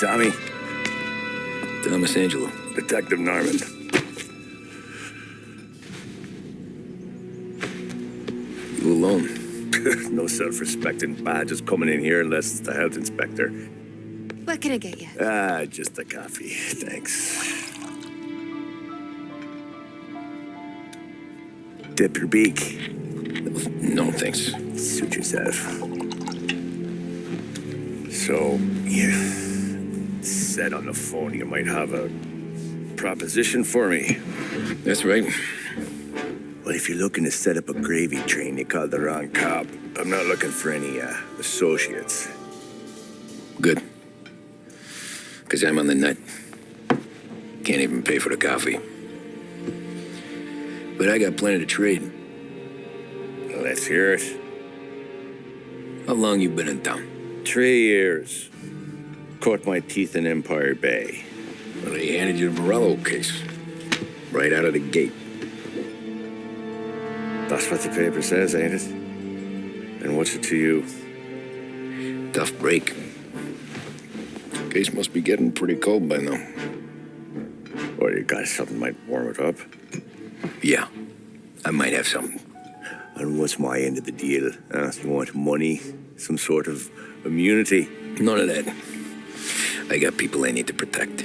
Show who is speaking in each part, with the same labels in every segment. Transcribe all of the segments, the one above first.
Speaker 1: Tommy.
Speaker 2: Thomas Angelo.
Speaker 1: Detective Norman.
Speaker 2: You alone?
Speaker 1: No self-respecting badges coming in here unless it's the health inspector.
Speaker 3: What can I get you?
Speaker 1: Just a coffee. Thanks. Dip your beak.
Speaker 2: No, thanks.
Speaker 1: Suit yourself. So, you said on the phone you might have a proposition for me.
Speaker 2: That's right.
Speaker 1: Well, if you're looking to set up a gravy train, you called the wrong cop. I'm not looking for any, associates.
Speaker 2: Good. Because I'm on the nut. Can't even pay for the coffee. But I got plenty to trade.
Speaker 1: Let's hear it.
Speaker 2: How long you been in town?
Speaker 1: 3 years. Caught my teeth in Empire Bay.
Speaker 2: Well, they handed you the Morello case. Right out of the gate.
Speaker 1: That's what the paper says, ain't it? And what's it to you?
Speaker 2: Tough break. Case must be getting pretty cold by now.
Speaker 1: Or you got something might warm it up?
Speaker 2: Yeah, I might have something.
Speaker 1: And what's my end of the deal? You want money? Some sort of immunity?
Speaker 2: None of that. I got people I need to protect.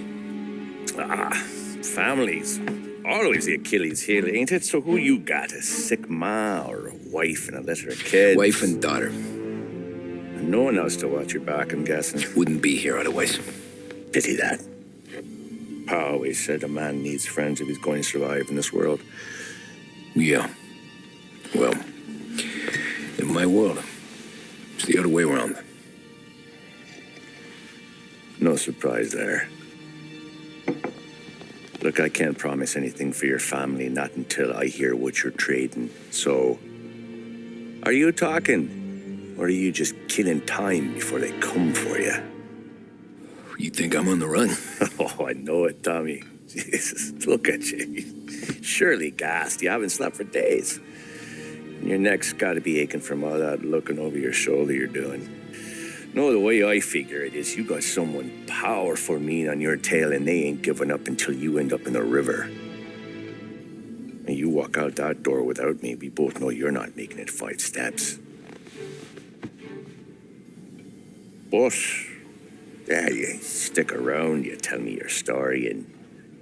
Speaker 1: Families. Always the Achilles heel, ain't it? So who you got? A sick ma or a wife and a litter of kids?
Speaker 2: Wife and daughter.
Speaker 1: And no one else to watch your back, I'm guessing.
Speaker 2: Wouldn't be here otherwise.
Speaker 1: Pity that. Pa always said a man needs friends if he's going to survive in this world.
Speaker 2: Yeah. Well, in my world, it's the other way around.
Speaker 1: No surprise there. Look, I can't promise anything for your family, not until I hear what you're trading. So, are you talking? Or are you just killing time before they come for you?
Speaker 2: You think I'm on the run?
Speaker 1: Oh, I know it, Tommy. Jesus, look at you. Surely gassed. You haven't slept for days. And your neck's got to be aching from all that looking over your shoulder you're doing. No, the way I figure it is you got someone powerful mean on your tail and they ain't giving up until you end up in the river. And you walk out that door without me, we both know you're not making it 5 steps. But, yeah, you stick around, you tell me your story, and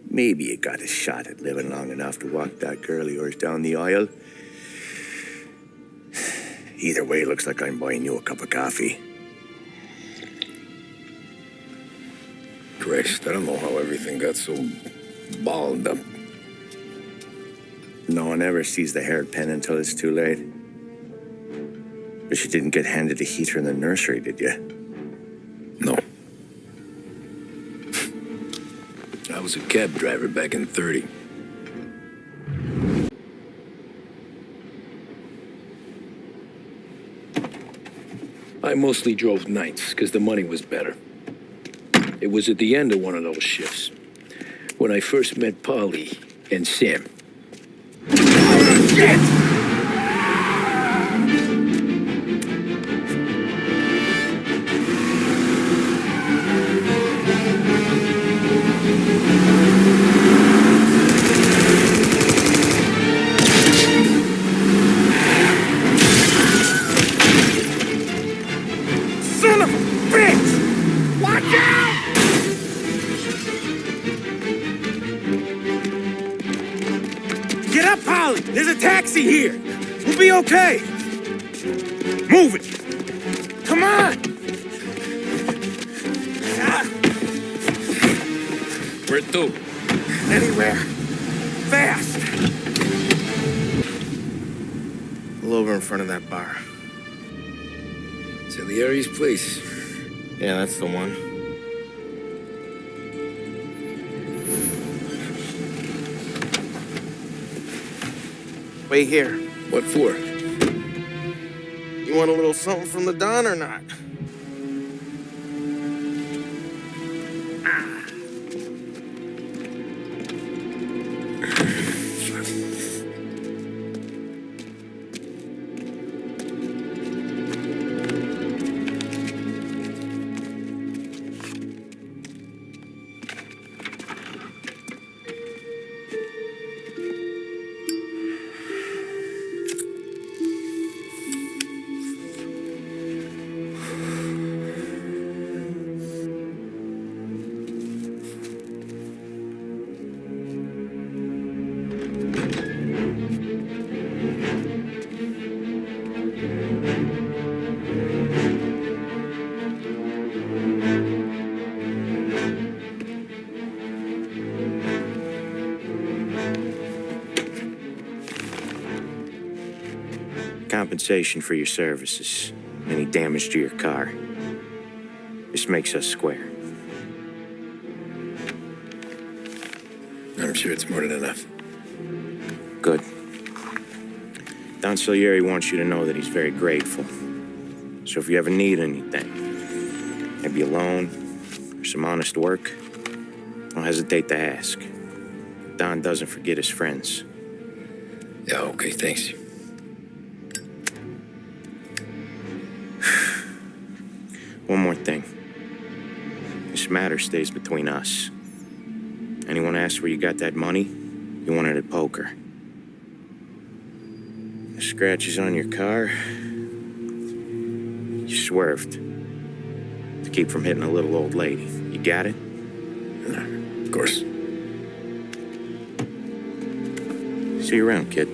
Speaker 1: maybe you got a shot at living long enough to walk that girl of yours down the aisle. Either way, looks like I'm buying you a cup of coffee.
Speaker 2: Christ, I don't know how everything got so balled up.
Speaker 1: No one ever sees the hairpin until it's too late. But you didn't get handed a heater in the nursery, did you?
Speaker 2: No. I was a cab driver back in 30. I mostly drove nights because the money was better. It was at the end of one of those shifts when I first met Polly and Sam.
Speaker 1: Shit! Son of a bitch! Watch out! Get up, Polly! There's a taxi here! We'll be okay! Move it! Come on! Ah.
Speaker 2: Where to?
Speaker 1: Anywhere. Fast!
Speaker 4: Pull over in front of that bar.
Speaker 2: Salieri's place.
Speaker 4: Yeah, that's the one. Wait here.
Speaker 2: What for?
Speaker 4: You want a little something from the Don or not?
Speaker 5: compensation for your services, any damage to your car. This makes us square.
Speaker 2: I'm sure it's more than enough.
Speaker 5: Good. Don Salieri wants you to know that he's very grateful. So if you ever need anything, maybe a loan or some honest work, don't hesitate to ask. Don doesn't forget his friends.
Speaker 2: Yeah, okay, thanks.
Speaker 5: One more thing. This matter stays between us. Anyone asks where you got that money, you won it at poker. The scratches on your car, you swerved to keep from hitting a little old lady. You got it?
Speaker 2: Of course.
Speaker 5: See you around, kid.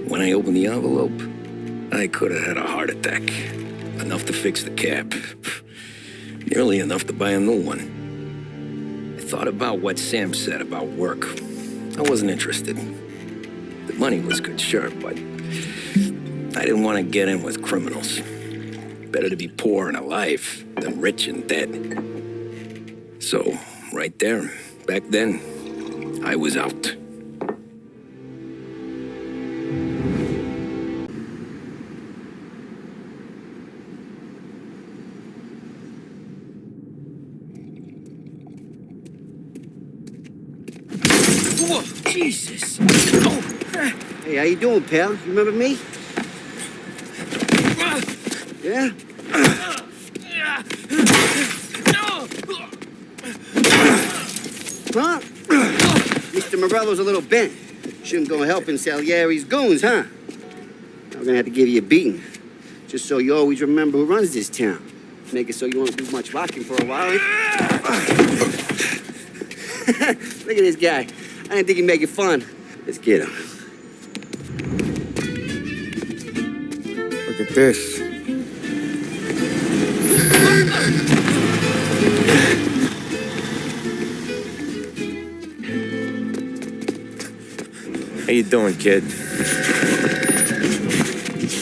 Speaker 2: When I opened the envelope, I could have had a heart attack. Enough to fix the cab. Nearly enough to buy a new one. I thought about what Sam said about work. I wasn't interested. The money was good, sure, but I didn't want to get in with criminals. Better to be poor and alive than rich and dead. So, right there, back then, I was out.
Speaker 6: Whoa, Jesus. Oh.
Speaker 7: Hey, how you doing, pal? You remember me? Yeah? Huh? Mr. Morello's a little bent. Shouldn't go helping Salieri's goons, huh? I'm gonna have to give you a beating. Just so you always remember who runs this town. Make it so you won't do much rocking for a while. Look at this guy. I didn't think he'd make it fun. Let's get him.
Speaker 4: Look at this.
Speaker 5: How you doing, kid?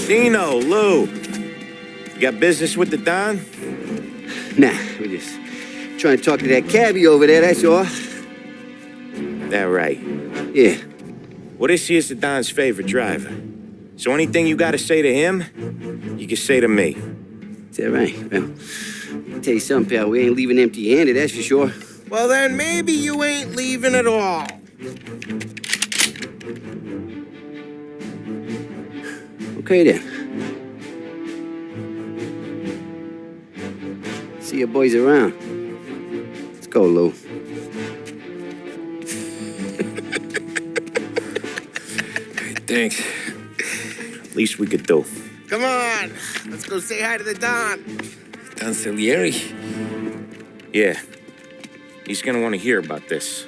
Speaker 5: Dino, Lou. You got business with the Don?
Speaker 7: Nah, we're just trying to talk to that cabbie over there, that's all.
Speaker 5: That right.
Speaker 7: Yeah.
Speaker 5: Well, this here's the Don's favorite driver. So anything you gotta say to him, you can say to me.
Speaker 7: Is that right? Well, I'll tell you something, pal. We ain't leaving empty-handed, that's for sure.
Speaker 4: Well, then maybe you ain't leaving at all.
Speaker 7: Okay, then. See your boys around. Let's go, Lou.
Speaker 2: Thanks.
Speaker 5: Least we could do.
Speaker 4: Come on, let's go say hi to the Don.
Speaker 2: Don Salieri?
Speaker 5: Yeah. He's gonna want to hear about this.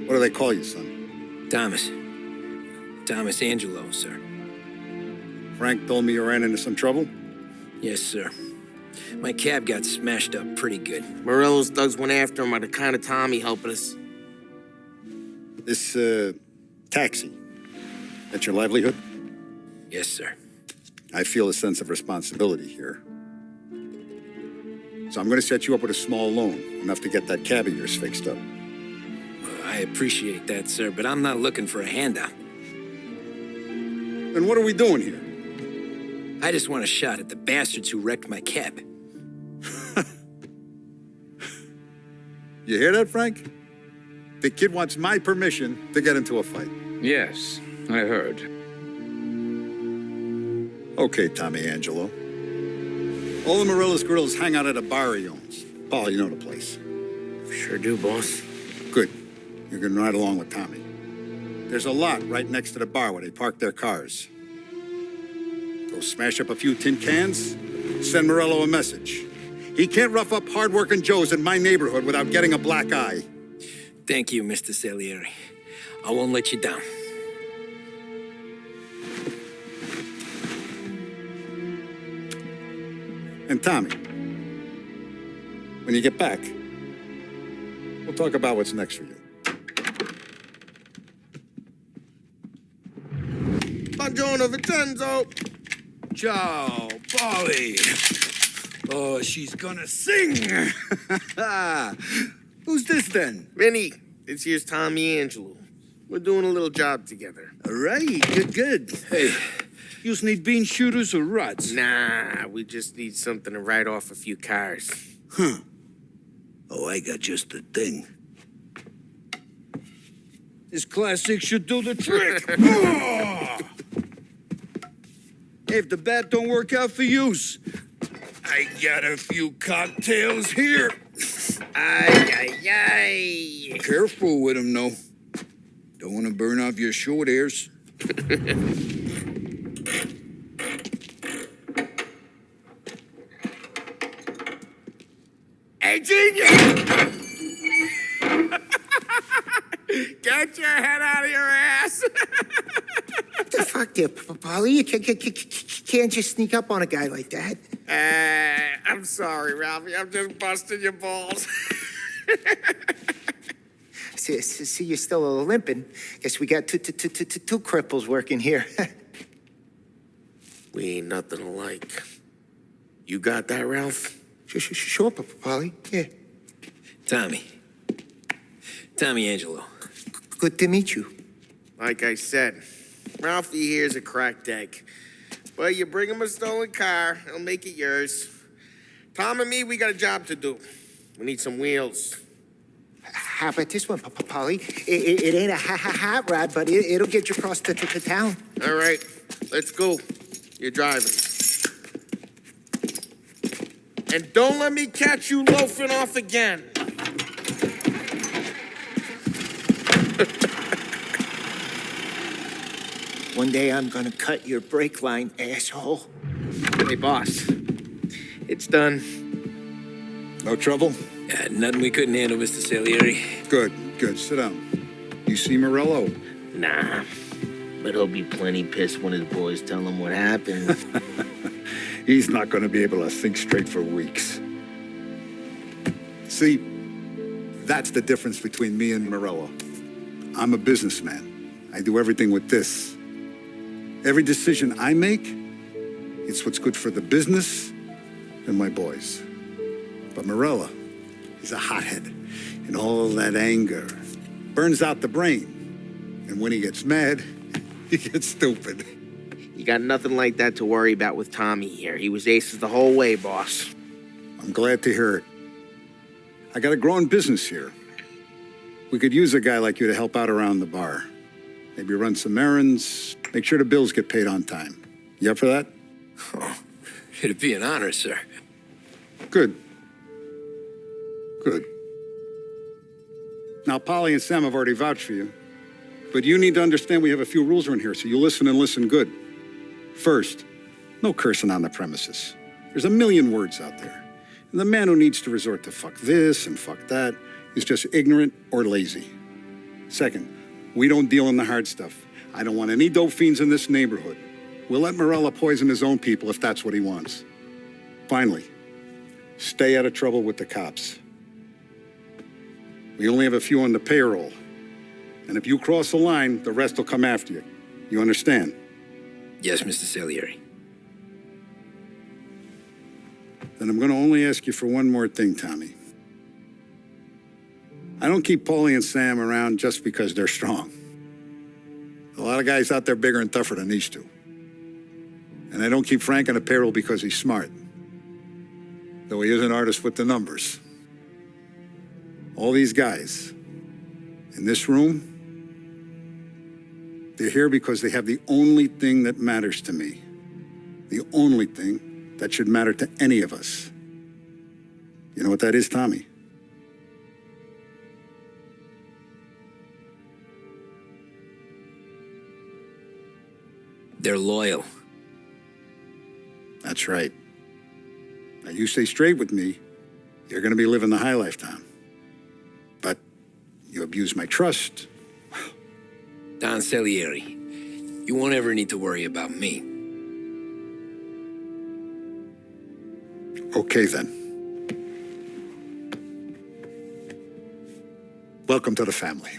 Speaker 8: What do they call you, son?
Speaker 2: Thomas. Thomas Angelo, sir.
Speaker 8: Frank told me you ran into some trouble?
Speaker 2: Yes, sir. My cab got smashed up pretty good.
Speaker 4: Morello's thugs went after him on account of Tommy helping us.
Speaker 8: This, taxi, that's your livelihood?
Speaker 2: Yes, sir.
Speaker 8: I feel a sense of responsibility here. So I'm going to set you up with a small loan, enough to get that cab of yours fixed up.
Speaker 2: I appreciate that, sir, but I'm not looking for a handout.
Speaker 8: Then what are we doing here?
Speaker 2: I just want a shot at the bastards who wrecked my cab.
Speaker 8: You hear that, Frank? The kid wants my permission to get into a fight.
Speaker 9: Yes, I heard.
Speaker 8: Okay, Tommy Angelo. All the Morello's girls hang out at a bar he owns. Paul, you know the place.
Speaker 1: Sure do, boss.
Speaker 8: Good. You're gonna ride along with Tommy. There's a lot right next to the bar where they park their cars. Go smash up a few tin cans, send Morello a message. He can't rough up hard-working Joes in my neighborhood without getting a black eye.
Speaker 2: Thank you, Mr. Salieri. I won't let you down.
Speaker 8: And Tommy, when you get back, we'll talk about what's next for you.
Speaker 4: Buongiorno, Vincenzo.
Speaker 6: Ciao, Polly. Oh, she's gonna sing. Who's this then?
Speaker 4: Vinny, this here's Tommy Angelo. We're doing a little job together.
Speaker 6: All right, good. Hey, you need bean shooters or rods?
Speaker 4: Nah, we just need something to write off a few cars.
Speaker 6: Oh, I got just the thing. This classic should do the trick. Oh! If the bat don't work out for use, I got a few cocktails here.
Speaker 4: Ay.
Speaker 6: Careful with them, though. Don't want to burn off your short hairs.
Speaker 4: Hey, genius! Get your head out of your ass!
Speaker 10: What the fuck there, Polly? You can't just sneak up on a guy like that.
Speaker 4: I'm sorry, Ralphie. I'm just busting your balls.
Speaker 10: See, you're still limping. Guess we got two cripples working here.
Speaker 4: We ain't nothing alike. You got that, Ralph?
Speaker 10: Sure, Polly. Yeah.
Speaker 2: Tommy Angelo.
Speaker 10: Good to meet you.
Speaker 4: Like I said, Ralphie here's a cracked egg. But you bring him a stolen car, he'll make it yours. Tom and me, we got a job to do. We need some wheels.
Speaker 10: How about this one, Polly? It ain't a hot rod, but it'll get you across to town.
Speaker 4: All right, let's go. You're driving. And don't let me catch you loafing off again.
Speaker 10: One day I'm gonna cut your brake line, asshole.
Speaker 4: Hey, boss. It's done.
Speaker 8: No trouble?
Speaker 2: Nothing we couldn't handle, Mr. Salieri.
Speaker 8: Good. Sit down. You see Morello?
Speaker 7: Nah, but he'll be plenty pissed when his boys tell him what happened.
Speaker 8: He's not going to be able to think straight for weeks. See, that's the difference between me and Morello. I'm a businessman. I do everything with this. Every decision I make, it's what's good for the business and my boys. But Morello, he's a hothead, and all that anger burns out the brain. And when he gets mad, he gets stupid.
Speaker 4: You got nothing like that to worry about with Tommy here. He was aces the whole way, boss.
Speaker 8: I'm glad to hear it. I got a growing business here. We could use a guy like you to help out around the bar. Maybe run some errands, make sure the bills get paid on time. You up for that?
Speaker 2: Oh, it'd be an honor, sir.
Speaker 8: Good. Now, Polly and Sam have already vouched for you. But you need to understand we have a few rules around here, so you listen and listen good. First, no cursing on the premises. There's a million words out there. And the man who needs to resort to fuck this and fuck that is just ignorant or lazy. Second, we don't deal in the hard stuff. I don't want any dope fiends in this neighborhood. We'll let Morello poison his own people if that's what he wants. Finally, stay out of trouble with the cops. We only have a few on the payroll. And if you cross the line, the rest will come after you. You understand?
Speaker 2: Yes, Mr. Salieri.
Speaker 8: Then I'm going to only ask you for one more thing, Tommy. I don't keep Paulie and Sam around just because they're strong. A lot of guys out there bigger and tougher than these two. And I don't keep Frank on the payroll because he's smart. Though he is an artist with the numbers. All these guys in this room, they're here because they have the only thing that matters to me. The only thing that should matter to any of us. You know what that is, Tommy?
Speaker 2: They're loyal.
Speaker 8: That's right. Now, you stay straight with me, you're gonna be living the high life, Tom. But you abuse my trust.
Speaker 2: Don Salieri, you won't ever need to worry about me.
Speaker 8: Okay, then. Welcome to the family.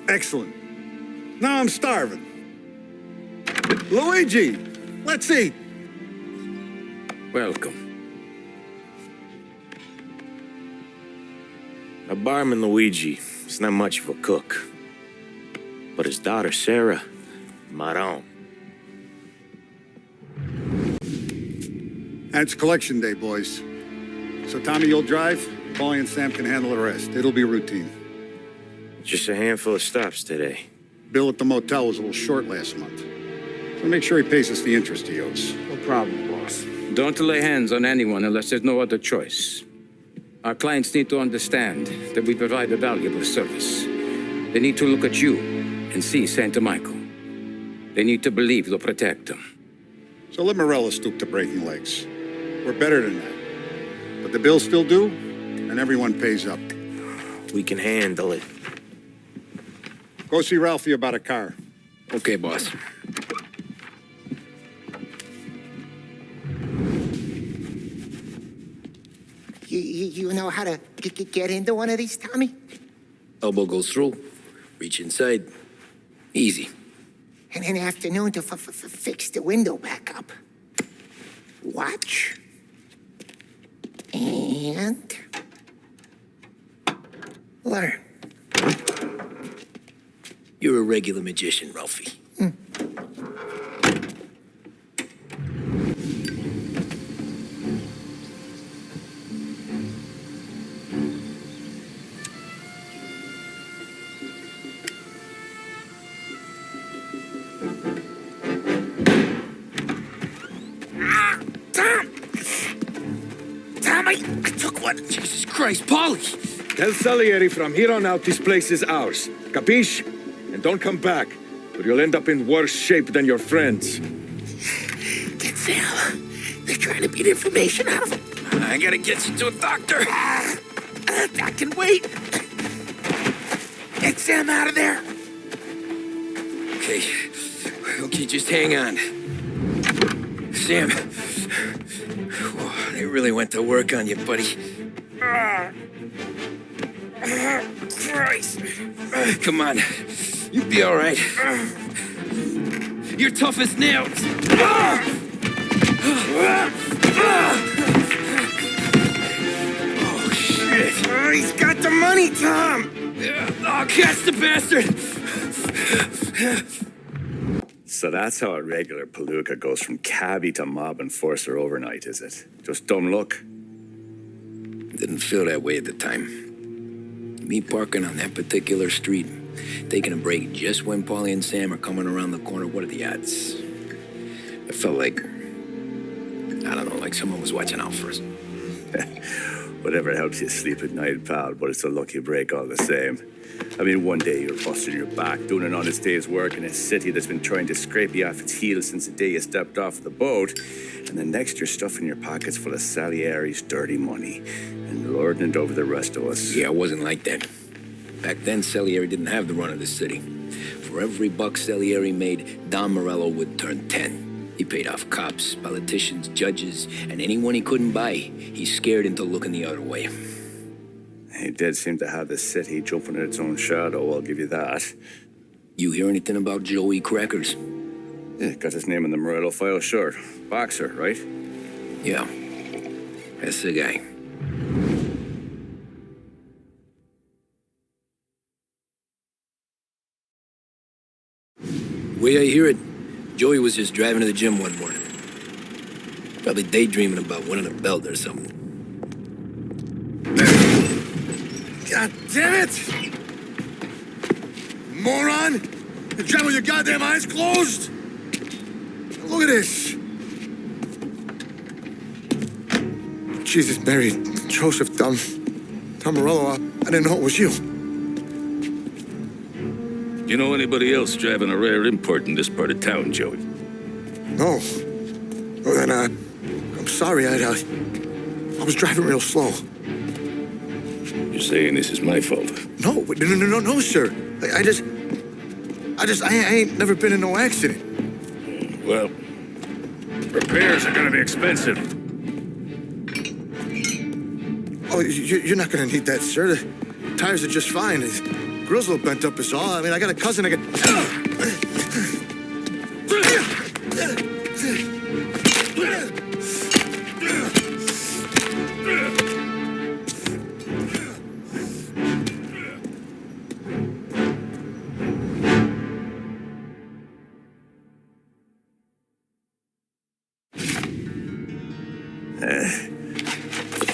Speaker 8: Excellent. Now I'm starving. Luigi, let's eat.
Speaker 5: Welcome. Our barman Luigi is not much of a cook. But his daughter Sarah, Maron.
Speaker 8: And it's collection day, boys. So Tommy, you'll drive. Paulie and Sam can handle the rest. It'll be routine.
Speaker 5: Just a handful of stops today.
Speaker 8: Bill at the motel was a little short last month. So make sure he pays us the interest he owes.
Speaker 4: No problem, boss.
Speaker 9: Don't lay hands on anyone unless there's no other choice. Our clients need to understand that we provide a valuable service. They need to look at you and see Santa Michael. They need to believe you'll protect them.
Speaker 8: So let Morella stoop to breaking legs. We're better than that. But the bill's still due, and everyone pays up.
Speaker 5: We can handle it.
Speaker 8: Go see Ralphie about a car.
Speaker 2: Okay, boss.
Speaker 10: You know how to get into one of these, Tommy?
Speaker 2: Elbow goes through. Reach inside. Easy.
Speaker 10: And in the afternoon to fix the window back up. Watch. And learn.
Speaker 2: You're a regular magician, Ralphie.
Speaker 10: Tommy, I took one.
Speaker 2: Jesus Christ, Paulie!
Speaker 6: Tell Salieri from here on out this place is ours. Capiche? And don't come back, or you'll end up in worse shape than your friends.
Speaker 10: Get Sal. They're trying to beat information out of him.
Speaker 2: I gotta get you to a doctor.
Speaker 10: I can wait. Get Sam out of there.
Speaker 2: Okay. Okay, just hang on. Sam. They really went to work on you, buddy.
Speaker 10: Christ.
Speaker 2: Come on. You'll be all right. You're tough as nails. Oh, shit.
Speaker 10: Oh, he's got the money, Tom.
Speaker 2: Oh, catch the bastard.
Speaker 1: So that's how a regular palooka goes from cabbie to mob enforcer overnight, is it? Just dumb luck?
Speaker 2: Didn't feel that way at the time. Me parking on that particular street, taking a break just when Paulie and Sam are coming around the corner. What are the odds? I felt like, I don't know, like someone was watching out for us.
Speaker 1: Whatever helps you sleep at night, pal, but it's a lucky break all the same. I mean, one day you're busting your back, doing an honest day's work in a city that's been trying to scrape you off its heels since the day you stepped off the boat, and the next you're stuffing your pockets full of Salieri's dirty money and lording it over the rest of us.
Speaker 2: Yeah, it wasn't like that. Back then, Salieri didn't have the run of the city. For every buck Salieri made, Don Morello would turn 10. He paid off cops, politicians, judges, and anyone he couldn't buy, he scared into looking the other way.
Speaker 1: He did seem to have the city jumping at its own shadow, I'll give you that.
Speaker 2: You hear anything about Joey Crackers?
Speaker 1: Yeah, got his name in the Morello file, sure. Boxer, right?
Speaker 2: Yeah, that's the guy. The way I hear it, Joey was just driving to the gym one morning. Probably daydreaming about winning a belt or something.
Speaker 6: God damn it! Moron! You're driving with your goddamn eyes closed? Look at this! Jesus, Mary, Joseph, Tom Morello, I didn't know it was you.
Speaker 11: You know anybody else driving a rare import in this part of town, Joey?
Speaker 12: No. Well, then, I'm sorry. I was driving real slow.
Speaker 11: You're saying this is my fault?
Speaker 12: No, sir. I ain't never been in no accident.
Speaker 11: Well, repairs are gonna be expensive.
Speaker 12: Oh, you're not gonna need that, sir. The tires are just fine. The grill's a little bent up is all. I mean, I got a cousin I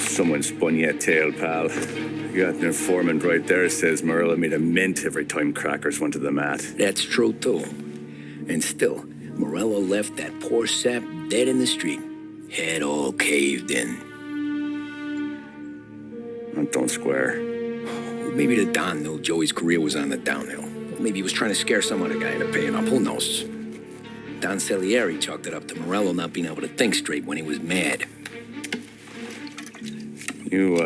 Speaker 1: Someone spun you a tale, pal. You got an informant right there says Morello made a mint every time crackers went to the mat.
Speaker 2: That's true, too. And still, Morello left that poor sap dead in the street. Head all caved in.
Speaker 1: Don't square.
Speaker 2: Maybe the Don knew Joey's career was on the downhill. Or maybe he was trying to scare some other guy into paying up. Who knows? Don Salieri chalked it up to Morello not being able to think straight when he was mad.
Speaker 1: You,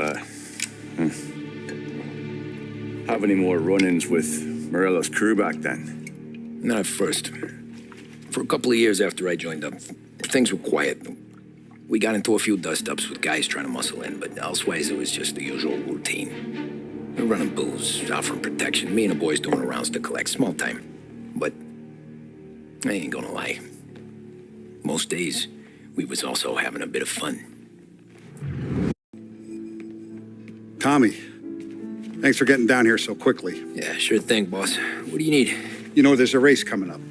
Speaker 1: have any more run-ins with Morello's crew back then?
Speaker 2: Not at first. For a couple of years after I joined up, things were quiet. We got into a few dust-ups with guys trying to muscle in, but elsewise it was just the usual routine. We're running booze, offering protection, me and the boys doing rounds to collect, small time. But I ain't gonna lie. Most days, we was also having a bit of fun.
Speaker 8: Tommy, thanks for getting down here so quickly.
Speaker 2: Yeah, sure thing, boss. What do you need?
Speaker 8: You know, there's a race coming up.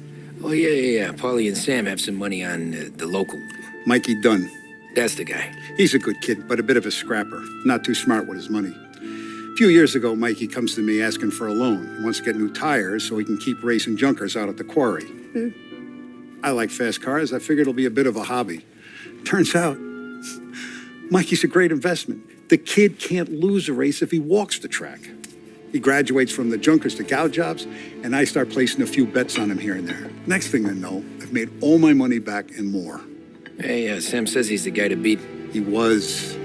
Speaker 2: Oh, yeah. Paulie and Sam have some money on the local.
Speaker 8: Mikey Dunn.
Speaker 2: That's the guy.
Speaker 8: He's a good kid, but a bit of a scrapper. Not too smart with his money. A few years ago, Mikey comes to me asking for a loan. He wants to get new tires so he can keep racing junkers out at the quarry. I like fast cars. I figured it'll be a bit of a hobby. Turns out, Mikey's a great investment. The kid can't lose a race if he walks the track. He graduates from the junkers to gal jobs, and I start placing a few bets on him here and there. Next thing I know, I've made all my money back and more.
Speaker 2: Hey, Sam says he's the guy to beat.
Speaker 8: He was.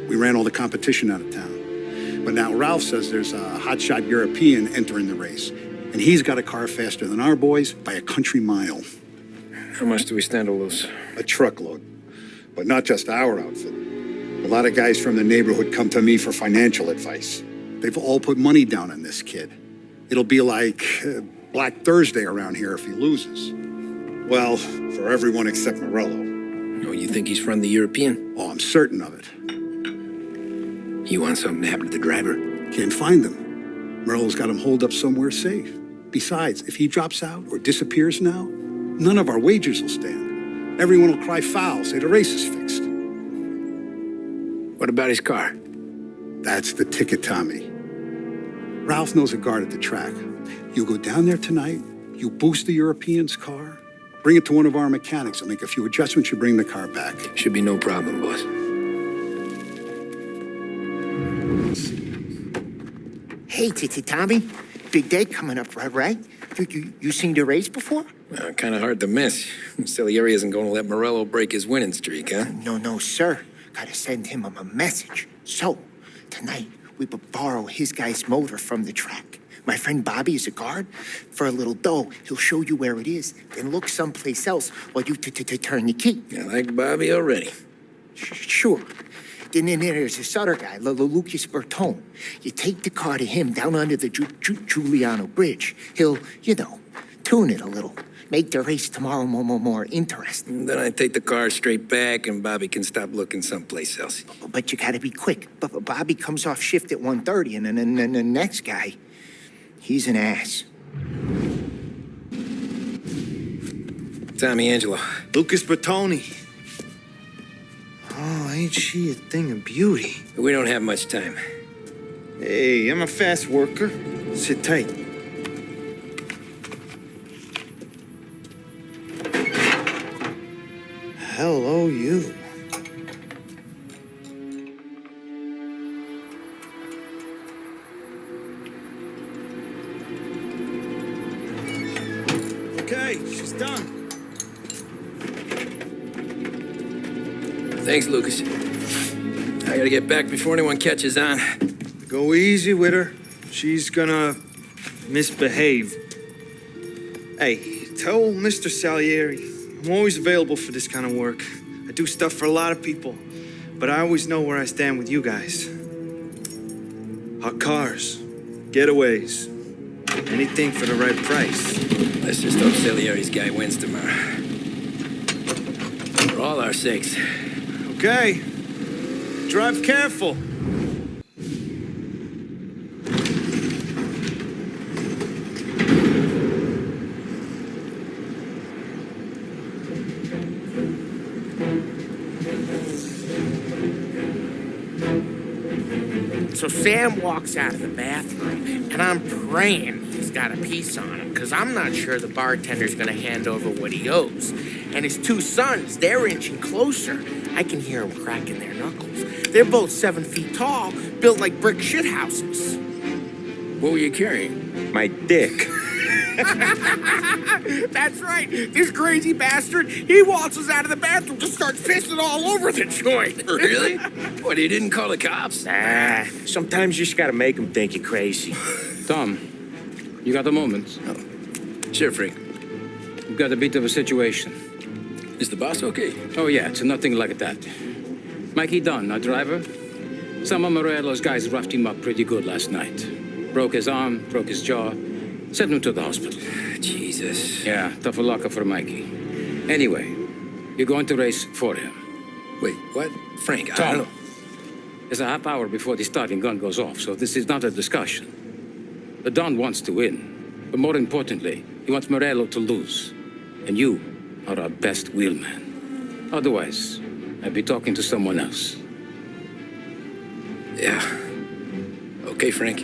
Speaker 8: We ran all the competition out of town. But now Ralph says there's a hotshot European entering the race, and he's got a car faster than our boys by a country mile.
Speaker 2: How much do we stand to lose?
Speaker 8: A truckload. But not just our outfit. A lot of guys from the neighborhood come to me for financial advice. They've all put money down on this kid. It'll be like Black Thursday around here if he loses. Well, for everyone except Morello.
Speaker 2: Oh, you think he's from the European?
Speaker 8: Oh, I'm certain of it.
Speaker 2: You want something to happen to the driver?
Speaker 8: Can't find him. Morello's got him holed up somewhere safe. Besides, if he drops out or disappears now, none of our wagers will stand. Everyone will cry foul, say the race is fixed.
Speaker 2: What about his car?
Speaker 8: That's the ticket, Tommy. Ralph knows a guard at the track. You go down there tonight, you boost the European's car, bring it to one of our mechanics. I'll make a few adjustments, you bring the car back.
Speaker 2: Should be no problem, boss.
Speaker 10: Hey, Tommy. Big day coming up, right? You seen the race before?
Speaker 2: Kind of hard to miss. Salieri isn't going to let Morello break his winning streak, huh?
Speaker 10: No, sir. Gotta send him a message. So, tonight, we borrow his guy's motor from the track. My friend Bobby is a guard. For a little dough, he'll show you where it is, then look someplace else while you turn the key.
Speaker 2: I like Bobby already.
Speaker 10: Sure. Then there's this other guy, Lucas Bertone. You take the car to him down under the Giuliano Bridge. He'll, tune it a little. Make the race tomorrow more interesting.
Speaker 2: Then I take the car straight back and Bobby can stop looking someplace else.
Speaker 10: But you gotta be quick. But Bobby comes off shift at 1:30, and then the next guy, he's an ass.
Speaker 2: Tommy, Angelo.
Speaker 12: Lucas Bertoni. Oh, ain't she a thing of beauty?
Speaker 2: We don't have much time.
Speaker 12: Hey, I'm a fast worker. Sit tight. Hello, you.
Speaker 13: done.
Speaker 2: Thanks, Lucas. I gotta get back before anyone catches on.
Speaker 13: Go easy with her. She's gonna misbehave. Hey, tell Mr. Salieri I'm always available for this kind of work. I do stuff for a lot of people, but I always know where I stand with you guys. Hot cars, getaways, anything for the right price.
Speaker 2: Let's just hope Salieri's guy wins tomorrow. For all our sakes.
Speaker 13: Okay. Drive careful.
Speaker 4: So Sam walks out of the bathroom, and I'm praying he's got a piece on him, because I'm not sure the bartender's going to hand over what he owes. And his two sons, they're inching closer. I can hear them cracking their knuckles. They're both 7 feet tall, built like brick shithouses.
Speaker 2: What were you carrying?
Speaker 5: My dick.
Speaker 4: That's right. This crazy bastard, he waltzes out of the bathroom, just starts pissing all over the joint.
Speaker 2: Really? What, he didn't call the cops?
Speaker 5: Nah, sometimes you just gotta make them think you're crazy.
Speaker 9: Tom, you got a moment?
Speaker 2: Oh. Sure, Frank.
Speaker 9: We've got a bit of a situation.
Speaker 2: Is the boss okay?
Speaker 9: Oh, yeah, it's nothing like that. Mikey Dunn, our driver. Some of Morello's guys roughed him up pretty good last night. Broke his arm, broke his jaw. Sent him to the hospital.
Speaker 2: Jesus.
Speaker 9: Yeah, tough luck for Mikey. Anyway, you're going to race for him.
Speaker 2: Wait, what? Frank, I
Speaker 9: Tom,
Speaker 2: don't know.
Speaker 9: there's a half hour before the starting gun goes off, so this is not a discussion. The Don wants to win, but more importantly, he wants Morello to lose. And you are our best wheelman. Otherwise, I'd be talking to someone else.
Speaker 2: Yeah. Okay, Frank.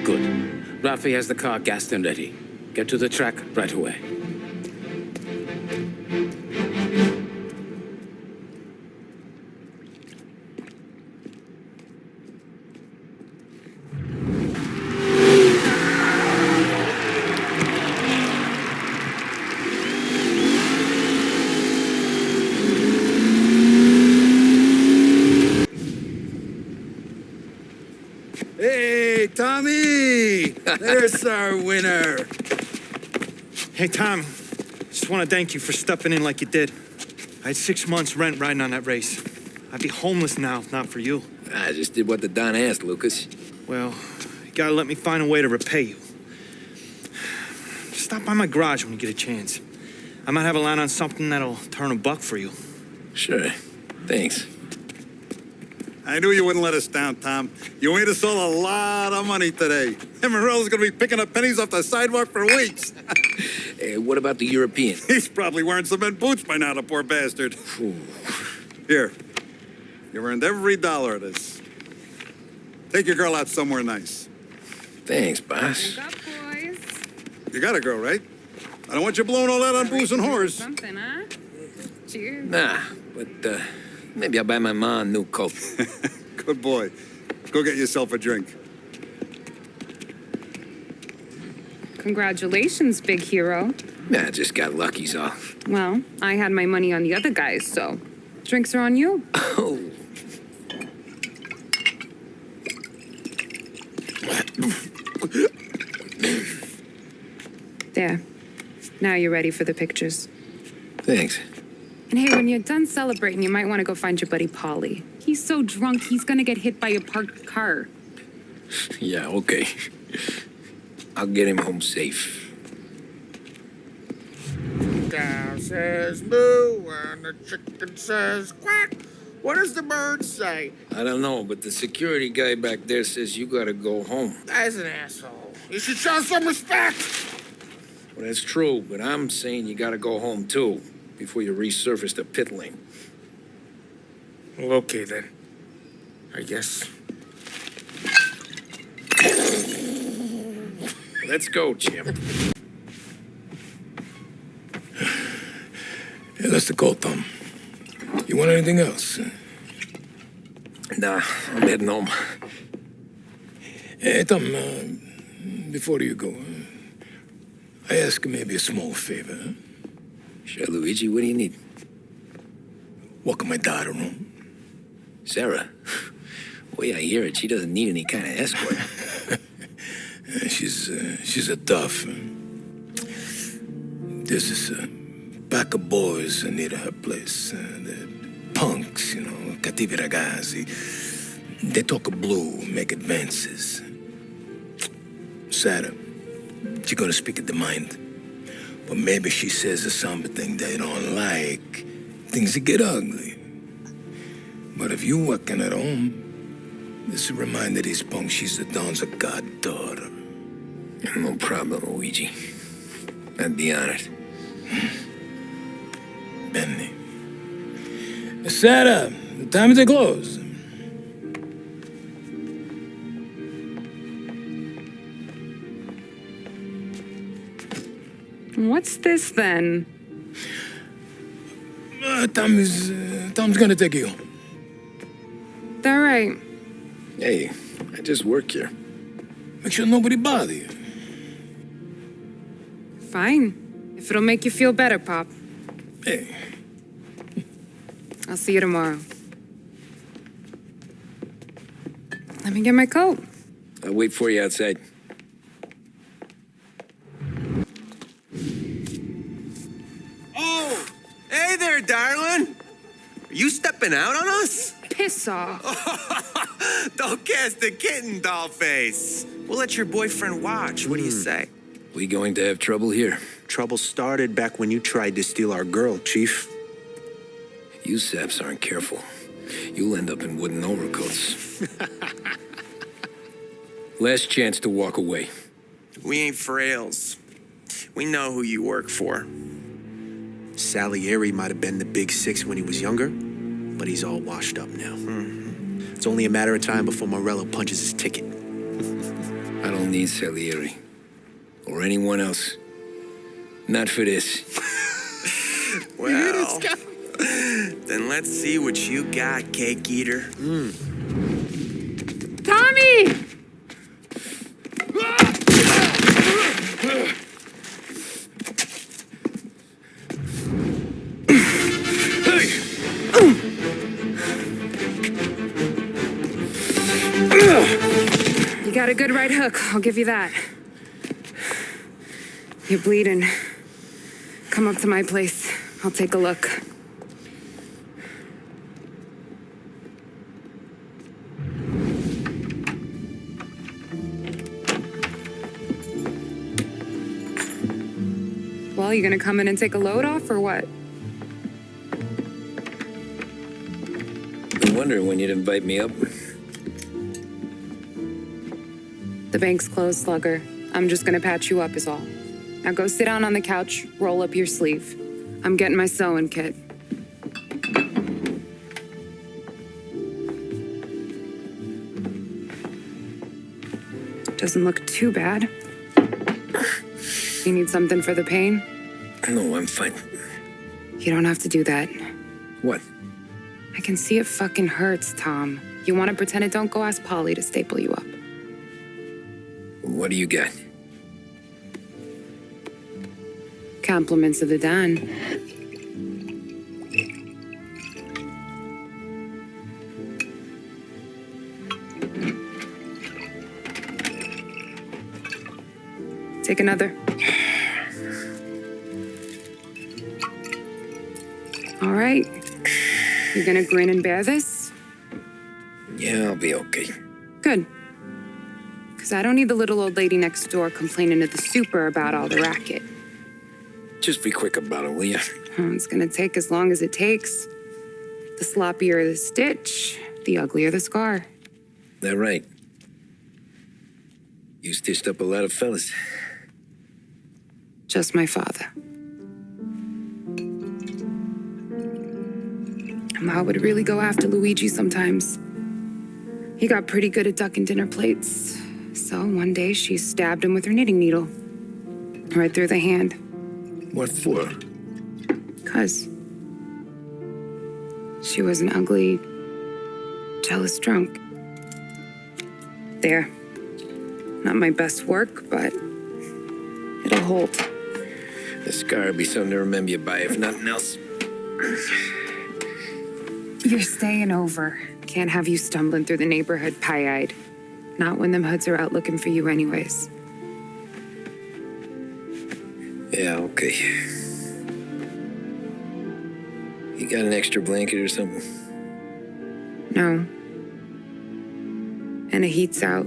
Speaker 9: Good. Rafi has the car gassed and ready. Get to the track right away.
Speaker 13: Hey, Tommy! There's our winner. Hey, Tom. Just want to thank you for stepping in like you did. I had 6 months rent riding on that race. I'd be homeless now if not for you.
Speaker 2: I just did what the Don asked, Lucas.
Speaker 13: Well, you gotta let me find a way to repay you. Stop by my garage when you get a chance. I might have a line on something that'll turn $1 for you.
Speaker 2: Sure. Thanks.
Speaker 8: I knew you wouldn't let us down, Tom. You made us all a lot of money today. And Morello's gonna be picking up pennies off the sidewalk for weeks.
Speaker 2: Hey, what about the European?
Speaker 8: He's probably wearing cement boots by now, the poor bastard. Here. You earned every dollar of this. Take your girl out somewhere nice.
Speaker 2: Thanks, boss.
Speaker 3: Wake up, boys.
Speaker 8: You got a girl, right? I don't want you blowing all that on booze and whores.
Speaker 3: Something, huh? Cheers.
Speaker 2: Nah, but maybe I'll buy my ma a new coat.
Speaker 8: Good boy. Go get yourself a drink.
Speaker 3: Congratulations, big hero.
Speaker 2: Nah, just got lucky's all.
Speaker 3: Well, I had my money on the other guys, so drinks are on you.
Speaker 2: Oh.
Speaker 3: There. Now you're ready for the pictures.
Speaker 2: Thanks.
Speaker 3: And hey, when you're done celebrating, you might want to go find your buddy Paulie. He's so drunk, he's gonna get hit by a parked car.
Speaker 2: Yeah, okay. I'll get him home safe.
Speaker 4: Cow says moo and the chicken says quack. What does the bird say?
Speaker 2: I don't know, but the security guy back there says you gotta go home.
Speaker 4: Guy's an asshole. You should show some respect.
Speaker 2: Well, that's true, but I'm saying you gotta go home too, before you resurface the pit lane.
Speaker 4: Well, okay then. I guess.
Speaker 2: Let's go, Jim.
Speaker 11: Hey, that's the call, Tom. You want anything else?
Speaker 2: Nah, I'm heading home.
Speaker 11: Hey, Tom, before you go, I ask maybe a small favor.
Speaker 2: Sure, Luigi, what do you need?
Speaker 11: Welcome my daughter home.
Speaker 2: Sarah. Way I hear it, she doesn't need any kind of escort.
Speaker 11: She's a tough. This is a pack of boys near her place. They're punks, cattivi ragazzi. They talk blue, make advances. Sarah, she's gonna speak at the mind. But maybe she says something they don't like. Things get ugly. But if you working at home, this will remind these punks she's the Don's a goddaughter.
Speaker 2: No problem, Luigi. I'd be honored.
Speaker 11: Benny. Sarah, time to close.
Speaker 3: What's this then?
Speaker 11: Tom's gonna take you.
Speaker 3: All right.
Speaker 2: Hey, I just work here.
Speaker 11: Make sure nobody bother you.
Speaker 3: Fine. If it'll make you feel better, Pop.
Speaker 11: Hey.
Speaker 3: I'll see you tomorrow. Let me get my coat.
Speaker 2: I'll wait for you outside.
Speaker 14: Oh! Hey there, darling! Are you stepping out on us?
Speaker 3: Piss off.
Speaker 14: Don't cast a kitten, dollface. We'll let your boyfriend watch. What do you say?
Speaker 2: We going to have trouble here?
Speaker 15: Trouble started back when you tried to steal our girl, Chief.
Speaker 2: You saps aren't careful. You'll end up in wooden overcoats. Last chance to walk away.
Speaker 14: We ain't frails. We know who you work for.
Speaker 15: Salieri might have been the big six when he was younger, but he's all washed up now. It's only a matter of time before Morello punches his ticket.
Speaker 2: I don't need Salieri. Or anyone else. Not for this.
Speaker 14: Well, then let's see what you got, cake eater.
Speaker 3: Tommy! You got a good right hook, I'll give you that. You're bleeding. Come up to my place. I'll take a look. Well, you gonna come in and take a load off, or what?
Speaker 2: Been wondering when you'd invite me up.
Speaker 3: The bank's closed, Slugger. I'm just gonna patch you up is all. Now go sit down on the couch, roll up your sleeve. I'm getting my sewing kit. Doesn't look too bad. You need something for the pain?
Speaker 2: No, I'm fine.
Speaker 3: You don't have to do that.
Speaker 2: What?
Speaker 3: I can see it fucking hurts, Tom. You want to pretend it don't? Go ask Polly to staple you up.
Speaker 2: What do you got?
Speaker 3: Compliments of the Don. Take another. All right. You gonna grin and bear this?
Speaker 2: Yeah, I'll be okay.
Speaker 3: Good. Because I don't need the little old lady next door complaining to the super about all the racket.
Speaker 2: Just be quick about it, will ya?
Speaker 3: It's gonna take as long as it takes. The sloppier the stitch, the uglier the scar.
Speaker 2: That right. You stitched up a lot of fellas.
Speaker 3: Just my father. Ma would really go after Luigi sometimes. He got pretty good at ducking dinner plates. So one day she stabbed him with her knitting needle. Right through the hand.
Speaker 11: What for?
Speaker 3: 'Cause she was an ugly, jealous drunk. There. Not my best work, but it'll hold.
Speaker 2: This scar will be something to remember you by, if nothing else.
Speaker 3: You're staying over. Can't have you stumbling through the neighborhood pie-eyed. Not when them hoods are out looking for you anyways.
Speaker 2: Yeah, okay. You got an extra blanket or something?
Speaker 3: No. And the heat's out.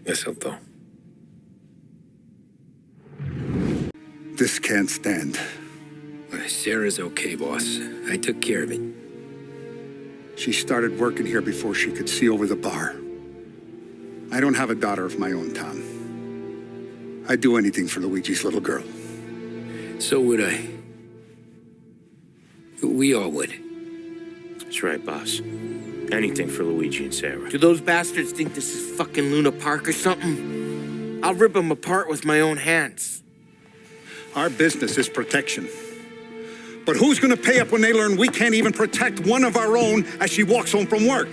Speaker 2: Eso todo.
Speaker 8: This can't stand.
Speaker 2: Sarah's okay, boss. I took care of it.
Speaker 8: She started working here before she could see over the bar. I don't have a daughter of my own, Tom. I'd do anything for Luigi's little girl.
Speaker 2: So would I. We all would.
Speaker 5: That's right, boss. Anything for Luigi and Sarah.
Speaker 4: Do those bastards think this is fucking Luna Park or something? I'll rip them apart with my own hands.
Speaker 8: Our business is protection. But who's gonna pay up when they learn we can't even protect one of our own as she walks home from work?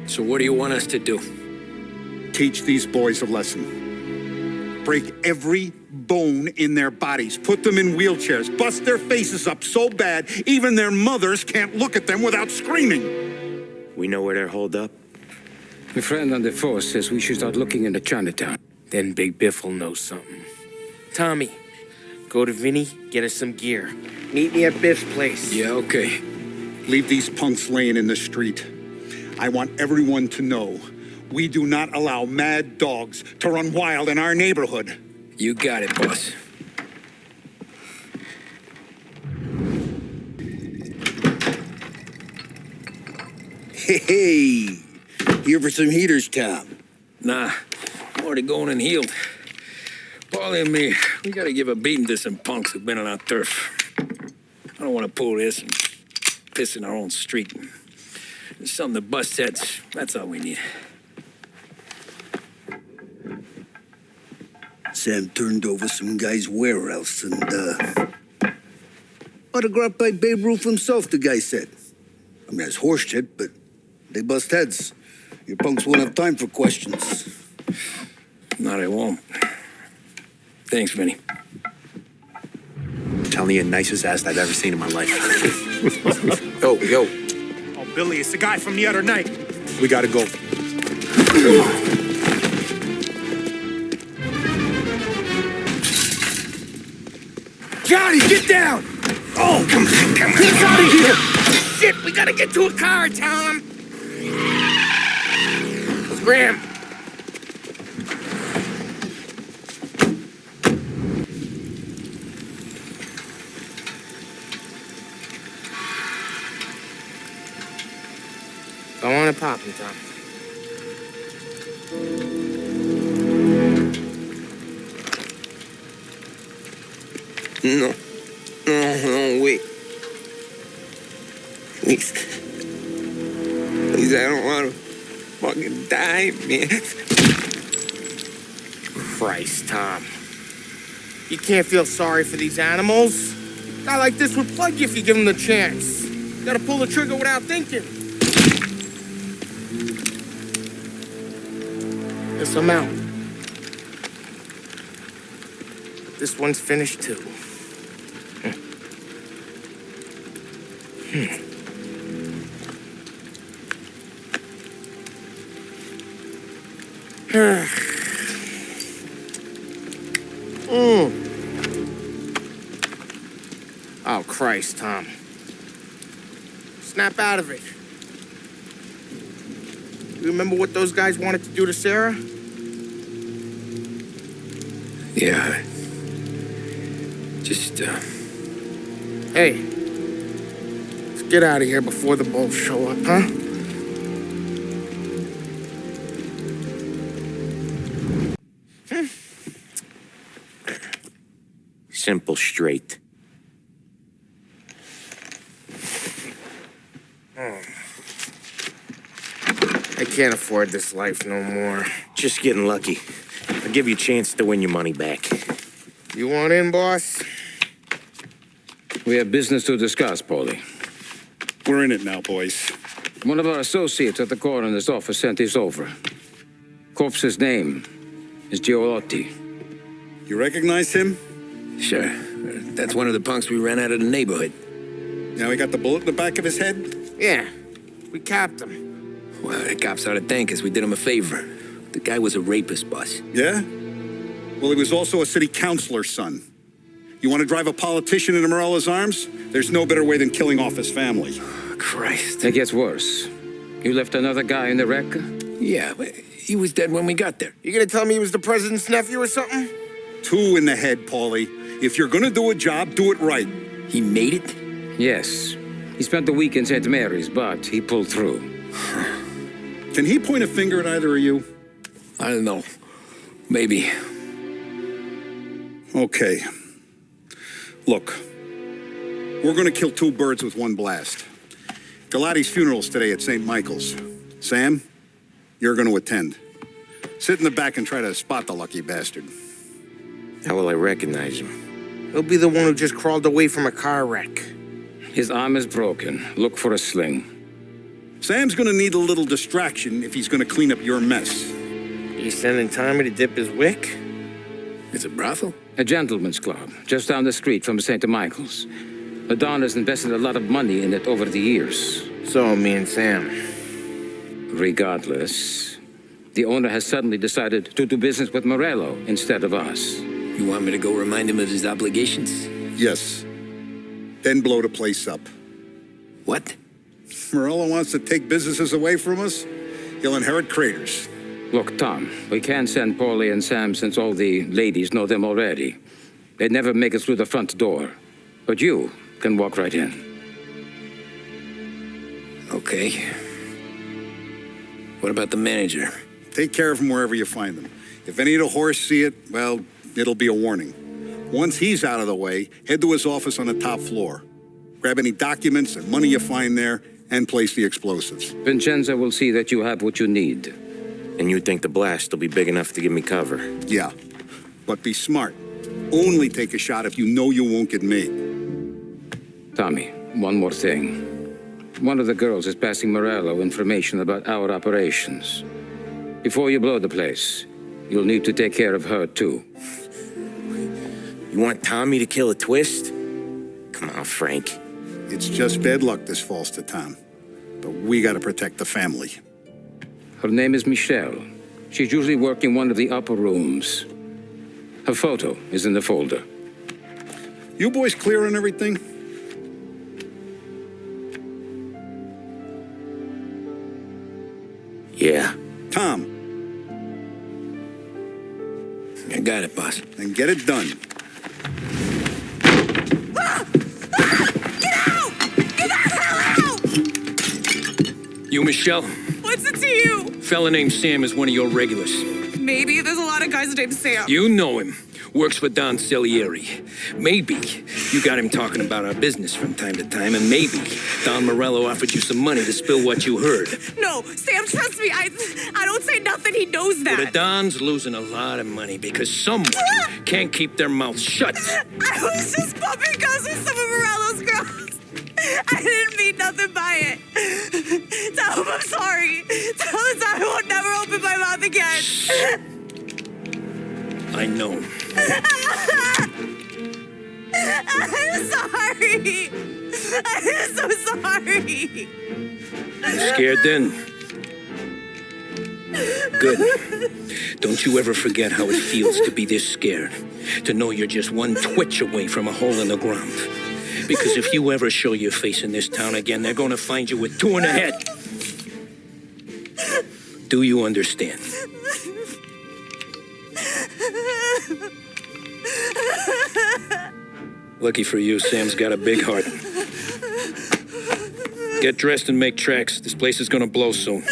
Speaker 2: So what do you want us to do?
Speaker 8: Teach these boys a lesson. Break every bone in their bodies. Put them in wheelchairs. Bust their faces up so bad, even their mothers can't look at them without screaming.
Speaker 5: We know where they're holed up?
Speaker 9: My friend on the force says we should start looking into Chinatown.
Speaker 4: Then Big Biff will know something. Tommy, go to Vinny, get us some gear. Meet me at Biff's place.
Speaker 2: Yeah, okay.
Speaker 8: Leave these punks laying in the street. I want everyone to know we do not allow mad dogs to run wild in our neighborhood.
Speaker 2: You got it, boss.
Speaker 11: Hey, here for some heaters, Tom?
Speaker 2: Nah, I'm already going and healed. Paulie and me, we gotta give a beating to some punks who've been on our turf. I don't want to pull this and piss in our own street. There's something to bust heads. That's all we need.
Speaker 11: Sam turned over some guy's warehouse and, autographed by Babe Ruth himself, the guy said. I mean, that's horse shit, but they bust heads. Your punks won't have time for questions.
Speaker 2: Not I won't. Thanks, Vinny.
Speaker 15: I'm telling you, nicest ass I've ever seen in my life.
Speaker 2: Yo.
Speaker 14: Oh, Billy, it's the guy from the other night.
Speaker 8: We gotta go.
Speaker 4: Johnny, get down! Oh, come on. Get out of here! Shit, we gotta get to a car, Tom! Scram! Go on and pop him, Tom.
Speaker 1: No, wait. Please, I don't want to fucking die, man.
Speaker 4: Christ, Tom. You can't feel sorry for these animals. A guy like this would plug you if you give him the chance. You gotta pull the trigger without thinking. Yes, I'm out. But this one's finished too. Oh, Christ, Tom. Snap out of it. You remember what those guys wanted to do to Sarah?
Speaker 2: Yeah. Just,
Speaker 4: Hey, let's get out of here before the bulls show up, huh?
Speaker 5: Simple, straight.
Speaker 4: I can't afford this life no more.
Speaker 5: Just getting lucky. I'll give you a chance to win your money back.
Speaker 4: You want in, boss?
Speaker 9: We have business to discuss, Paulie.
Speaker 8: We're in it now, boys.
Speaker 9: One of our associates at the coroner's office sent this over. Corpse's name is Giolotti.
Speaker 8: You recognize him?
Speaker 2: Sure. That's one of the punks we ran out of the neighborhood.
Speaker 8: Now he got the bullet in the back of his head?
Speaker 4: Yeah, we capped him.
Speaker 2: Well, the cops ought to thank us. We did him a favor. The guy was a rapist, boss.
Speaker 8: Yeah? Well, he was also a city councilor's son. You want to drive a politician into Morella's arms? There's no better way than killing off his family.
Speaker 2: Christ.
Speaker 9: It gets worse. You left another guy in the wreck?
Speaker 2: Yeah, but he was dead when we got there.
Speaker 4: You gonna tell me he was the president's nephew or something?
Speaker 8: 2 in the head, Paulie. If you're gonna do a job, do it right.
Speaker 2: He made it?
Speaker 9: Yes. He spent the week in St. Mary's, but he pulled through.
Speaker 8: Can he point a finger at either of you?
Speaker 2: I don't know. Maybe.
Speaker 8: Okay. Look, we're gonna kill 2 birds with one blast. Galati's funeral's today at St. Michael's. Sam, you're gonna attend. Sit in the back and try to spot the lucky bastard.
Speaker 5: How will I recognize him?
Speaker 4: He'll be the one who just crawled away from a car wreck.
Speaker 9: His arm is broken. Look for a sling.
Speaker 8: Sam's gonna need a little distraction if he's gonna clean up your mess.
Speaker 4: You sending Tommy to dip his wick?
Speaker 2: It's a brothel?
Speaker 9: A gentleman's club, just down the street from St. Michael's. The Don has invested a lot of money in it over the years.
Speaker 4: So, me and Sam.
Speaker 9: Regardless, the owner has suddenly decided to do business with Morello instead of us.
Speaker 2: You want me to go remind him of his obligations?
Speaker 8: Yes. Then blow the place up.
Speaker 2: What?
Speaker 8: Morello wants to take businesses away from us? He'll inherit craters.
Speaker 9: Look, Tom, we can't send Paulie and Sam since all the ladies know them already. They'd never make it through the front door. But you can walk right in.
Speaker 2: Okay. What about the manager?
Speaker 8: Take care of him wherever you find him. If any of the horse see it, well, it'll be a warning. Once he's out of the way, head to his office on the top floor. Grab any documents and money you find there, and place the explosives.
Speaker 9: Vincenzo will see that you have what you need.
Speaker 5: And you think the blast will be big enough to give me cover?
Speaker 8: Yeah, but be smart. Only take a shot if you know you won't get made.
Speaker 9: Tommy, one more thing. One of the girls is passing Morello information about our operations. Before you blow the place, you'll need to take care of her, too.
Speaker 5: You want Tommy to kill a twist? Come on, Frank.
Speaker 8: It's just bad luck this falls to Tom. But we gotta protect the family.
Speaker 9: Her name is Michelle. She's usually working one of the upper rooms. Her photo is in the folder.
Speaker 8: You boys clear on everything?
Speaker 5: Yeah.
Speaker 8: Tom.
Speaker 2: I got it, boss.
Speaker 8: Then get it done.
Speaker 2: You, Michelle?
Speaker 16: What's it to you?
Speaker 2: Fella named Sam is one of your regulars.
Speaker 16: Maybe there's a lot of guys named Sam.
Speaker 2: You know him. Works for Don Salieri. Maybe you got him talking about our business from time to time, and maybe Don Morello offered you some money to spill what you heard.
Speaker 16: No, Sam, trust me. I don't say nothing. He knows that.
Speaker 2: Well, the Don's losing a lot of money because someone can't keep their mouth shut.
Speaker 16: I was just bumping guns with some of Morello's girls. I didn't mean nothing by it. Tell him I'm sorry. Tell him I won't never open my mouth again.
Speaker 2: I know.
Speaker 16: I'm sorry. I'm so sorry.
Speaker 2: You scared then? Good. Don't you ever forget how it feels to be this scared. To know you're just one twitch away from a hole in the ground. Because if you ever show your face in this town again, they're going to find you with 2 in the head. Do you understand? Lucky for you, Sam's got a big heart. Get dressed and make tracks. This place is gonna blow soon.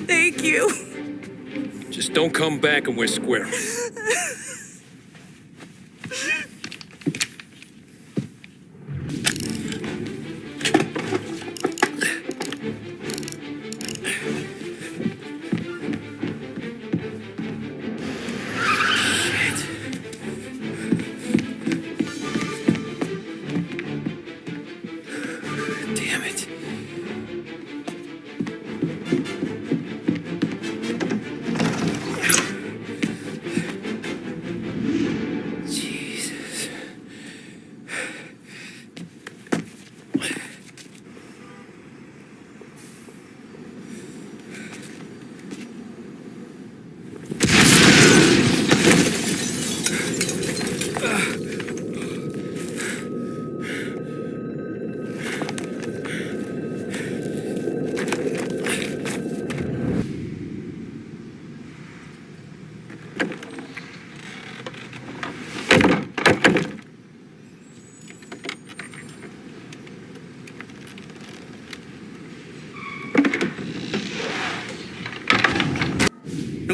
Speaker 16: Thank you.
Speaker 2: Just don't come back and we're square.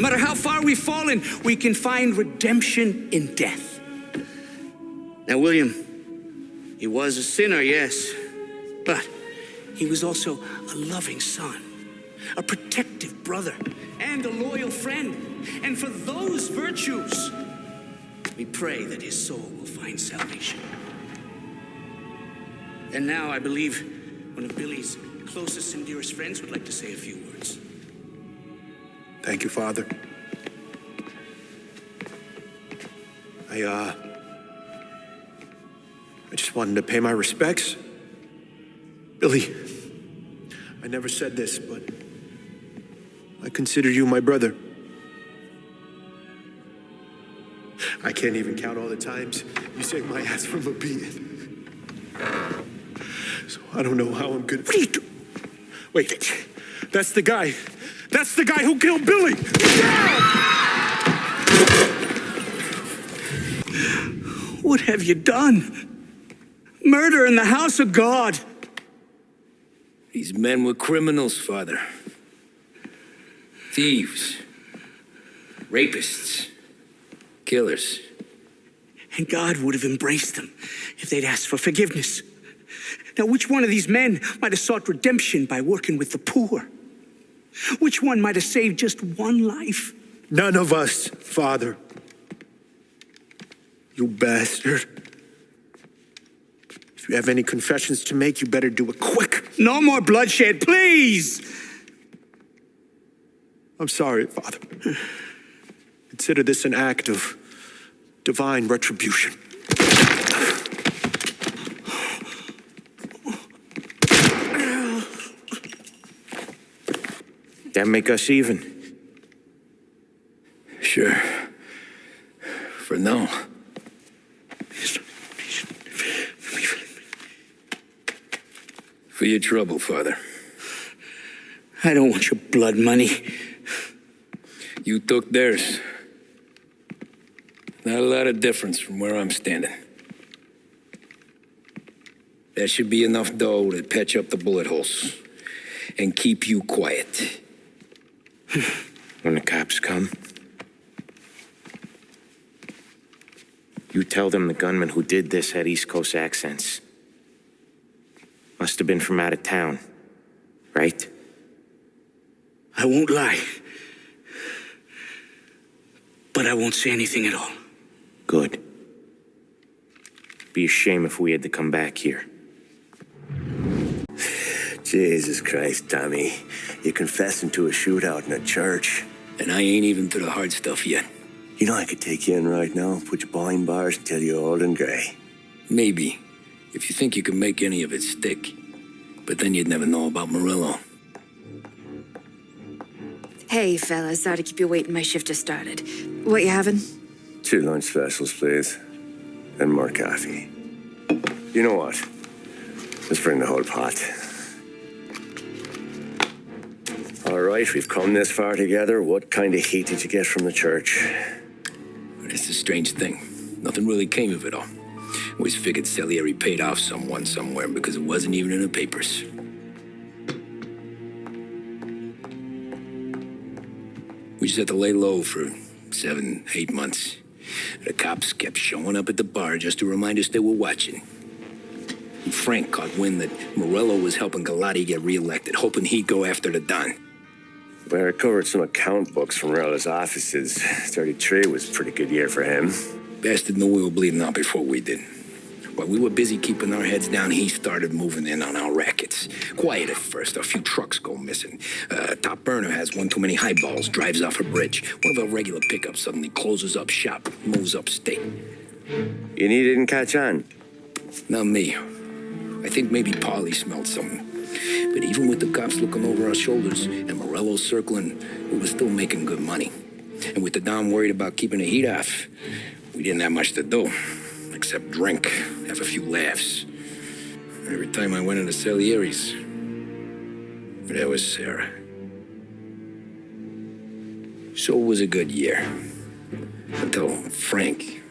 Speaker 17: No matter how far we've fallen, we can find redemption in death.
Speaker 7: Now, William, he was a sinner, yes, but he was also a loving son, a protective brother, and a loyal friend. And for those virtues, we pray that his soul will find salvation. And now I believe one of Billy's closest and dearest friends would like to say a few words.
Speaker 15: Thank you, Father. I just wanted to pay my respects. Billy, I never said this, but I consider you my brother. I can't even count all the times you saved my ass from a beating. So I don't know how I'm gonna...
Speaker 17: What are you doing?
Speaker 15: Wait, that's the guy. That's the guy who killed Billy!
Speaker 17: What have you done? Murder in the house of God.
Speaker 2: These men were criminals, Father. Thieves. Rapists. Killers.
Speaker 17: And God would have embraced them if they'd asked for forgiveness. Now, which one of these men might have sought redemption by working with the poor? Which one might have saved just one life?
Speaker 15: None of us, Father. You bastard. If you have any confessions to make, you better do it quick.
Speaker 17: No more bloodshed, please!
Speaker 15: I'm sorry, Father. Consider this an act of divine retribution.
Speaker 5: That make us even?
Speaker 2: Sure. For now. For your trouble, Father.
Speaker 17: I don't want your blood money.
Speaker 2: You took theirs. Not a lot of difference from where I'm standing. That should be enough dough to patch up the bullet holes and keep you quiet.
Speaker 5: When the cops come, you tell them the gunman who did this had East Coast accents. Must have been from out of town, right?
Speaker 17: I won't lie. But I won't say anything at all.
Speaker 5: Good. Be a shame if we had to come back here.
Speaker 1: Jesus Christ, Tommy. You're confessing to a shootout in a church.
Speaker 2: And I ain't even to the hard stuff yet.
Speaker 1: You know I could take you in right now, put you behind bars and tell you old and grey.
Speaker 2: Maybe, if you think you can make any of it stick. But then you'd never know about Morello.
Speaker 18: Hey, fellas, sorry to keep you waiting. My shift just started. What you having?
Speaker 1: 2 lunch specials, please. And more coffee. You know what? Let's bring the whole pot. All right, we've come this far together. What kind of heat did you get from the church?
Speaker 2: It's a strange thing. Nothing really came of it all. Always figured Salieri paid off someone somewhere because it wasn't even in the papers. We just had to lay low for 7, 8 months. The cops kept showing up at the bar just to remind us they were watching. And Frank caught wind that Morello was helping Galati get reelected, hoping he'd go after the Don.
Speaker 1: Well, I recovered some account books from Morello's offices. 33 was a pretty good year for him.
Speaker 2: Bastard knew we were bleeding out before we did. While we were busy keeping our heads down, he started moving in on our rackets. Quiet at first, a few trucks go missing. Top burner has one too many highballs, drives off a bridge. One of our regular pickups suddenly closes up shop, moves upstate.
Speaker 1: You didn't catch on?
Speaker 2: Not me. I think maybe Paulie smelled something. But even with the cops looking over our shoulders and Morello circling, we were still making good money. And with the Dom worried about keeping the heat off, we didn't have much to do. Except drink, have a few laughs. Every time I went into Salieri's, there was Sarah. So it was a good year. Until Frank.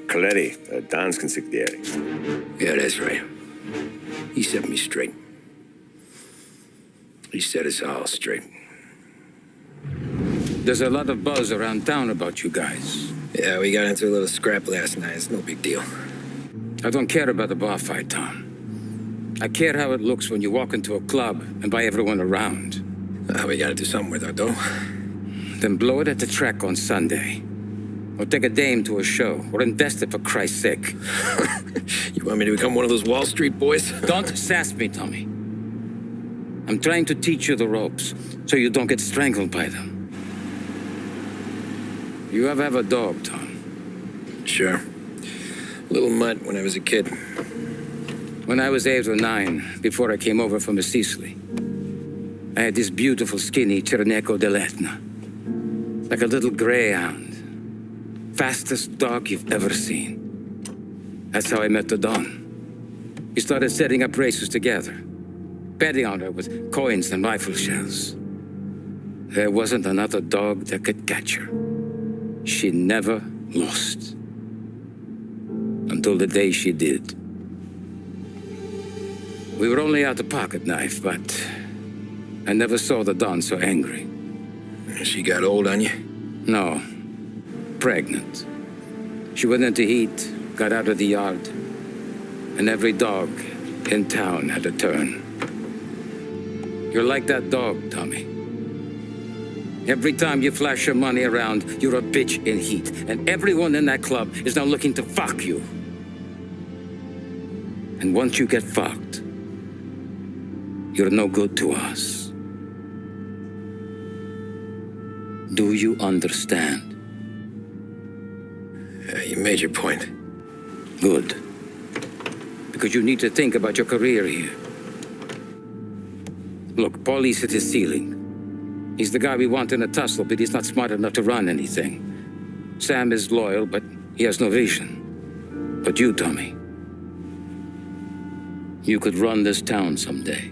Speaker 1: Coletti, Don's consigliere.
Speaker 2: Yeah, that's right. He set me straight. He set us all straight.
Speaker 9: There's a lot of buzz around town about you guys.
Speaker 2: Yeah, we got into a little scrap last night. It's no big deal.
Speaker 9: I don't care about the bar fight, Tom. I care how it looks when you walk into a club and buy everyone around.
Speaker 2: We gotta do something with our dough.
Speaker 9: Then blow it at the track on Sunday. Or take a dame to a show. Or invest it, for Christ's sake.
Speaker 2: You want me to become one of those Wall Street boys?
Speaker 9: Don't sass me, Tommy. I'm trying to teach you the ropes, so you don't get strangled by them. You ever have a dog, Tom?
Speaker 2: Sure. Little mutt when I was a kid.
Speaker 9: When I was 8 or 9, before I came over from Sicily, I had this beautiful, skinny Cerneco dell'Etna. Like a little greyhound. Fastest dog you've ever seen. That's how I met the Don. We started setting up races together, betting on her with coins and rifle shells. There wasn't another dog that could catch her. She never lost. Until the day she did. We were only out a pocket knife, but I never saw the Don so angry.
Speaker 2: She got old on you?
Speaker 9: No. Pregnant. She went into heat, got out of the yard, and every dog in town had a turn. You're like that dog, Tommy. Every time you flash your money around, you're a bitch in heat, and everyone in that club is now looking to fuck you. And once you get fucked, you're no good to us. Do you understand?
Speaker 2: You made your point.
Speaker 9: Good. Because you need to think about your career here. Look, Paulie's at his ceiling. He's the guy we want in a tussle, but he's not smart enough to run anything. Sam is loyal, but he has no vision. But you, Tommy, you could run this town someday.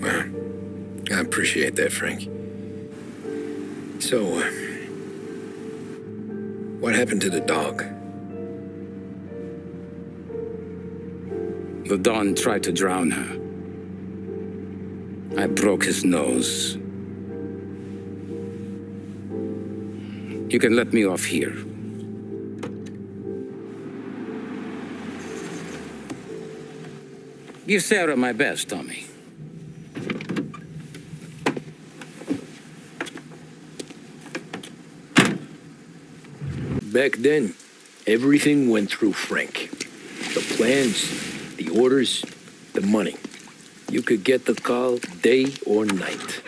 Speaker 2: Well, I appreciate that, Frank. So, what happened to the dog?
Speaker 9: The Don tried to drown her. I broke his nose. You can let me off here. Give Sarah my best, Tommy.
Speaker 11: Back then, everything went through Frank. The plans, the orders, the money. You could get the call day or night.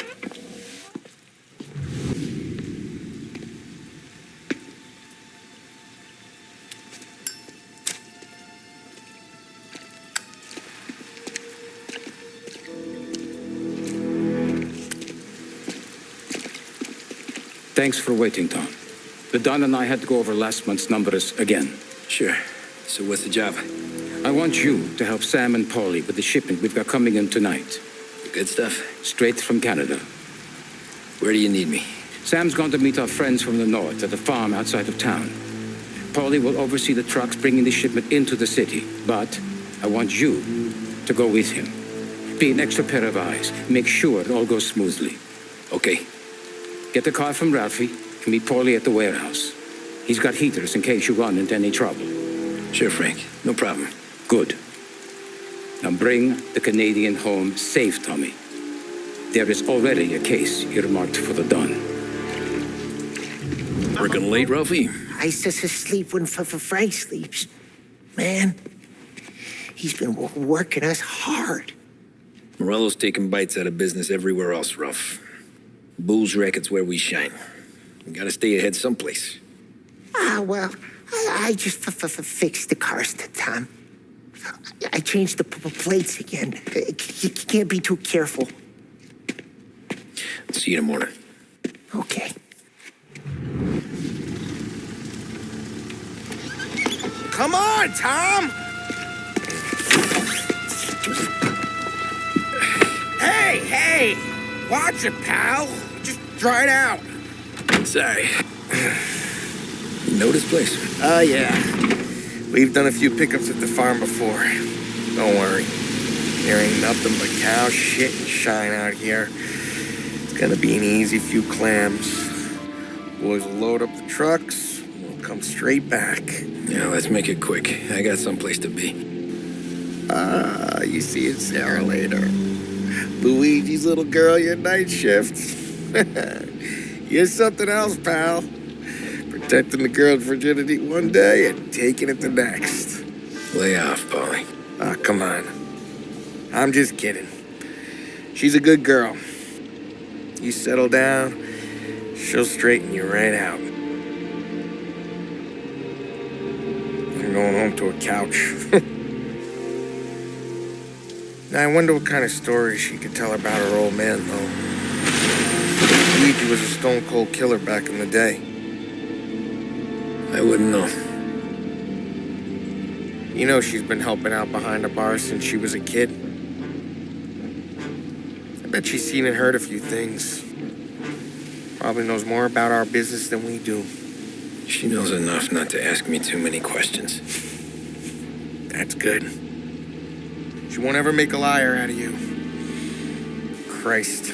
Speaker 9: Thanks for waiting, Tom. The Don and I had to go over last month's numbers again.
Speaker 2: Sure. So what's the job?
Speaker 9: I want you to help Sam and Paulie with the shipment we've got coming in tonight.
Speaker 2: The good stuff?
Speaker 9: Straight from Canada.
Speaker 2: Where do you need me?
Speaker 9: Sam's going to meet our friends from the north at a farm outside of town. Paulie will oversee the trucks bringing the shipment into the city. But I want you to go with him. Be an extra pair of eyes. Make sure it all goes smoothly.
Speaker 2: Okay.
Speaker 9: Get the car from Ralphie and meet Paulie at the warehouse. He's got heaters in case you run into any trouble.
Speaker 2: Sure, Frank. No problem.
Speaker 9: Good. Now bring the Canadian home safe, Tommy. There is already a case earmarked for the Don.
Speaker 11: Working late, Ralphie?
Speaker 10: I sleep when Frank sleeps. Man, he's been working us hard.
Speaker 2: Morello's taking bites out of business everywhere else, Ralph. Booze racket's where we shine. We gotta stay ahead someplace.
Speaker 10: Well, I just fixed the cars, Tom. I changed the plates again. You can't be too careful.
Speaker 2: See you in the morning.
Speaker 10: Okay.
Speaker 4: Come on, Tom! Hey! Watch it, pal. Just dry it out.
Speaker 2: Sorry. You know this place?
Speaker 4: Yeah. We've done a few pickups at the farm before. Don't worry. There ain't nothing but cow shit and shine out here. Gonna be an easy few clams. Boys will load up the trucks. We'll come straight back.
Speaker 2: Yeah, let's make it quick. I got someplace to be.
Speaker 4: You see Sarah later. Luigi's little girl, your night shift. You're something else, pal. Protecting the girl's virginity one day and taking it the next.
Speaker 2: Lay off, Polly.
Speaker 4: Ah, come on. I'm just kidding. She's a good girl. You settle down, she'll straighten you right out. I'm going home to a couch. Now, I wonder what kind of stories she could tell about her old man, though. Luigi was a stone-cold killer back in the day.
Speaker 2: I wouldn't know.
Speaker 4: You know she's been helping out behind the bar since she was a kid. I bet she's seen and heard a few things. Probably knows more about our business than we do.
Speaker 2: She knows enough not to ask me too many questions.
Speaker 4: That's good. She won't ever make a liar out of you. Christ.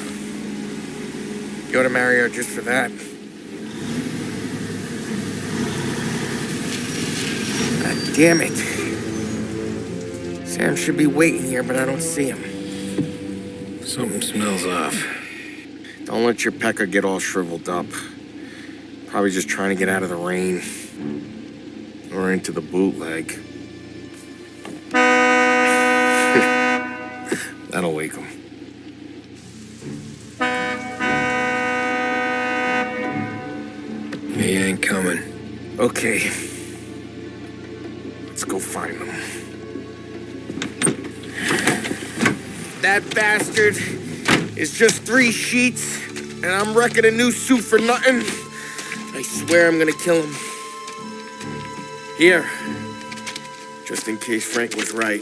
Speaker 4: You ought to marry her just for that. God damn it. Sam should be waiting here, but I don't see him.
Speaker 2: Something smells off.
Speaker 4: Don't let your pecker get all shriveled up. Probably just trying to get out of the rain. Or into the bootleg. That'll wake him.
Speaker 2: He ain't coming.
Speaker 4: Okay. Let's go find him. That bastard is just 3 sheets, and I'm wrecking a new suit for nothing. I swear I'm gonna kill him. Here. Just in case Frank was right.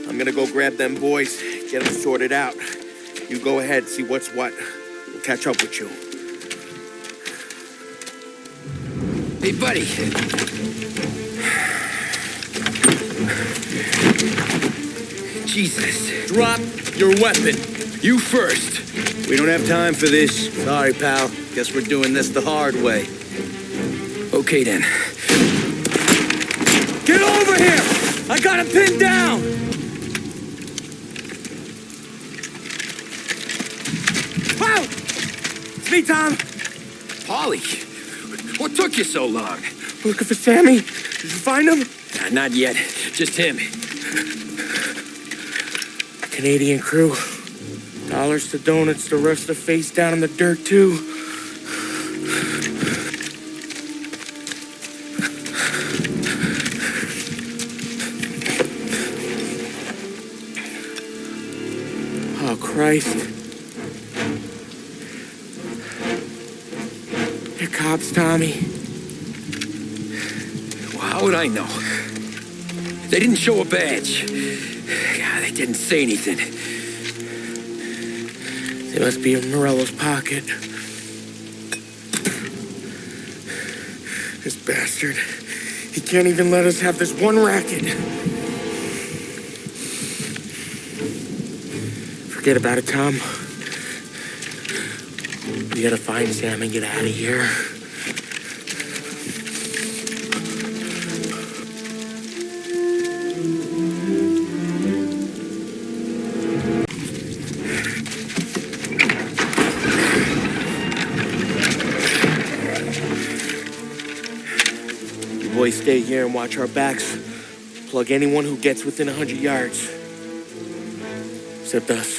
Speaker 4: I'm gonna go grab them boys, get them sorted out. You go ahead, see what's what. We'll catch up with you.
Speaker 2: Hey, buddy. Jesus.
Speaker 19: Drop your weapon.
Speaker 2: You first.
Speaker 19: We don't have time for this. Sorry, pal. Guess we're doing this the hard way.
Speaker 2: Okay, then.
Speaker 19: Get over here! I got him pinned down! Wow! It's me, Tom.
Speaker 2: Polly, what took you so long?
Speaker 4: Looking for Sammy. Did you find him?
Speaker 2: Not yet. Just him.
Speaker 4: Canadian crew. Dollars to donuts, the rest of the face down in the dirt, too. Oh, Christ. They're cops, Tommy.
Speaker 2: Well, how would I know? They didn't show a badge. God, they didn't say anything.
Speaker 4: They must be in Morello's pocket. This bastard. He can't even let us have this one racket. Forget about it, Tom. We gotta find Sam and get out of here. You boys stay here and watch our backs. Plug anyone who gets within 100 yards. Except us.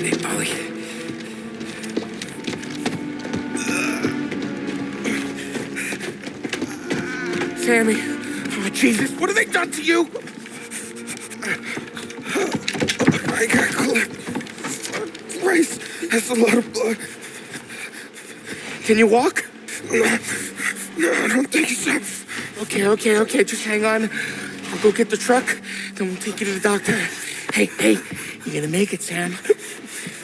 Speaker 2: Hey, Polly.
Speaker 4: Sammy. Oh, Jesus, what have they done to you? I got clipped. Christ, that's a lot of blood. Can you walk? No, I don't think so. Okay, just hang on. I'll go get the truck, then we'll take you to the doctor. Hey, you gonna make it, Sam?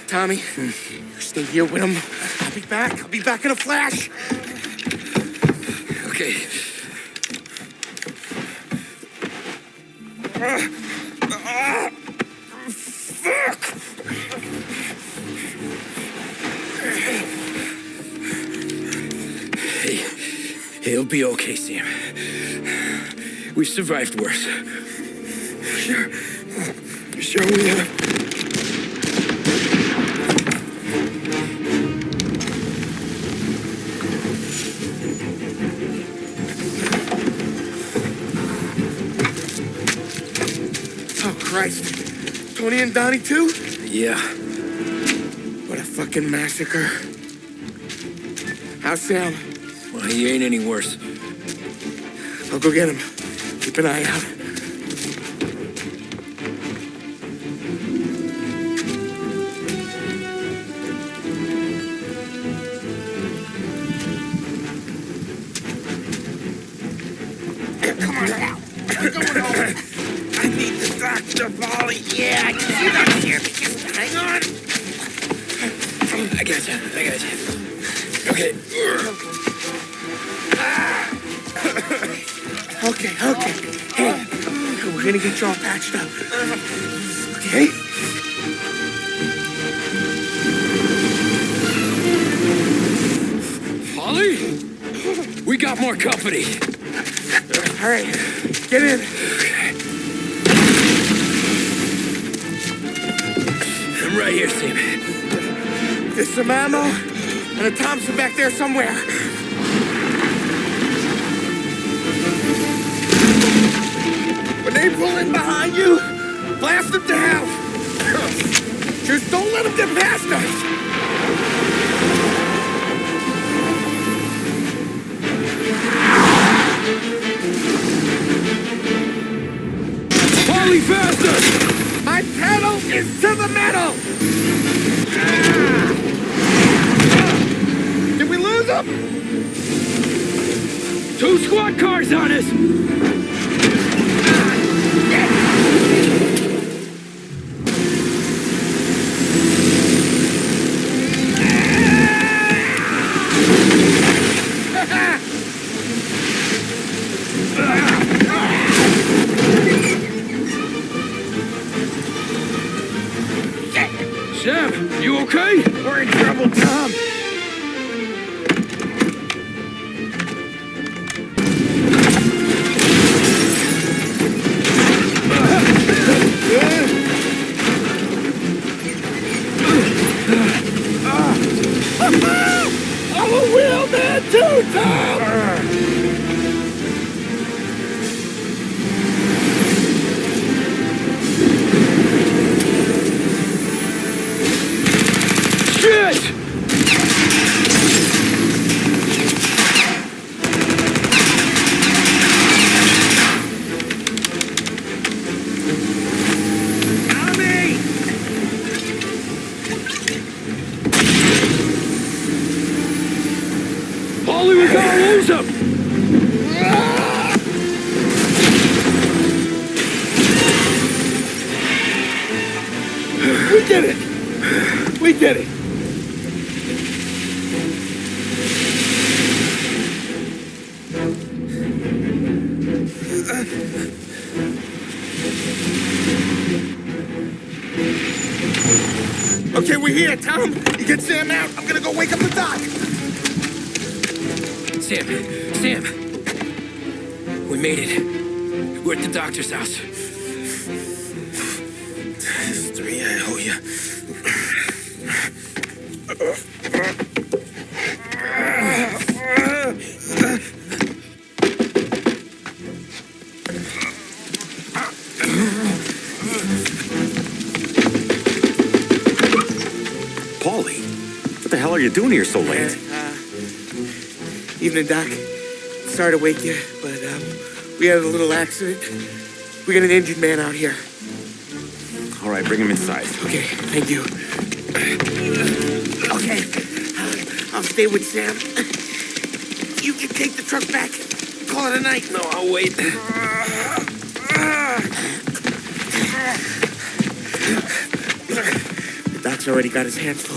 Speaker 4: Tommy, you stay here with him. I'll be back. I'll be back in a flash.
Speaker 2: Okay. Hey, it'll be okay, Sam. We've survived worse.
Speaker 4: Sure we have. Oh, Christ. Tony and Donnie, too?
Speaker 2: Yeah.
Speaker 4: What a fucking massacre. How's Sam?
Speaker 2: Well, he ain't any worse.
Speaker 4: I'll go get him. Keep an eye out. Come on now. I'm going home. I need the doctor, Polly. Yeah, you got here. Just hang on.
Speaker 2: I got you. Okay.
Speaker 4: Okay. Hey, we're gonna get you all patched up. Okay?
Speaker 2: Polly? We got more company.
Speaker 4: All right, get in.
Speaker 2: I'm right here, Sam.
Speaker 4: There's some ammo and a Thompson back there somewhere. When they pull in behind you, blast them to hell. Just don't let them get past us.
Speaker 2: Polly, faster!
Speaker 4: My pedal is to the metal. Did we lose them?
Speaker 2: 2 squad cars on us! Sam, you okay?
Speaker 4: We're in trouble, Tom. I'm a wheelman too, Tom!
Speaker 2: Shit! Polly, we gotta lose him!
Speaker 4: We did it! We did it! Okay, we're here, Tom. You get Sam out. I'm gonna go wake up the doc.
Speaker 2: Sam! We made it. We're at the doctor's house.
Speaker 4: 3, I owe you.
Speaker 5: Paulie, what the hell are you doing here so late?
Speaker 4: Evening, Doc. Sorry to wake you, but we had a little accident. We got an injured man out here.
Speaker 5: All right, bring him inside.
Speaker 4: Okay, thank you. Okay, I'll stay with Sam. You can take the truck back. Call it a night.
Speaker 2: No, I'll wait.
Speaker 4: The doc's Frank's already got his hands full.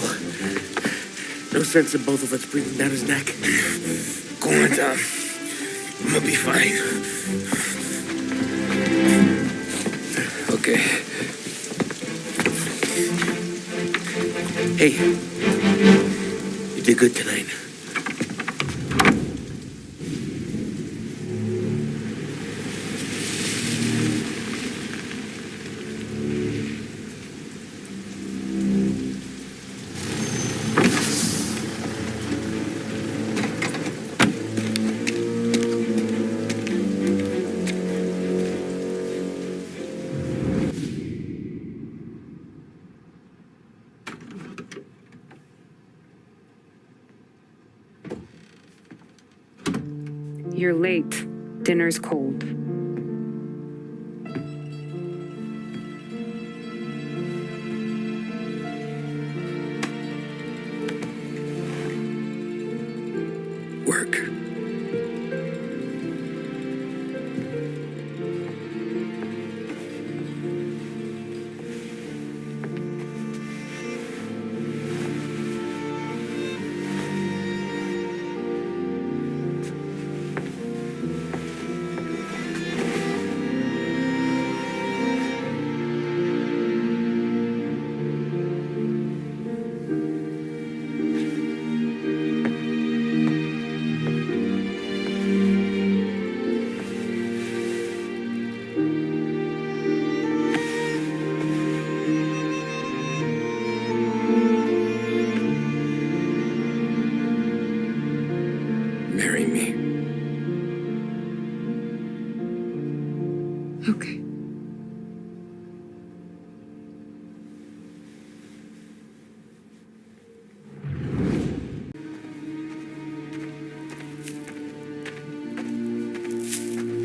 Speaker 4: No sense in both of us breathing down his neck.
Speaker 11: Go on, Tom. I'm gonna be fine.
Speaker 2: Okay.
Speaker 11: Hey, you did good tonight.
Speaker 3: You're late. Dinner's cold.
Speaker 2: Work. Marry me.
Speaker 3: Okay.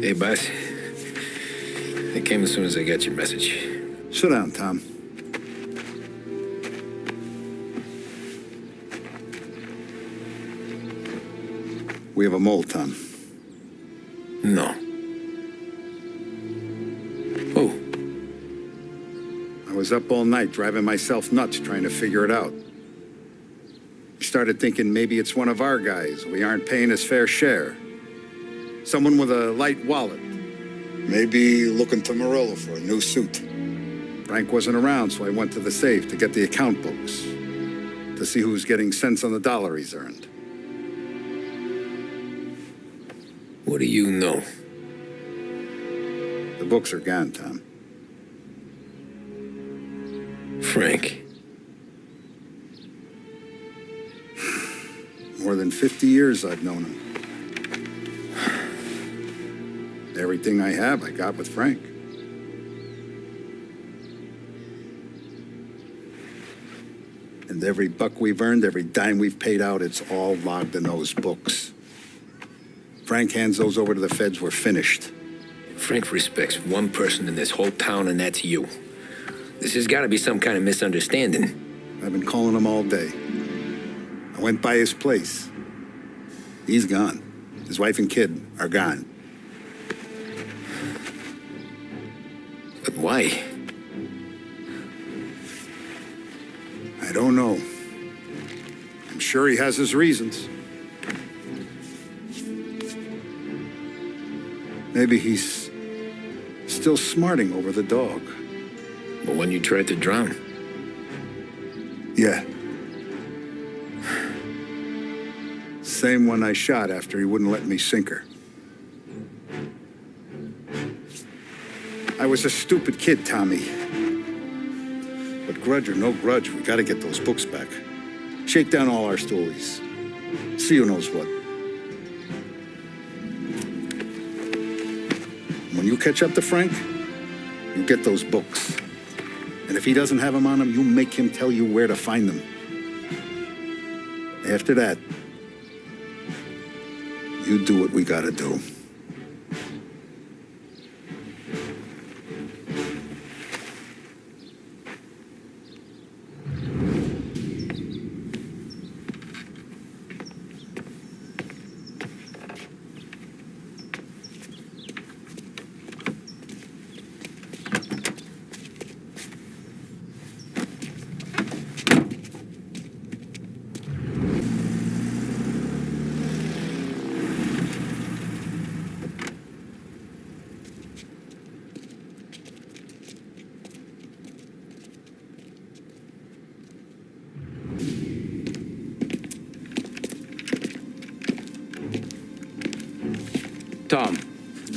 Speaker 2: Hey, boss. I came as soon as I got your message.
Speaker 8: Sit down, Tom. We have a mole, Tom.
Speaker 2: No. Who?
Speaker 8: I was up all night driving myself nuts trying to figure it out. I started thinking maybe it's one of our guys. We aren't paying his fair share. Someone with a light wallet. Maybe looking to Morello for a new suit. Frank wasn't around, so I went to the safe to get the account books. To see who's getting cents on the dollar he's earned.
Speaker 2: What do you know?
Speaker 8: The books are gone, Tom.
Speaker 2: Frank.
Speaker 8: More than 50 years I've known him. Everything I have, I got with Frank. And every buck we've earned, every dime we've paid out, it's all logged in those books. Frank hands those over to the feds, we're finished.
Speaker 2: Frank respects one person in this whole town, and that's you. This has got to be some kind of misunderstanding.
Speaker 8: I've been calling him all day. I went by his place. He's gone. His wife and kid are gone.
Speaker 2: But why?
Speaker 8: I don't know. I'm sure he has his reasons. Maybe he's still smarting over the dog.
Speaker 2: The one you tried to drown?
Speaker 8: Yeah. Same one I shot after he wouldn't let me sink her. I was a stupid kid, Tommy. But grudge or no grudge, we gotta get those books back. Shake down all our stories. See who knows what. When you catch up to Frank, you get those books. And if he doesn't have them on him, you make him tell you where to find them. After that, you do what we gotta do.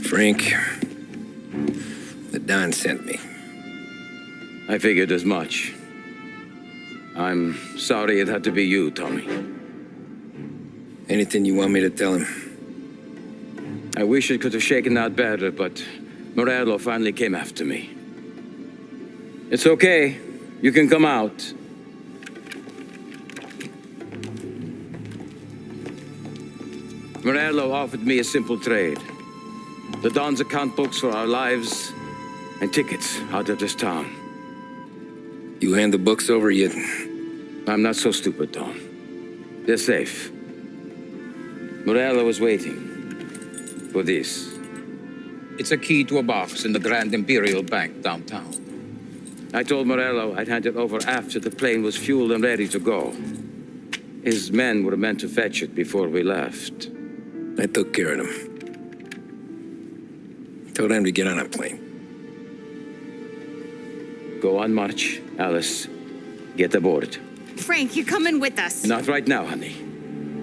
Speaker 2: Frank, the Don sent me.
Speaker 9: I figured as much. I'm sorry it had to be you, Tommy.
Speaker 2: Anything you want me to tell him?
Speaker 9: I wish it could have shaken out better, but Morello finally came after me. It's okay. You can come out. Morello offered me a simple trade. The Don's account books for our lives and tickets out of this town.
Speaker 2: You hand the books over yet?
Speaker 9: I'm not so stupid, Don. They're safe. Morello was waiting for this. It's a key to a box in the Grand Imperial Bank downtown. I told Morello I'd hand it over after the plane was fueled and ready to go. His men were meant to fetch it before we left.
Speaker 2: I took care of them. Told them to get on a plane.
Speaker 9: Go on, March. Alice, get aboard.
Speaker 16: Frank, you're coming with us.
Speaker 9: Not right now, honey.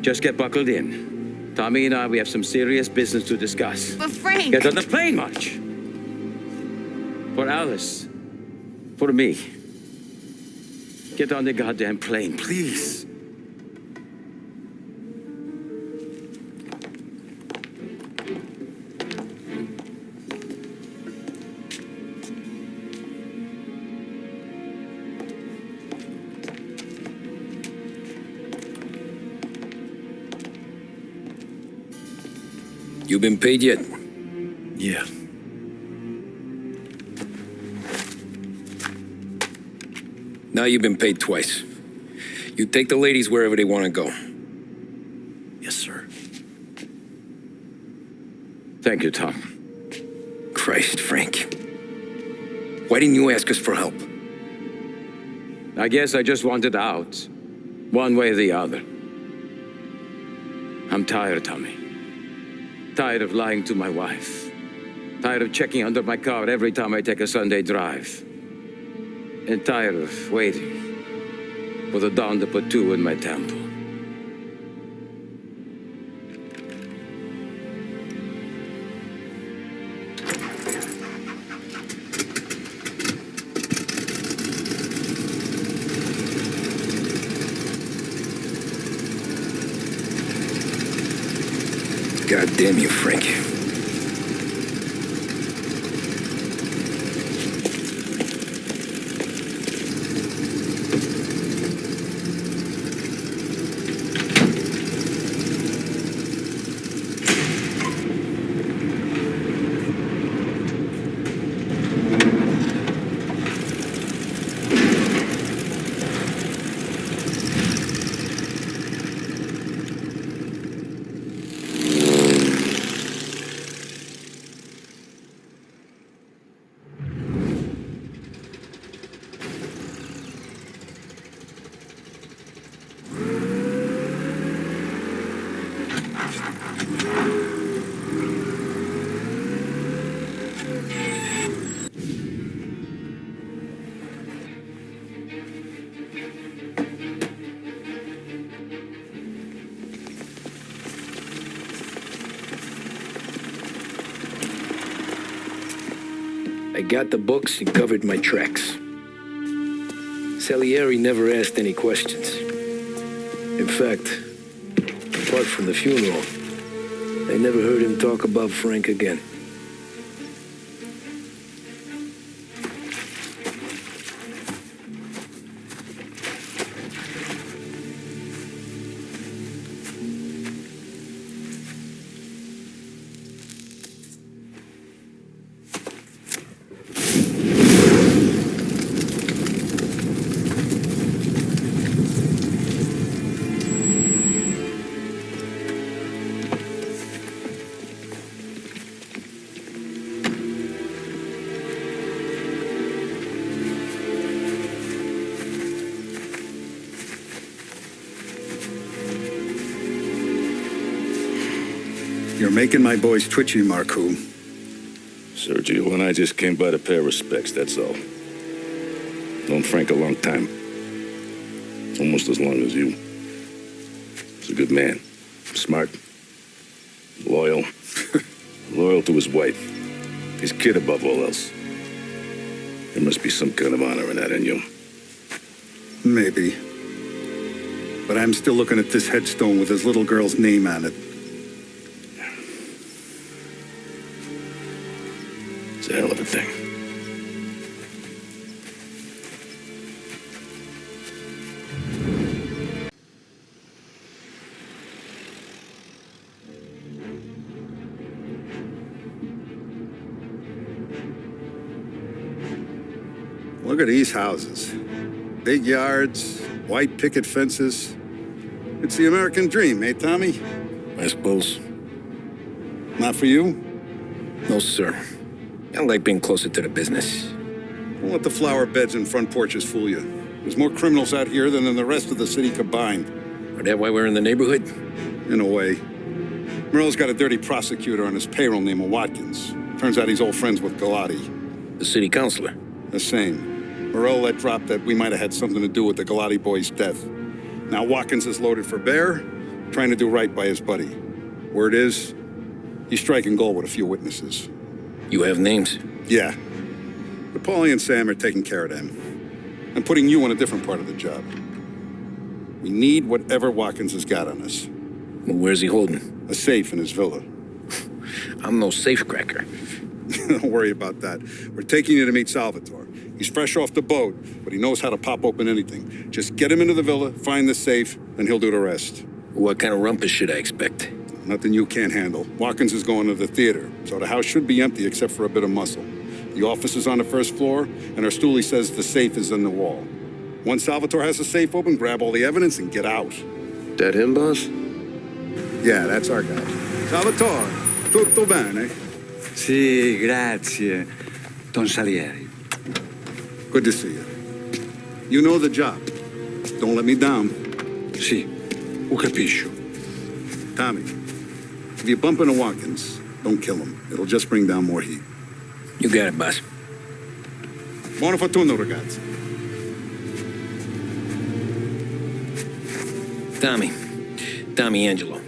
Speaker 9: Just get buckled in. Tommy and I, we have some serious business to discuss.
Speaker 16: But Frank...
Speaker 9: Get on the plane, March. For Alice. For me. Get on the goddamn plane, please.
Speaker 2: You been paid yet?
Speaker 12: Yeah.
Speaker 2: Now you've been paid twice. You take the ladies wherever they want to go.
Speaker 12: Yes, sir.
Speaker 9: Thank you, Tom.
Speaker 2: Christ, Frank. Why didn't you ask us for help?
Speaker 9: I guess I just wanted out. One way or the other. I'm tired, Tommy. Tired of lying to my wife. Tired of checking under my car every time I take a Sunday drive. And tired of waiting for the dawn to put two in my temple.
Speaker 2: God damn you, Frank. I got the books and covered my tracks. Salieri never asked any questions. In fact, apart from the funeral, I never heard him talk about Frank again.
Speaker 8: You're making my boys twitchy, Marcoux.
Speaker 20: Sergio and I just came by to pay respects, that's all. Known Frank a long time. Almost as long as you. He's a good man. Smart. Loyal. Loyal to his wife. His kid above all else. There must be some kind of honor in that in you.
Speaker 8: Maybe. But I'm still looking at this headstone with his little girl's name on it.
Speaker 20: It's a hell of a thing.
Speaker 8: Look at these houses. Big yards, white picket fences. It's the American dream, eh, Tommy?
Speaker 2: I suppose.
Speaker 8: Not for you?
Speaker 2: No, sir. I like being closer to the business.
Speaker 8: Don't let the flower beds and front porches fool you. There's more criminals out here than in the rest of the city combined.
Speaker 2: Is that why we're in the neighborhood?
Speaker 8: In a way. Merle's got a dirty prosecutor on his payroll named Watkins. Turns out he's old friends with Galati.
Speaker 2: The city councilor?
Speaker 8: The same. Morel let drop that we might have had something to do with the Galati boy's death. Now Watkins is loaded for bear, trying to do right by his buddy. Word is, he's striking gold with a few witnesses.
Speaker 2: You have names?
Speaker 8: Yeah. But Paulie and Sam are taking care of them. I'm putting you on a different part of the job. We need whatever Watkins has got on us.
Speaker 2: Well, where's he holding?
Speaker 8: A safe in his villa.
Speaker 2: I'm no safecracker.
Speaker 8: Don't worry about that. We're taking you to meet Salvatore. He's fresh off the boat, but he knows how to pop open anything. Just get him into the villa, find the safe, and he'll do the rest.
Speaker 2: What kind of rumpus should I expect?
Speaker 8: Nothing you can't handle. Watkins is going to the theater, so the house should be empty except for a bit of muscle. The office is on the first floor, and our stoolie says the safe is in the wall. Once Salvatore has the safe open, grab all the evidence and get out.
Speaker 12: That him, boss?
Speaker 8: Yeah, that's our guy. Salvatore, tutto bene?
Speaker 21: Sì, grazie, Don Salieri.
Speaker 8: Good to see you. You know the job. Don't let me down.
Speaker 21: Sì, ho capisco.
Speaker 8: Tommy, if you bump into Watkins, don't kill him. It'll just bring down more heat.
Speaker 2: You got it, boss.
Speaker 8: Buona fortuna, ragazzi.
Speaker 2: Tommy Angelo.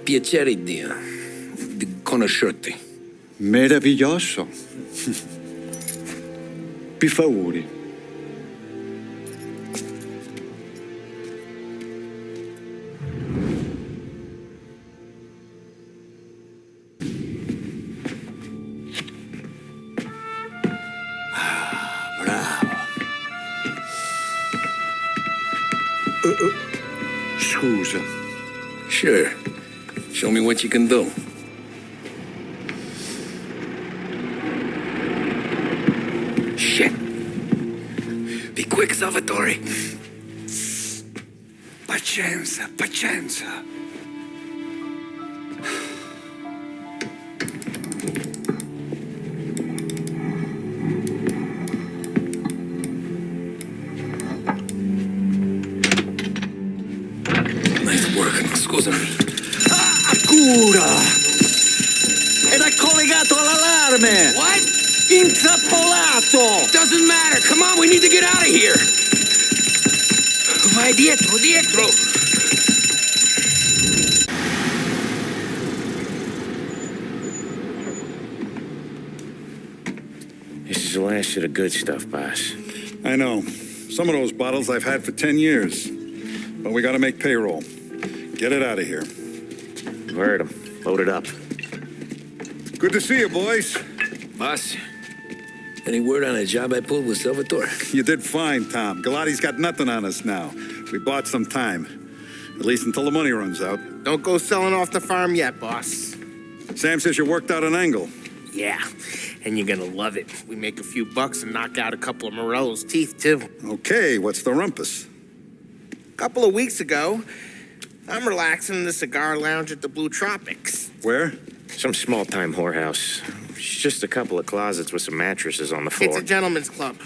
Speaker 2: Piacere di conoscerti.
Speaker 21: Meraviglioso. Per favore. Scusa.
Speaker 2: Sure. Show me what you can do. Shit. Be quick, Salvatore.
Speaker 21: Pazienza, pazienza.
Speaker 2: Nice work. Scusami.
Speaker 21: Cura! Era collegato all'allarme!
Speaker 2: What?
Speaker 21: Intrappolato!
Speaker 2: Doesn't matter. Come on, we need to get out of here. Vai dietro, dietro.
Speaker 5: This is the last of the good stuff, boss.
Speaker 8: I know. Some of those bottles I've had for 10 years. But we gotta make payroll. Get it out of here.
Speaker 5: Heard him. Load it up.
Speaker 8: Good to see you, boys.
Speaker 2: Boss, any word on a job I pulled with Salvatore?
Speaker 8: You did fine, Tom. Galati's got nothing on us now. We bought some time. At least until the money runs out.
Speaker 4: Don't go selling off the farm yet, boss.
Speaker 8: Sam says you worked out an angle.
Speaker 4: Yeah, and you're gonna love it. We make a few bucks and knock out a couple of Morello's teeth, too.
Speaker 8: Okay, what's the rumpus?
Speaker 4: A couple of weeks ago, I'm relaxing in the cigar lounge at the Blue Tropics.
Speaker 8: Where?
Speaker 5: Some small-time whorehouse. It's just a couple of closets with some mattresses on the floor.
Speaker 4: It's a gentleman's club.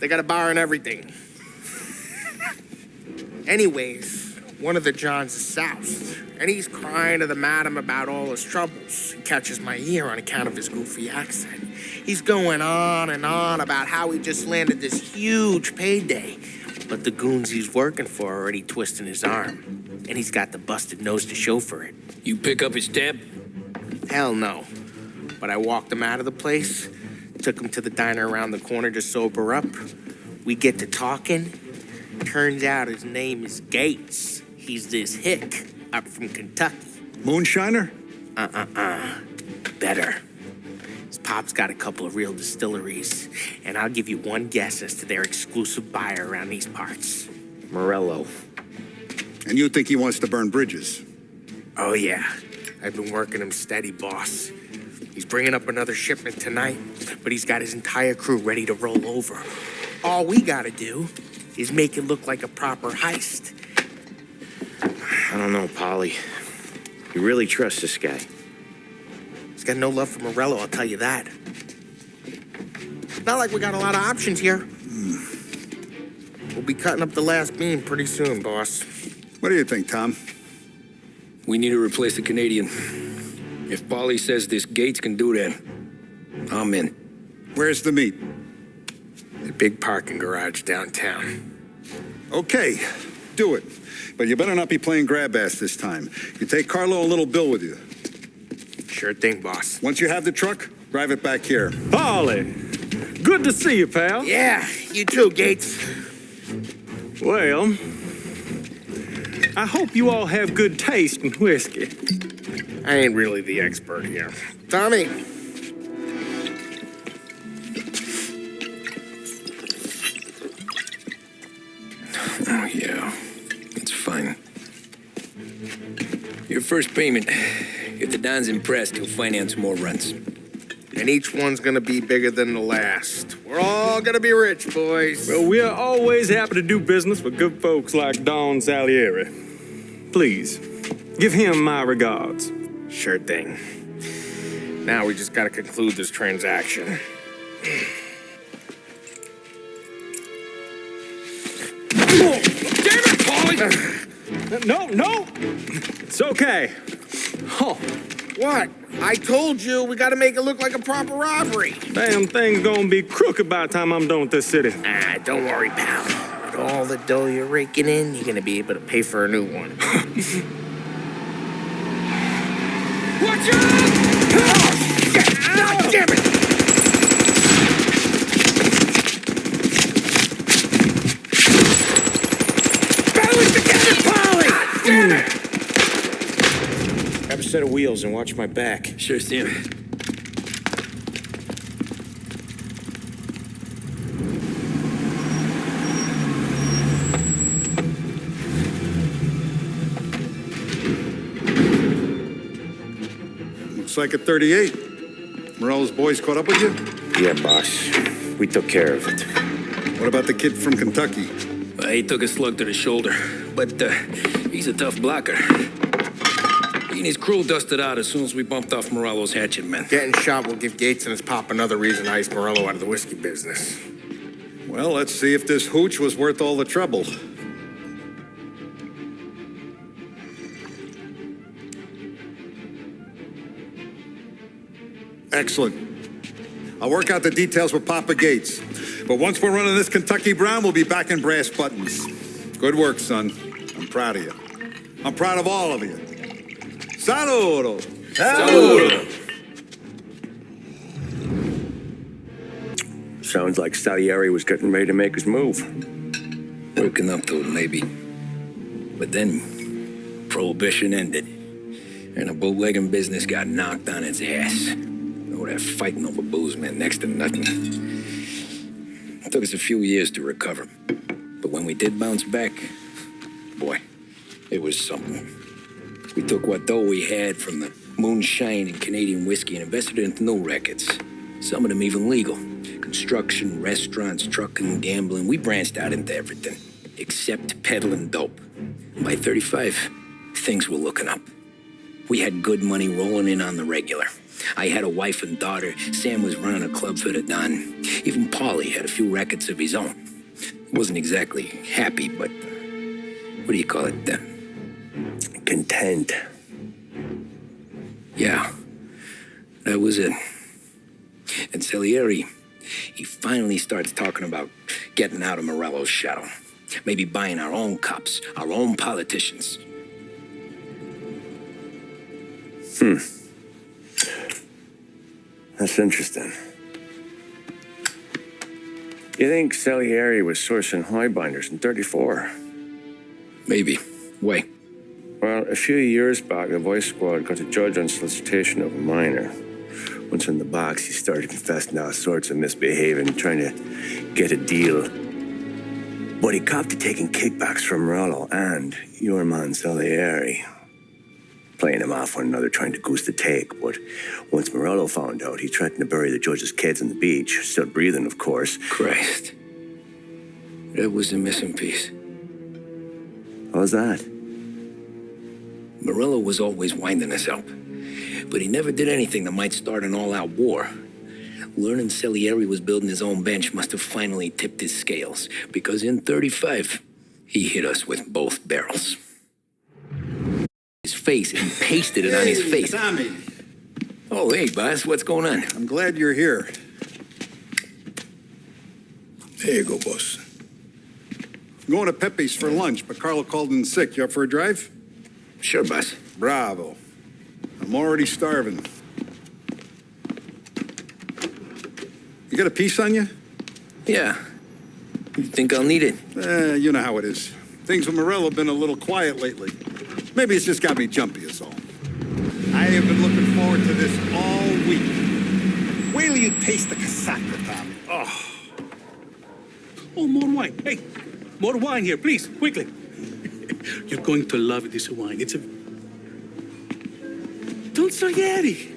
Speaker 4: They got a bar and everything. Anyways, one of the Johns is south, and he's crying to the madam about all his troubles. He catches my ear on account of his goofy accent. He's going on and on about how he just landed this huge payday, but the goons he's working for are already twisting his arm, and he's got the busted nose to show for it.
Speaker 2: You pick up his tab?
Speaker 4: Hell no. But I walked him out of the place, took him to the diner around the corner to sober up. We get to talking. Turns out his name is Gates. He's this hick up from Kentucky.
Speaker 8: Moonshiner?
Speaker 4: Better. His pop's got a couple of real distilleries, and I'll give you one guess as to their exclusive buyer around these parts. Morello.
Speaker 8: And you think he wants to burn bridges?
Speaker 4: Oh, yeah. I've been working him steady, boss. He's bringing up another shipment tonight, but he's got his entire crew ready to roll over. All we gotta do is make it look like a proper heist.
Speaker 5: I don't know, Polly. You really trust this guy?
Speaker 4: He's got no love for Morello, I'll tell you that. It's not like we got a lot of options here. We'll be cutting up the last beam pretty soon, boss.
Speaker 8: What do you think, Tom?
Speaker 2: We need to replace the Canadian. If Polly says this Gates can do that, I'm in.
Speaker 8: Where's the meet?
Speaker 4: The big parking garage downtown.
Speaker 8: Okay, do it. But you better not be playing grab ass this time. You take Carlo and little Bill with you.
Speaker 4: Sure thing, boss.
Speaker 8: Once you have the truck, drive it back here.
Speaker 6: Polly, good to see you, pal.
Speaker 4: Yeah, you too, Gates.
Speaker 6: Well, I hope you all have good taste in whiskey.
Speaker 4: I ain't really the expert here. Tommy.
Speaker 2: Oh, yeah. It's fine. Your first payment. If the Don's impressed, he'll finance more runs.
Speaker 4: And each one's gonna be bigger than the last. We're all gonna be rich, boys.
Speaker 6: Well, we're always happy to do business with good folks like Don Salieri. Please, give him my regards.
Speaker 4: Sure thing. Now we just gotta conclude this transaction.
Speaker 6: Damn it, Polly! No! It's okay. Oh.
Speaker 4: What? I told you, we gotta make it look like a proper robbery.
Speaker 6: Damn thing's gonna be crooked by the time I'm done with this city.
Speaker 4: Ah, don't worry, pal. With all the dough you're raking in, you're gonna be able to pay for a new one.
Speaker 6: Watch out!
Speaker 4: Oh, shit! God damn it! Balance together, Polly! Damn it!
Speaker 5: Grab a set of wheels and watch my back.
Speaker 2: Sure, Sam.
Speaker 8: Looks like a 38. Morello's boys caught up with you?
Speaker 5: Yeah, boss. We took care of it.
Speaker 8: What about the kid from Kentucky?
Speaker 2: Well, he took a slug to the shoulder, but he's a tough blocker. He and his crew dusted out as soon as we bumped off Morello's hatchet men.
Speaker 4: Getting shot will give Gates and his pop another reason to ice Morello out of the whiskey business.
Speaker 8: Well, let's see if this hooch was worth all the trouble. Excellent. I'll work out the details with Papa Gates. But once we're running this Kentucky Brown, we'll be back in brass buttons. Good work, son. I'm proud of you. I'm proud of all of you. Saludo!
Speaker 2: Saludo!
Speaker 1: Sounds like Salieri was getting ready to make his move.
Speaker 2: Working up to it, maybe. But then, Prohibition ended. And the bootlegging business got knocked on its ass. Oh, that fighting over booze meant next to nothing. It took us a few years to recover. But when we did bounce back, boy, it was something. We took what dough we had from the moonshine and Canadian whiskey and invested it into new rackets. Some of them even legal. Construction, restaurants, trucking, gambling. We branched out into everything, except peddling dope. By 35, things were looking up. We had good money rolling in on the regular. I had a wife and daughter. Sam was running a club for the Don. Even Paulie had a few rackets of his own. He wasn't exactly happy, but what do you call it then?
Speaker 1: Content.
Speaker 2: Yeah, that was it. And Salieri, he finally starts talking about getting out of Morello's shadow. Maybe buying our own cops, our own politicians.
Speaker 1: That's interesting. You think Salieri was sourcing highbinders in 34?
Speaker 2: Maybe. Why?
Speaker 1: Well, a few years back, the Vice Squad got a judge on solicitation of a minor. Once in the box, he started confessing all sorts of misbehaving, trying to get a deal. But he copped to taking kickbacks from Rollo and your man Salieri. Playing him off one another, trying to goose the take. But once Morello found out, he threatened to bury the judge's kids on the beach. Still breathing, of course.
Speaker 2: Christ. That was the missing piece.
Speaker 1: How's that?
Speaker 2: Morello was always winding us up. But he never did anything that might start an all-out war. Learning Salieri was building his own bench must have finally tipped his scales. Because in 35, he hit us with both barrels. His face and pasted it on his face.
Speaker 8: Tommy.
Speaker 2: Oh, hey, boss, what's going on?
Speaker 8: I'm glad you're here.
Speaker 11: There you go, boss.
Speaker 8: I'm going to Pepe's for lunch, but Carlo called in sick. You up for a drive?
Speaker 2: Sure, boss.
Speaker 8: Bravo. I'm already starving. You got a piece on you?
Speaker 2: Yeah. You think I'll need it?
Speaker 8: You know how it is. Things with Morello have been a little quiet lately. Maybe it's just got me jumpy is all. I have been looking forward to this all week. Wait till you taste the casaca, Tommy. Oh.
Speaker 17: Oh, more wine. Hey, more wine here, please, quickly. You're going to love this wine. It's a... Don Salieri.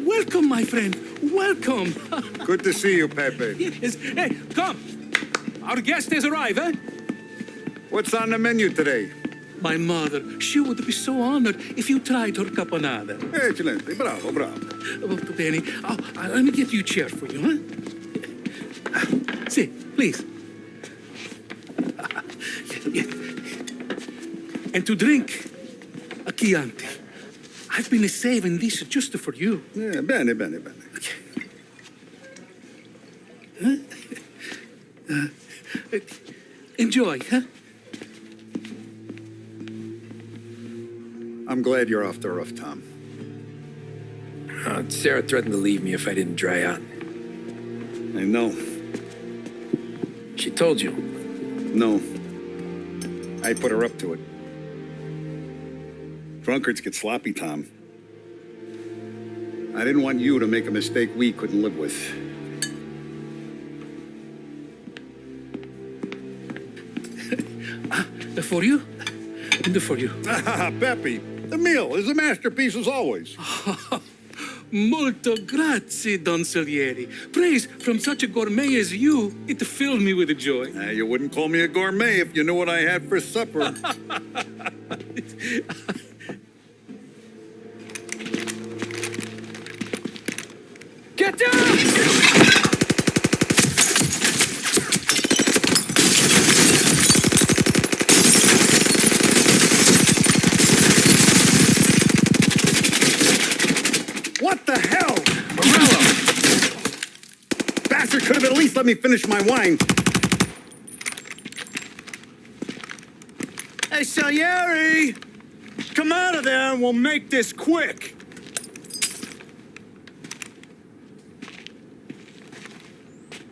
Speaker 17: Welcome, my friend. Welcome.
Speaker 8: Good to see you, Pepe.
Speaker 17: Yes. Hey, come. Our guest has arrived, eh?
Speaker 8: What's on the menu today?
Speaker 17: My mother, she would be so honored if you tried her caponata.
Speaker 8: Excellent. Bravo, bravo.
Speaker 17: Molto bene. Oh, let me get you a chair for you, huh? Sit, please. And to drink, a Chianti. I've been saving this just for you.
Speaker 8: Yeah, bene, bene, bene.
Speaker 17: Enjoy, huh?
Speaker 8: I'm glad you're off the roof, Tom.
Speaker 2: Sarah threatened to leave me if I didn't dry out.
Speaker 8: I know.
Speaker 2: She told you?
Speaker 8: No. I put her up to it. Drunkards get sloppy, Tom. I didn't want you to make a mistake we couldn't live with.
Speaker 17: For you? And for you.
Speaker 8: Pepe, the meal is a masterpiece as always.
Speaker 17: Molto grazie, Don Salieri. Praise from such a gourmet as you, it filled me with joy.
Speaker 8: You wouldn't call me a gourmet if you knew what I had for supper.
Speaker 17: Get down!
Speaker 8: What the hell? Morello! Bastard could have at least let me finish my wine.
Speaker 21: Hey, Salieri! Come out of there and we'll make this quick.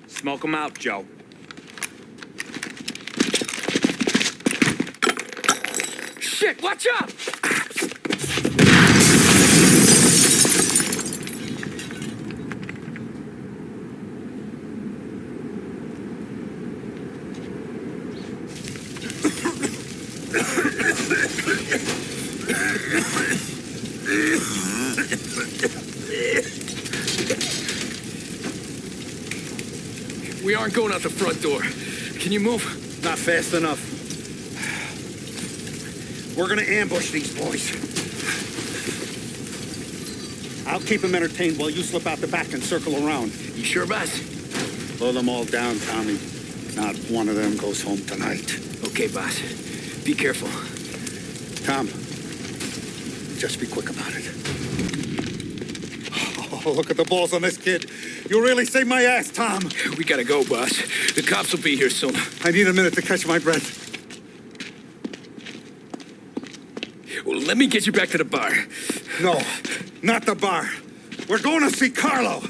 Speaker 14: Smoke him out, Joe.
Speaker 17: Shit, watch out!
Speaker 2: We aren't going out the front door. Can you move?
Speaker 8: Not fast enough. We're gonna ambush these boys. I'll keep them entertained while you slip out the back and circle around.
Speaker 2: You sure, boss?
Speaker 8: Blow them all down, Tommy. Not one of them goes home tonight.
Speaker 2: Okay, boss. Be careful.
Speaker 8: Tom, just be quick about it. Oh, look at the balls on this kid. You really saved my ass, Tom.
Speaker 2: We gotta go, boss. The cops will be here soon.
Speaker 8: I need a minute to catch my breath.
Speaker 2: Well, let me get you back to the bar.
Speaker 8: No, not the bar. We're going to see Carlo.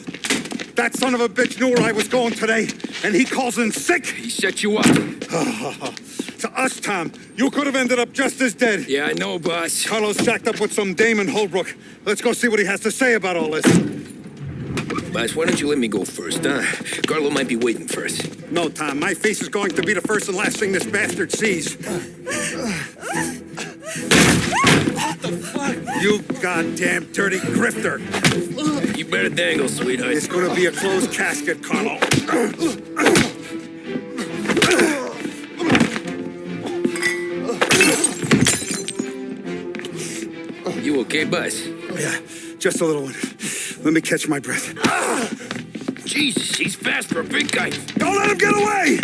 Speaker 8: That son of a bitch knew where I was going today, and he calls in sick.
Speaker 2: He set you up.
Speaker 8: To us, Tom, you could have ended up just as dead.
Speaker 2: Yeah, I know, boss.
Speaker 8: Carlo's shacked up with some dame in Holbrook. Let's go see what he has to say about all this.
Speaker 2: Boss, why don't you let me go first, huh? Carlo might be waiting for us.
Speaker 8: No, Tom, my face is going to be the first and last thing this bastard sees. What the fuck? You goddamn dirty grifter.
Speaker 2: You better dangle, sweetheart.
Speaker 8: It's gonna be a closed casket, Carlo.
Speaker 2: You okay, boss?
Speaker 8: Yeah, just a little one. Let me catch my breath.
Speaker 2: Jesus, he's fast for a big guy.
Speaker 8: Don't let him get away!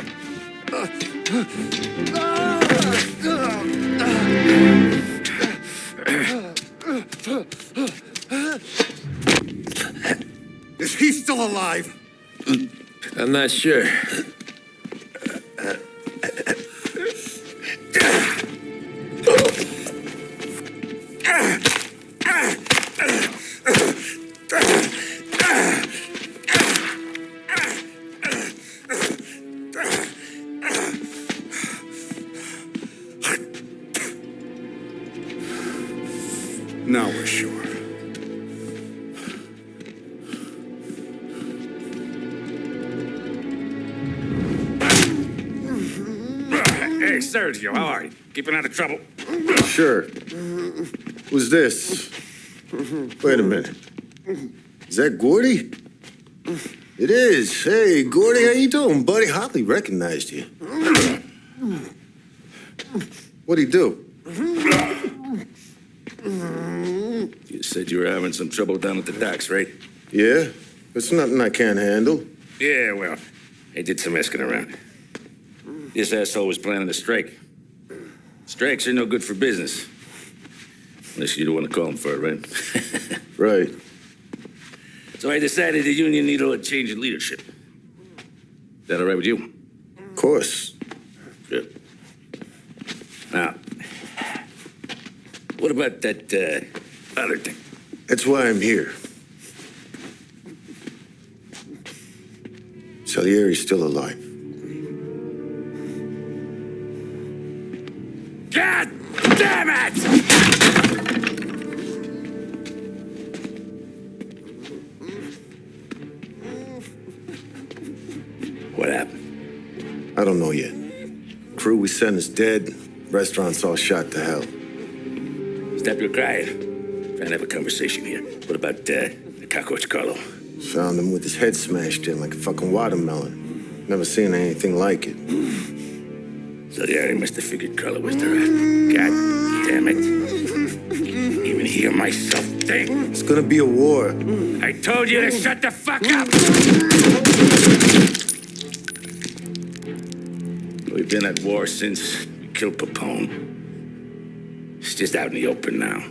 Speaker 8: Is he still alive?
Speaker 2: I'm not sure.
Speaker 8: Now we're sure.
Speaker 9: Hey, Sergio, how are you? Keeping out of trouble?
Speaker 12: Sure. Who's this? Wait a minute. Is that Gordy? It is. Hey, Gordy, how you doing, buddy? Hardly recognized you. What'd he do?
Speaker 20: You said you were having some trouble down at the docks, right?
Speaker 12: Yeah? It's nothing I can't handle.
Speaker 20: Yeah, well, I did some asking around. This asshole was planning a strike. Strikes are no good for business. Unless you don't want to call him for it, right?
Speaker 12: Right.
Speaker 20: So I decided the union needed a change in leadership. Is that all right with you?
Speaker 12: Of course.
Speaker 20: Good. Now, what about that other thing?
Speaker 12: That's why I'm here. Salieri's still alive.
Speaker 9: God damn it!
Speaker 20: What happened?
Speaker 12: I don't know yet. Crew we sent is dead. Restaurant's all shot to hell.
Speaker 20: Stop your crying. Trying to have a conversation here. What about the cockroach Carlo?
Speaker 12: Found him with his head smashed in like a fucking watermelon. Never seen anything like it.
Speaker 20: Salieri must have figured Carlo was the rat. God damn it. Even hear myself think.
Speaker 12: It's gonna be a war.
Speaker 20: I told you to shut the fuck up! We've been at war since we killed Papone. It's just out in the open now.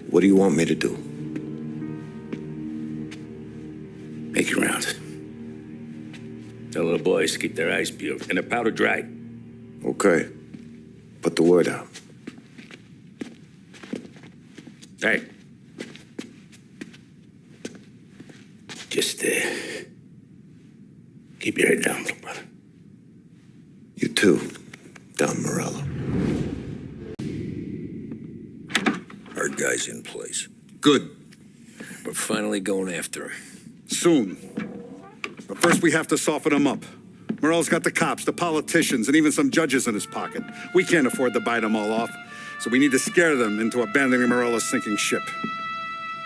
Speaker 12: What do you want me to do?
Speaker 20: Make your rounds. Tell little boys to keep their eyes peeled and their powder dry.
Speaker 12: Okay. Put the word out.
Speaker 20: Hey. Just, keep your head down, little brother.
Speaker 12: You too, Don Morello.
Speaker 2: Our guy's in place.
Speaker 8: Good.
Speaker 2: We're finally going after him.
Speaker 8: Soon. But first we have to soften him up. Morello's got the cops, the politicians, and even some judges in his pocket. We can't afford to bite them all off, so we need to scare them into abandoning Morello's sinking ship.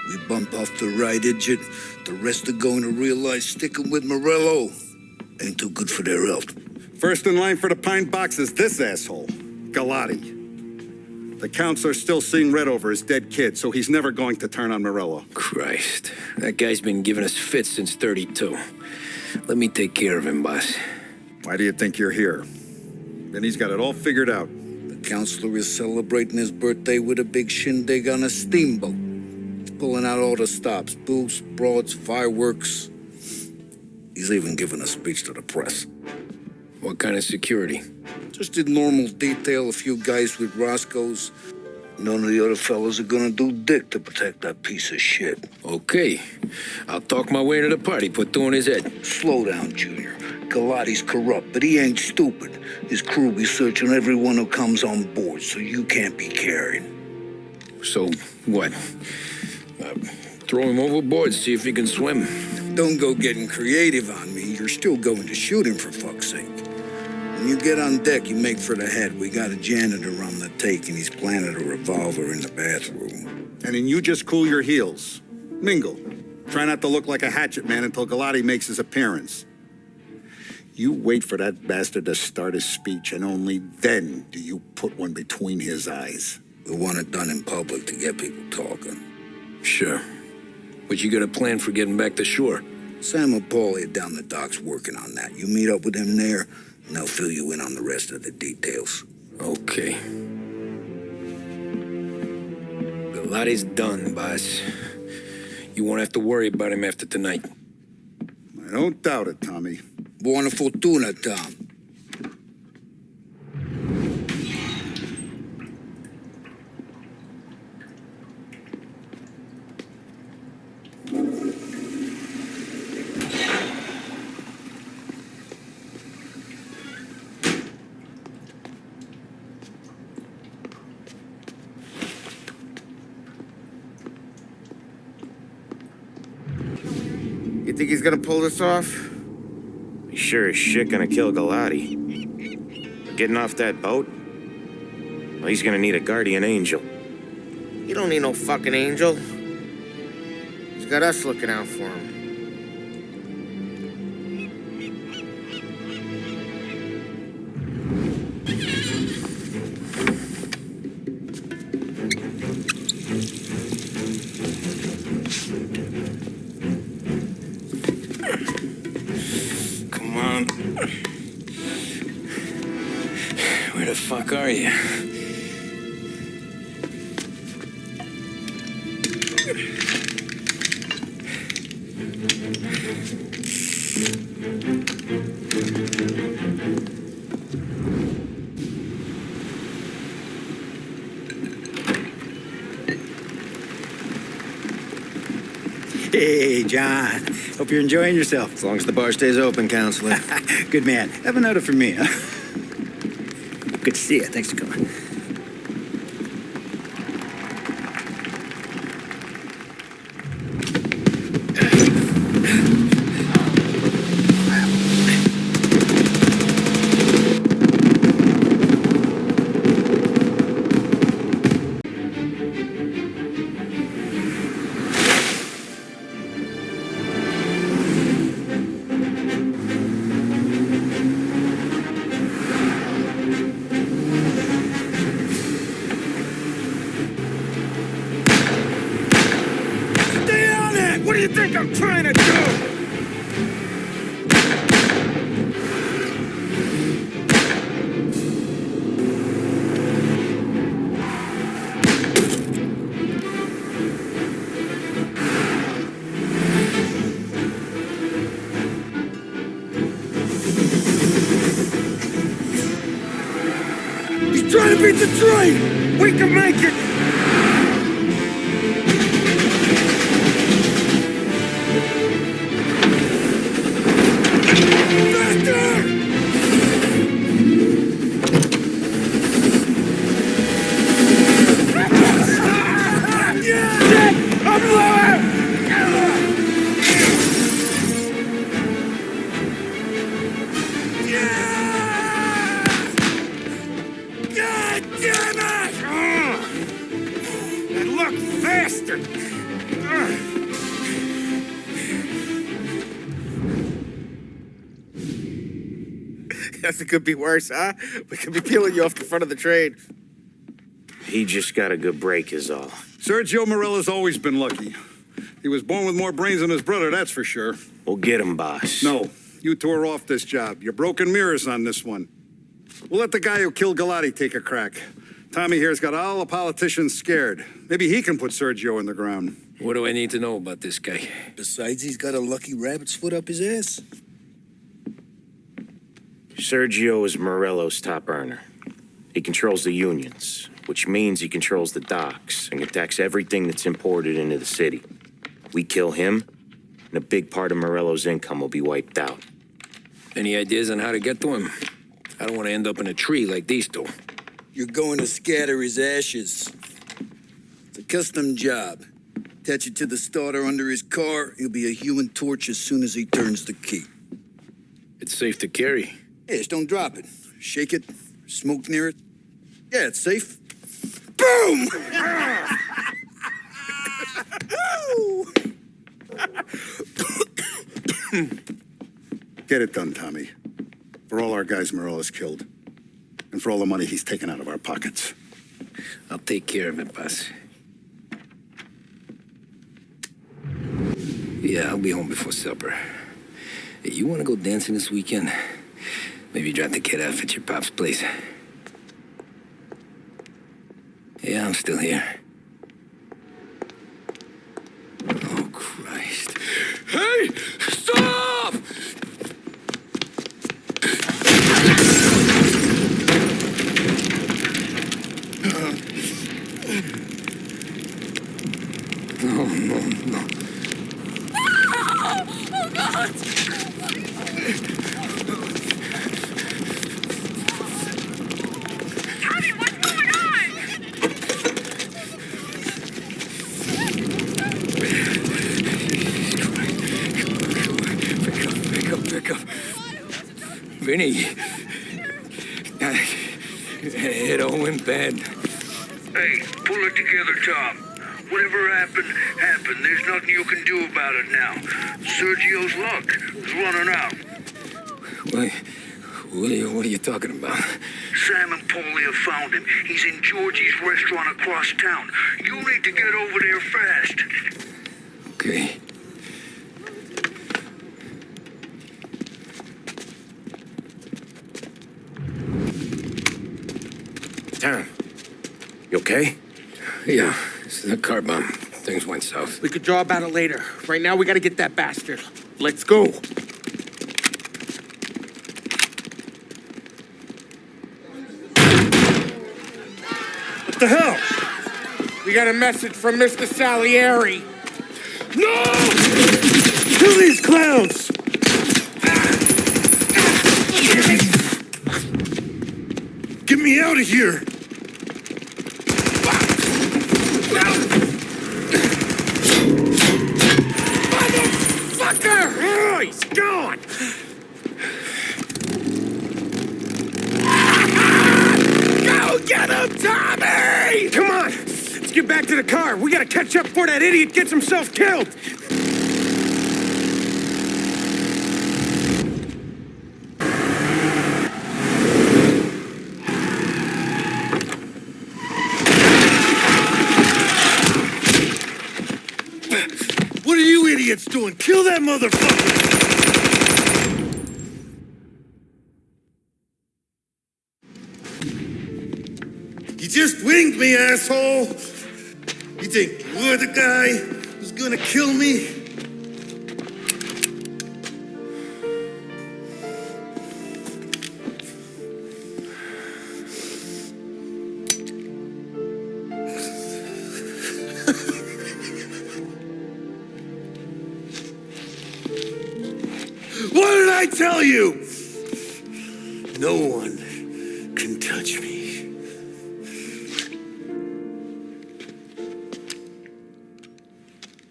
Speaker 11: We bump off the right idiot. The rest are going to realize sticking with Morello ain't too good for their health.
Speaker 8: First in line for the pine box is this asshole, Galati. The counselor's still seeing red over his dead kid, so he's never going to turn on Morello.
Speaker 2: Christ, that guy's been giving us fits since 32. Let me take care of him, boss.
Speaker 8: Why do you think you're here? Then he's got it all figured out.
Speaker 11: The counselor is celebrating his birthday with a big shindig on a steamboat. He's pulling out all the stops, booze, broads, fireworks. He's even giving a speech to the press.
Speaker 2: What kind of security?
Speaker 11: Just did normal detail, a few guys with Roscoe's.
Speaker 13: None of the other fellas are gonna do dick to protect that piece of shit.
Speaker 2: Okay. I'll talk my way into the party, put two in his head.
Speaker 13: Slow down, Junior. Galati's corrupt, but he ain't stupid. His crew be searching everyone who comes on board, so you can't be carried.
Speaker 2: So, what? Throw him overboard, see if he can swim.
Speaker 13: Don't go getting creative on me. You're still going to shoot him, for fuck's sake. When you get on deck, you make for the head. We got a janitor on the take, and he's planted a revolver in the bathroom.
Speaker 8: And then you just cool your heels. Mingle. Try not to look like a hatchet man until Galati makes his appearance. You wait for that bastard to start his speech, and only then do you put one between his eyes.
Speaker 13: We want it done in public to get people talking.
Speaker 2: Sure. But you got a plan for getting back to shore?
Speaker 13: Sam and Paulie are down the docks working on that. You meet up with them there, and they'll fill you in on the rest of the details.
Speaker 2: Okay. Galati's done, boss. You won't have to worry about him after tonight.
Speaker 8: I don't doubt it, Tommy.
Speaker 13: Buona fortuna, Tom.
Speaker 4: You think he's gonna pull this off?
Speaker 5: He's sure as shit gonna kill Galati. Getting off that boat? Well, he's gonna need a guardian angel.
Speaker 4: You don't need no fucking angel. He's got us looking out for him.
Speaker 2: Come on. Where the fuck are you?
Speaker 22: Hey, John. Hope you're enjoying yourself.
Speaker 14: As long as the bar stays open, counselor.
Speaker 22: Good man. Have a note for me, huh? Good to see you. Thanks for coming.
Speaker 21: What do you think I'm trying to do? He's trying to beat the train! We can make it!
Speaker 4: Guess it could be worse, huh? We could be peeling you off the front of the train.
Speaker 5: He just got a good break is all.
Speaker 8: Sergio Morella's always been lucky. He was born with more brains than his brother, that's for sure.
Speaker 5: We'll get him, boss.
Speaker 8: No, you two are off this job. You're broken mirrors on this one. We'll let the guy who killed Galati take a crack. Tommy here's got all the politicians scared. Maybe he can put Sergio in the ground.
Speaker 2: What do I need to know about this guy?
Speaker 13: Besides, he's got a lucky rabbit's foot up his ass.
Speaker 5: Sergio is Morello's top earner. He controls the unions. which means he controls the docks and attacks everything that's imported into the city. We kill him, and a big part of Morello's income will be wiped out.
Speaker 2: Any ideas on how to get to him? I don't want to end up in a tree like these two.
Speaker 13: You're going to scatter his ashes. It's a custom job. Attach it to the starter under his car. He'll be a human torch as soon as he turns the key.
Speaker 2: It's safe to carry.
Speaker 13: Yeah, just don't drop it. Shake it, smoke near it. Yeah, it's safe. Boom!
Speaker 8: Get it done, Tommy. For all our guys Morello's killed. And for all the money he's taken out of our pockets.
Speaker 2: I'll take care of it, boss. Yeah, I'll be home before supper. Hey, you want to go dancing this weekend? Maybe drop the kid off at your pop's place. Yeah, I'm still here. Oh, Christ. Hey! Stop! No, no, no.
Speaker 16: Oh, God! Tommy, what's going on?
Speaker 2: Pick up. Vinny. It all went bad.
Speaker 7: Hey, pull it together, Tom. Whatever happened, happened. There's nothing you can do about it now. Sergio's luck is running out.
Speaker 2: What are you talking about?
Speaker 7: Sam and Paulie have found him. He's in Georgie's restaurant across town. You need to get over there fast.
Speaker 2: Okay.
Speaker 5: Tom, you okay?
Speaker 2: Yeah, this is a car bomb. Things went south.
Speaker 4: We could draw about it later. Right now, we gotta get that bastard. Let's go. What the hell? We got a message from Mr. Salieri. No! Kill these clowns!
Speaker 12: Get me out of here!
Speaker 4: Motherfucker! Oh, he's gone! Go get him, Tommy! Come on! Let's get back to the car. We gotta catch up before that idiot gets himself killed!
Speaker 12: What are you idiots doing? Kill that motherfucker! You just winged me, asshole! You think you're the guy who's gonna kill me? What did I tell you? No one can touch me.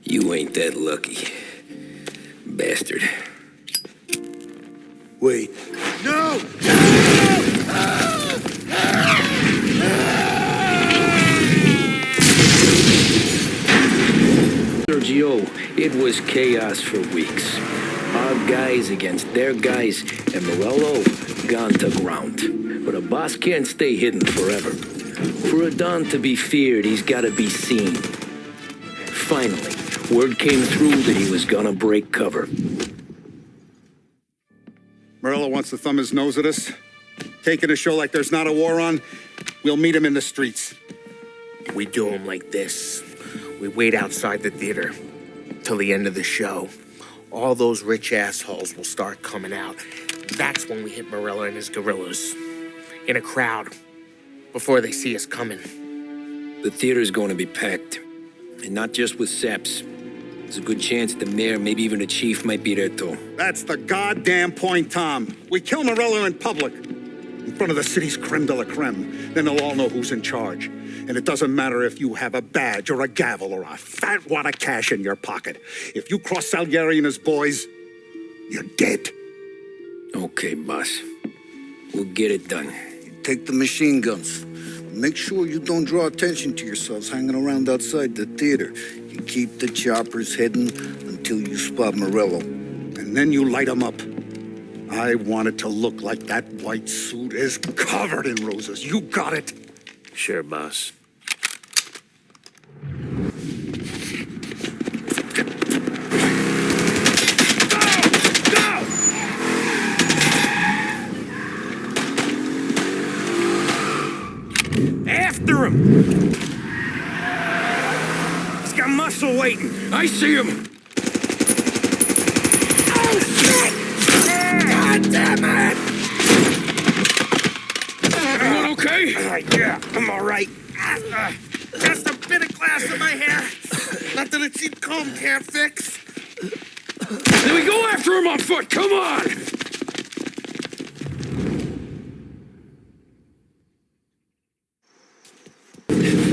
Speaker 2: You ain't that lucky, bastard.
Speaker 12: Wait. No!
Speaker 2: Sergio, it was chaos for weeks. Our guys against their guys, and Morello gone to ground. But a boss can't stay hidden forever. For a Don to be feared, he's gotta be seen. Finally, word came through that he was gonna break cover.
Speaker 8: Morello wants to thumb his nose at us. Taking a show like there's not a war on, we'll meet him in the streets.
Speaker 4: We do him like this. We wait outside the theater till the end of the show. All those rich assholes will start coming out. That's when we hit Morello and his gorillas. In a crowd. Before they see us coming.
Speaker 2: The theater's going to be packed. And not just with saps. There's a good chance the mayor, maybe even the chief, might be there too.
Speaker 8: That's the goddamn point, Tom. We kill Morello in public, in front of the city's creme de la creme. Then they'll all know who's in charge. And it doesn't matter if you have a badge or a gavel or a fat wad of cash in your pocket. If you cross Salieri and his boys, you're dead.
Speaker 2: Okay, boss. We'll get it done.
Speaker 13: Take the machine guns. Make sure you don't draw attention to yourselves hanging around outside the theater. You keep the choppers hidden until you spot Morello.
Speaker 8: And then you light them up. I want it to look like that white suit is covered in roses. You got it?
Speaker 1: Sure, boss.
Speaker 6: After him! He's got muscle waiting.
Speaker 2: I see him!
Speaker 6: Oh, shit! God damn it!
Speaker 2: Everyone okay?
Speaker 6: Yeah, I'm all right.
Speaker 4: Just a bit of glass in my hair. Nothing a cheap comb can't fix.
Speaker 2: Then we go after him on foot, come on!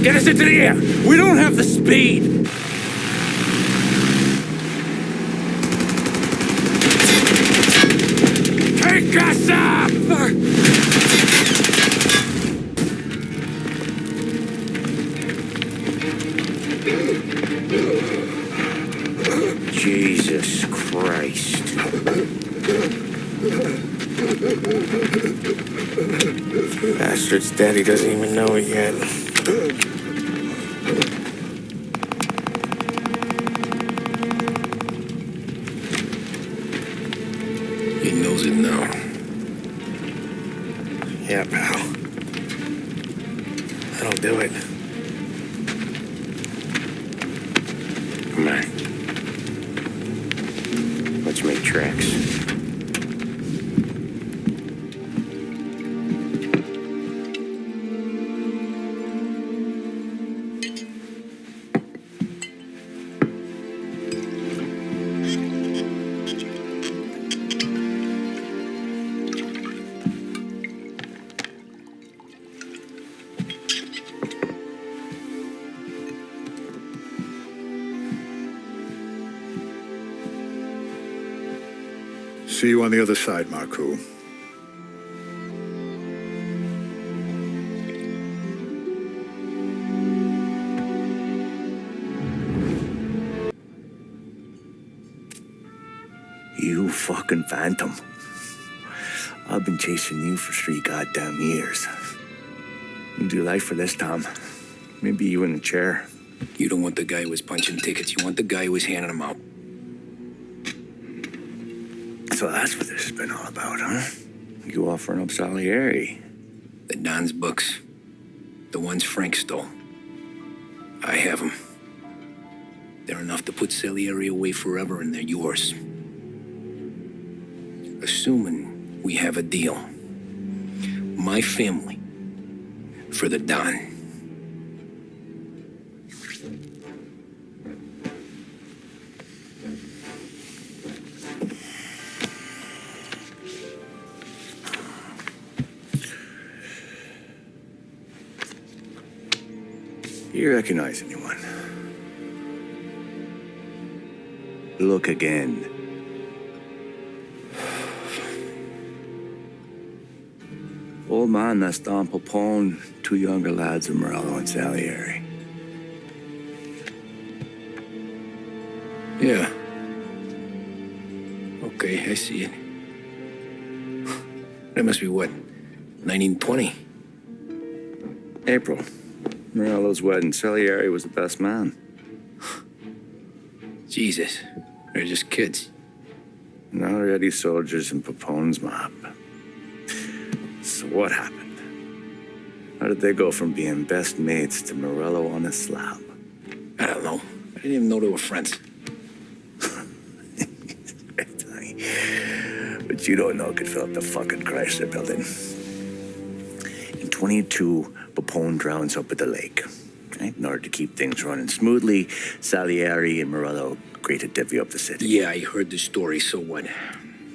Speaker 6: Get us into the air! We don't have the speed! Take us up!
Speaker 5: Jesus Christ.
Speaker 4: Bastard's daddy doesn't even know it yet.
Speaker 2: He knows it now.
Speaker 4: Yeah, pal. That'll do it.
Speaker 5: Come on. Let's make tracks.
Speaker 8: See you on the other side, Marco.
Speaker 1: You fucking phantom. I've been chasing you for 3 goddamn years. You do life for this, Tom. Maybe you in a chair.
Speaker 2: You don't want the guy who was punching tickets. You want the guy who was handing them out.
Speaker 1: So that's what this has been all about, huh? You offering up Salieri.
Speaker 2: The Don's books. The ones Frank stole. I have them. They're enough to put Salieri away forever, and they're yours. Assuming we have a deal. My family for the Don.
Speaker 1: You recognize anyone? Look again. Old man, that's Don Popone, 2 younger lads of Morello and Salieri.
Speaker 2: Yeah. Okay, I see it. That must be what, 1920?
Speaker 1: April. Morello's wedding. Salieri was the best man.
Speaker 2: Jesus, they're just kids.
Speaker 1: Now already soldiers in Popone's mob. So what happened? How did they go from being best mates to Morello on a slab?
Speaker 2: I don't know. I didn't even know they were friends.
Speaker 1: But you don't know could fill up the fucking Chrysler building. In 22, Popone drowns up at the lake. Right? In order to keep things running smoothly, Salieri and Morello agreed to divvy up the city.
Speaker 2: Yeah, I heard the story, so what?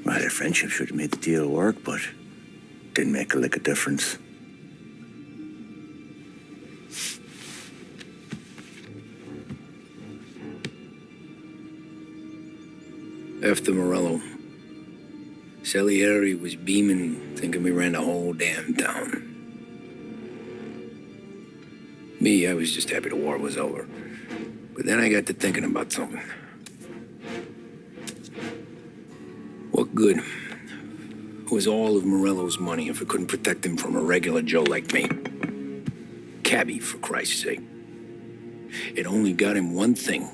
Speaker 1: Well, their friendship should have made the deal work, but didn't make a lick of difference.
Speaker 2: After Morello, Salieri was beaming, thinking we ran the whole damn town. Me, I was just happy the war was over. But then I got to thinking about something. What good was all of Morello's money if it couldn't protect him from a regular Joe like me? Cabbie, for Christ's sake. It only got him one thing.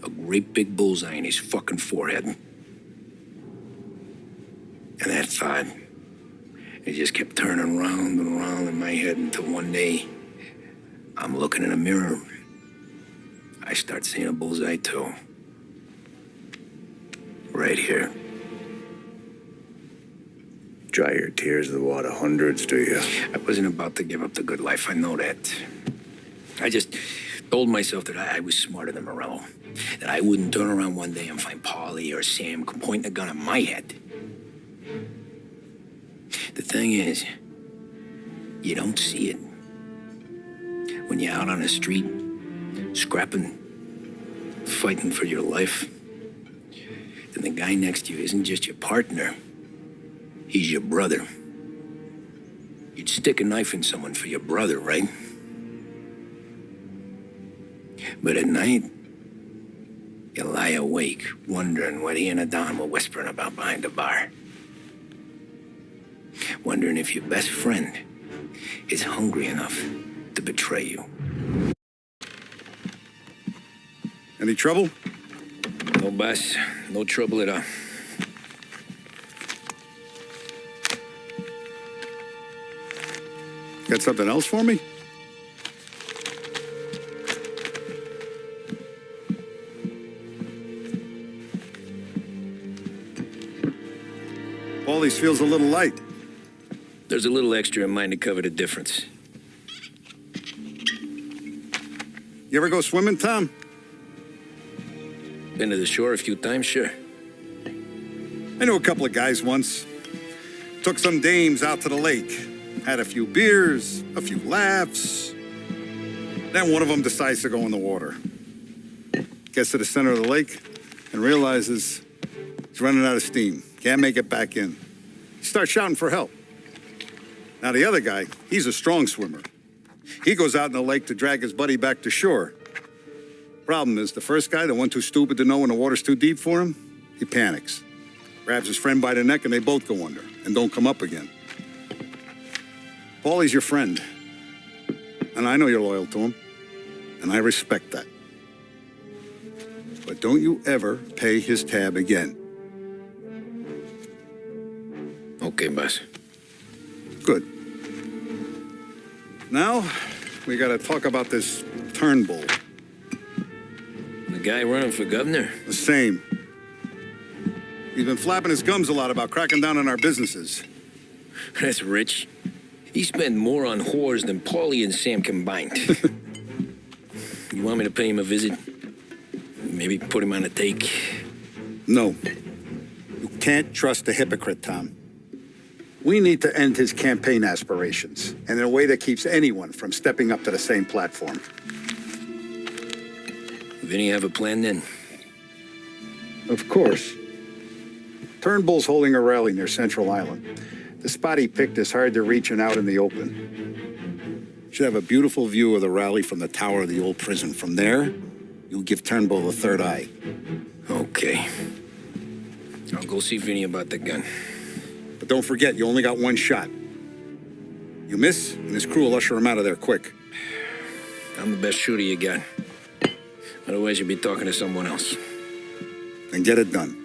Speaker 2: A great big bullseye in his fucking forehead. And that thought, it just kept turning round and round in my head until one day, I'm looking in a mirror. I start seeing a bullseye too. Right here.
Speaker 1: Dry your tears of the water hundreds, do you?
Speaker 2: I wasn't about to give up the good life, I know that. I just told myself that I was smarter than Morello. That I wouldn't turn around one day and find Paulie or Sam pointing a gun at my head. The thing is, you don't see it. When you're out on the street, scrapping, fighting for your life, then the guy next to you isn't just your partner, he's your brother. You'd stick a knife in someone for your brother, right? But at night, you lie awake, wondering what he and Adon were whispering about behind the bar. Wondering if your best friend is hungry enough to betray you.
Speaker 8: Any trouble?
Speaker 2: No, boss. No trouble at all.
Speaker 8: Got something else for me? Paulie's feels a little light.
Speaker 2: There's a little extra in mine to cover the difference.
Speaker 8: You ever go swimming, Tom?
Speaker 2: Been to the shore a few times, sure.
Speaker 8: I knew a couple of guys once. Took some dames out to the lake. Had a few beers, a few laughs. Then one of them decides to go in the water. Gets to the center of the lake and realizes he's running out of steam. Can't make it back in. He starts shouting for help. Now the other guy, he's a strong swimmer. He goes out in the lake to drag his buddy back to shore. Problem is, the first guy, the one too stupid to know when the water's too deep for him, he panics. Grabs his friend by the neck and they both go under and don't come up again. Paulie's your friend. And I know you're loyal to him. And I respect that. But don't you ever pay his tab again.
Speaker 2: Okay, boss.
Speaker 8: Good. Now, we gotta talk about this Turnbull.
Speaker 2: The guy running for governor?
Speaker 8: The same. He's been flapping his gums a lot about cracking down on our businesses.
Speaker 2: That's rich. He spent more on whores than Paulie and Sam combined. You want me to pay him a visit? Maybe put him on a take?
Speaker 8: No. You can't trust a hypocrite, Tom. We need to end his campaign aspirations, and in a way that keeps anyone from stepping up to the same platform.
Speaker 2: Vinny have a plan then?
Speaker 8: Of course. Turnbull's holding a rally near Central Island. The spot he picked is hard to reach and out in the open. Should have a beautiful view of the rally from the tower of the old prison. From there, you'll give Turnbull the third eye.
Speaker 2: Okay. I'll go see Vinny about the gun.
Speaker 8: But don't forget, you only got one shot. You miss, and his crew will usher him out of there quick.
Speaker 2: I'm the best shooter you got. Otherwise, you'd be talking to someone else.
Speaker 8: Then get it done.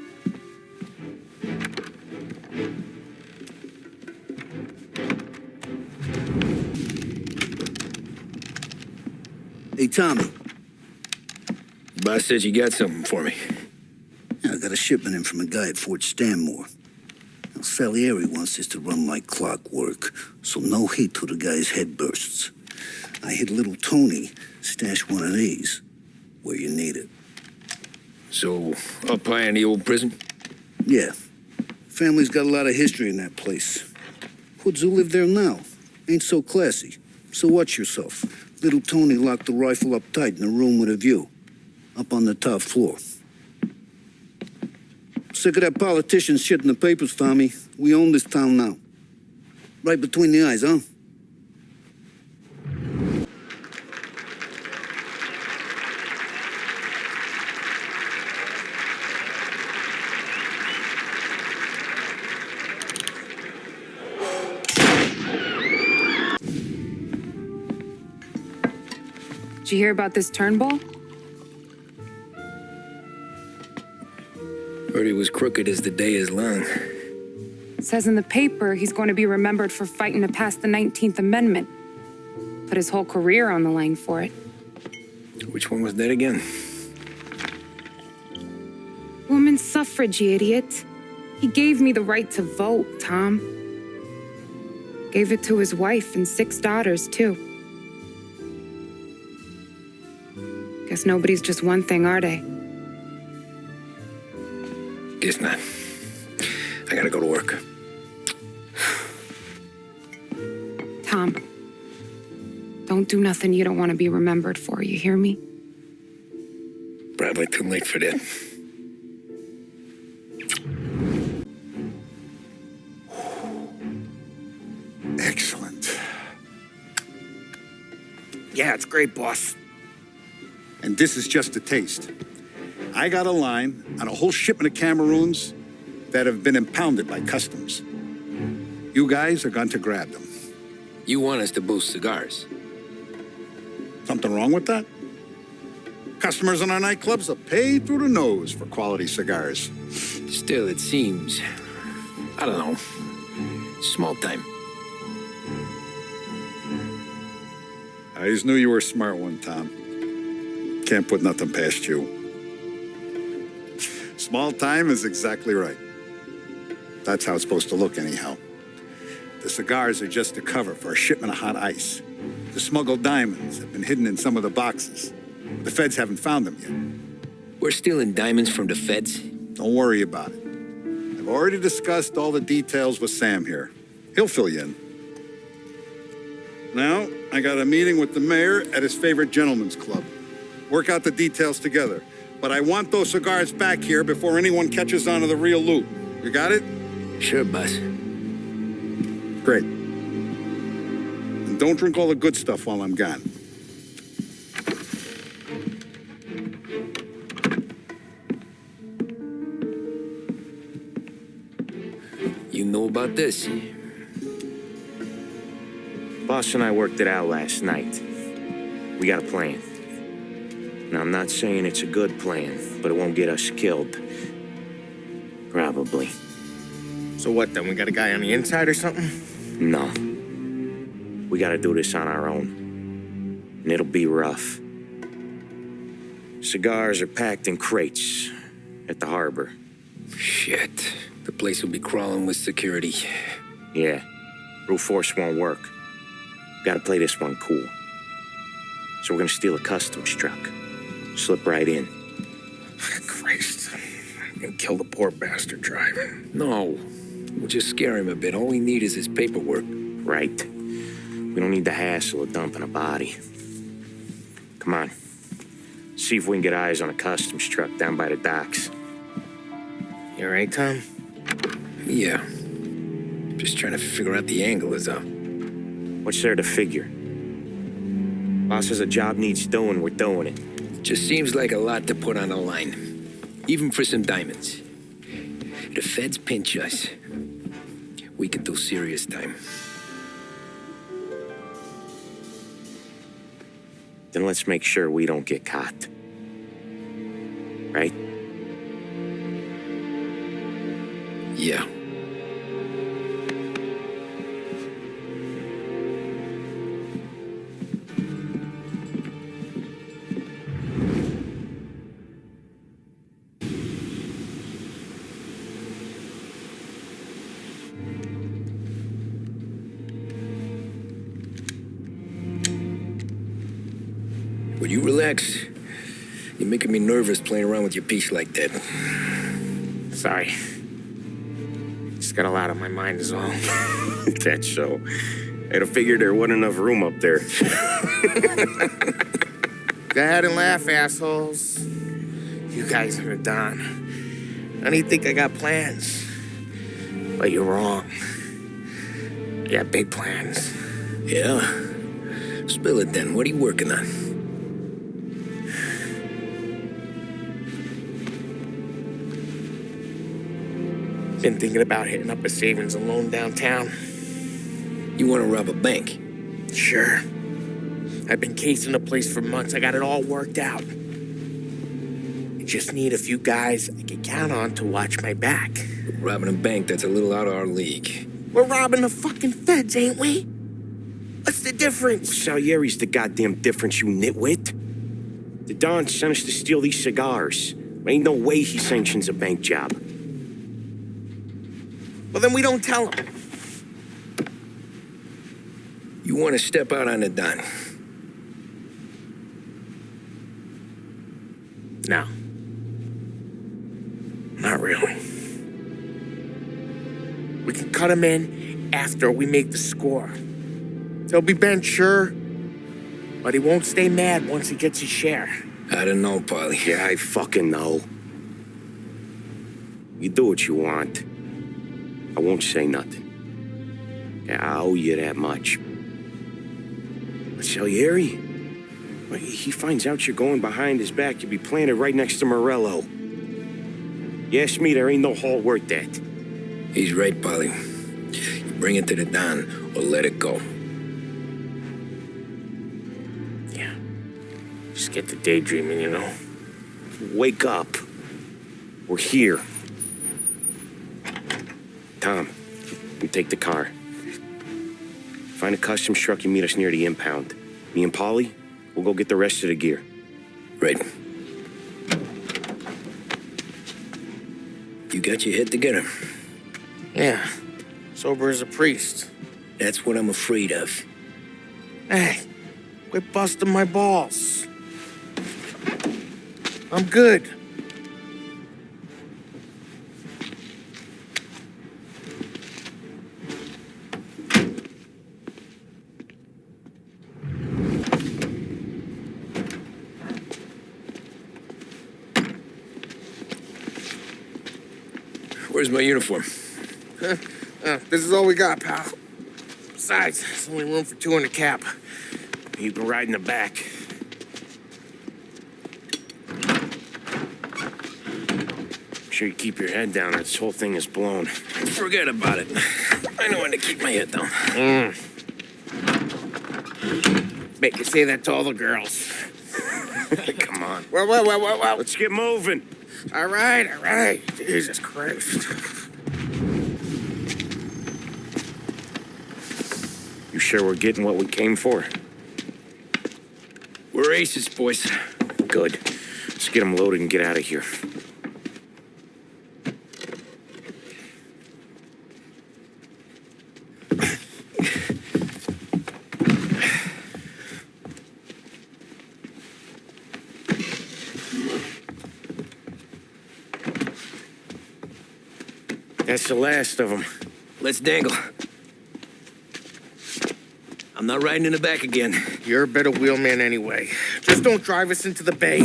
Speaker 15: Hey, Tommy.
Speaker 2: Boss said you got something for me.
Speaker 15: Yeah, I got a shipment in from a guy at Fort Stanmore. Now, Salieri wants this to run like clockwork, so no heat till the guy's head bursts. I hid little Tony stash one of these where you need it.
Speaker 2: So, up high in the old prison?
Speaker 15: Yeah. Family's got a lot of history in that place. Hoods who live there now ain't so classy. So watch yourself. Little Tony locked the rifle up tight in a room with a view. Up on the top floor. Sick of that politician shit in the papers, Tommy. We own this town now. Right between the eyes, huh?
Speaker 3: Did you hear about this Turnbull?
Speaker 2: Heard he was crooked as the day is long.
Speaker 3: Says in the paper he's going to be remembered for fighting to pass the 19th Amendment. Put his whole career on the line for it.
Speaker 2: Which one was that again?
Speaker 3: Women's suffrage, you idiot. He gave me the right to vote, Tom. Gave it to his wife and 6 daughters, too. Guess nobody's just one thing, are they?
Speaker 2: Guess not. I gotta go to work.
Speaker 3: Tom, don't do nothing you don't want to be remembered for, you hear me?
Speaker 2: Probably too late for that.
Speaker 8: Excellent.
Speaker 4: Yeah, it's great, boss.
Speaker 8: And this is just a taste. I got a line on a whole shipment of Cameroons that have been impounded by customs. You guys are going to grab them.
Speaker 2: You want us to boost cigars?
Speaker 8: Something wrong with that? Customers in our nightclubs are paid through the nose for quality cigars.
Speaker 2: Still, it seems, I don't know, small time.
Speaker 8: I just knew you were a smart one, Tom. Can't put nothing past you. Small time is exactly right. That's how it's supposed to look anyhow. The cigars are just a cover for a shipment of hot ice. The smuggled diamonds have been hidden in some of the boxes. The feds haven't found them yet.
Speaker 2: We're stealing diamonds from the feds?
Speaker 8: Don't worry about it. I've already discussed all the details with Sam here. He'll fill you in. Now, I got a meeting with the mayor at his favorite gentleman's club. Work out the details together. But I want those cigars back here before anyone catches on to the real loot. You got it?
Speaker 2: Sure, boss.
Speaker 8: Great. And don't drink all the good stuff while I'm gone.
Speaker 2: You know about this?
Speaker 5: Boss and I worked it out last night. We got a plan. Now, I'm not saying it's a good plan, but it won't get us killed. Probably.
Speaker 4: So what, then? We got a guy on the inside or something?
Speaker 5: No. We gotta do this on our own. And it'll be rough. Cigars are packed in crates at the harbor.
Speaker 2: Shit. The place will be crawling with security.
Speaker 5: Yeah. Brute force won't work. Gotta play this one cool. So we're gonna steal a customs truck. Slip right in.
Speaker 4: Christ. I'm gonna kill the poor bastard driver.
Speaker 2: No. We'll just scare him a bit. All we need is his paperwork.
Speaker 5: Right. We don't need the hassle of dumping a body. Come on. See if we can get eyes on a customs truck down by the docks.
Speaker 4: You all right, Tom?
Speaker 2: Yeah. Just trying to figure out the angle is up.
Speaker 5: What's there to figure? Boss says a job needs doing, we're doing it.
Speaker 2: Just seems like a lot to put on the line. Even for some diamonds. The feds pinch us. We could do serious time.
Speaker 5: Then let's make sure we don't get caught. Right?
Speaker 2: Yeah. Would you relax? You're making me nervous playing around with your piece like that.
Speaker 4: Sorry. Just got a lot on my mind is all.
Speaker 5: That's so. I'd have figured there wasn't enough room up there.
Speaker 4: Go ahead and laugh, assholes. You guys are done. I don't think I got plans. But you're wrong. I got big plans.
Speaker 2: Yeah? Spill it then. What are you working on?
Speaker 4: Been thinking about hitting up a savings and loan downtown.
Speaker 2: You want to rob a bank?
Speaker 4: Sure. I've been casing the place for months. I got it all worked out. I just need a few guys I can count on to watch my back.
Speaker 2: Robbing a bank, that's a little out of our league.
Speaker 4: We're robbing the fucking feds, ain't we? What's the difference?
Speaker 5: Salieri's the goddamn difference, you nitwit. The Don sent us to steal these cigars. Ain't no way he sanctions a bank job.
Speaker 4: Well, then we don't tell him.
Speaker 2: You want to step out on the Don?
Speaker 4: No. Not really. We can cut him in after we make the score. He'll be bent, sure, but he won't stay mad once he gets his share.
Speaker 2: I don't know, Polly.
Speaker 5: Yeah, I fucking know. You do what you want. I won't say nothing. Yeah, I owe you that much. But Salieri, when he finds out you're going behind his back, you'll be planted right next to Morello. You ask me, there ain't no haul worth that.
Speaker 2: He's right, Polly. You bring it to the Don or let it go.
Speaker 4: Yeah. Just get to daydreaming, you know?
Speaker 5: Wake up. We're here. Tom, you take the car. Find a customs truck and meet us near the impound. Me and Polly, we'll go get the rest of the gear.
Speaker 2: Right. You got your head together?
Speaker 4: Yeah. Sober as a priest.
Speaker 2: That's what I'm afraid of.
Speaker 4: Hey, quit busting my balls. I'm good.
Speaker 2: Where's my uniform?
Speaker 4: This is all we got, pal. Besides, there's only room for two in the cab.
Speaker 5: You can ride in the back. Make sure you keep your head down or this whole thing is blown.
Speaker 2: Forget about it. I know when to keep my head down.
Speaker 4: Bet you say that to all the girls.
Speaker 5: Come on.
Speaker 4: Well.
Speaker 5: Let's get moving.
Speaker 4: All right. Jesus Christ.
Speaker 5: You sure we're getting what we came for?
Speaker 2: We're aces, boys.
Speaker 5: Good. Let's get them loaded and get out of here. That's the last of them.
Speaker 2: Let's dangle. I'm not riding in the back again.
Speaker 4: You're a better wheelman anyway. Just don't drive us into the bay.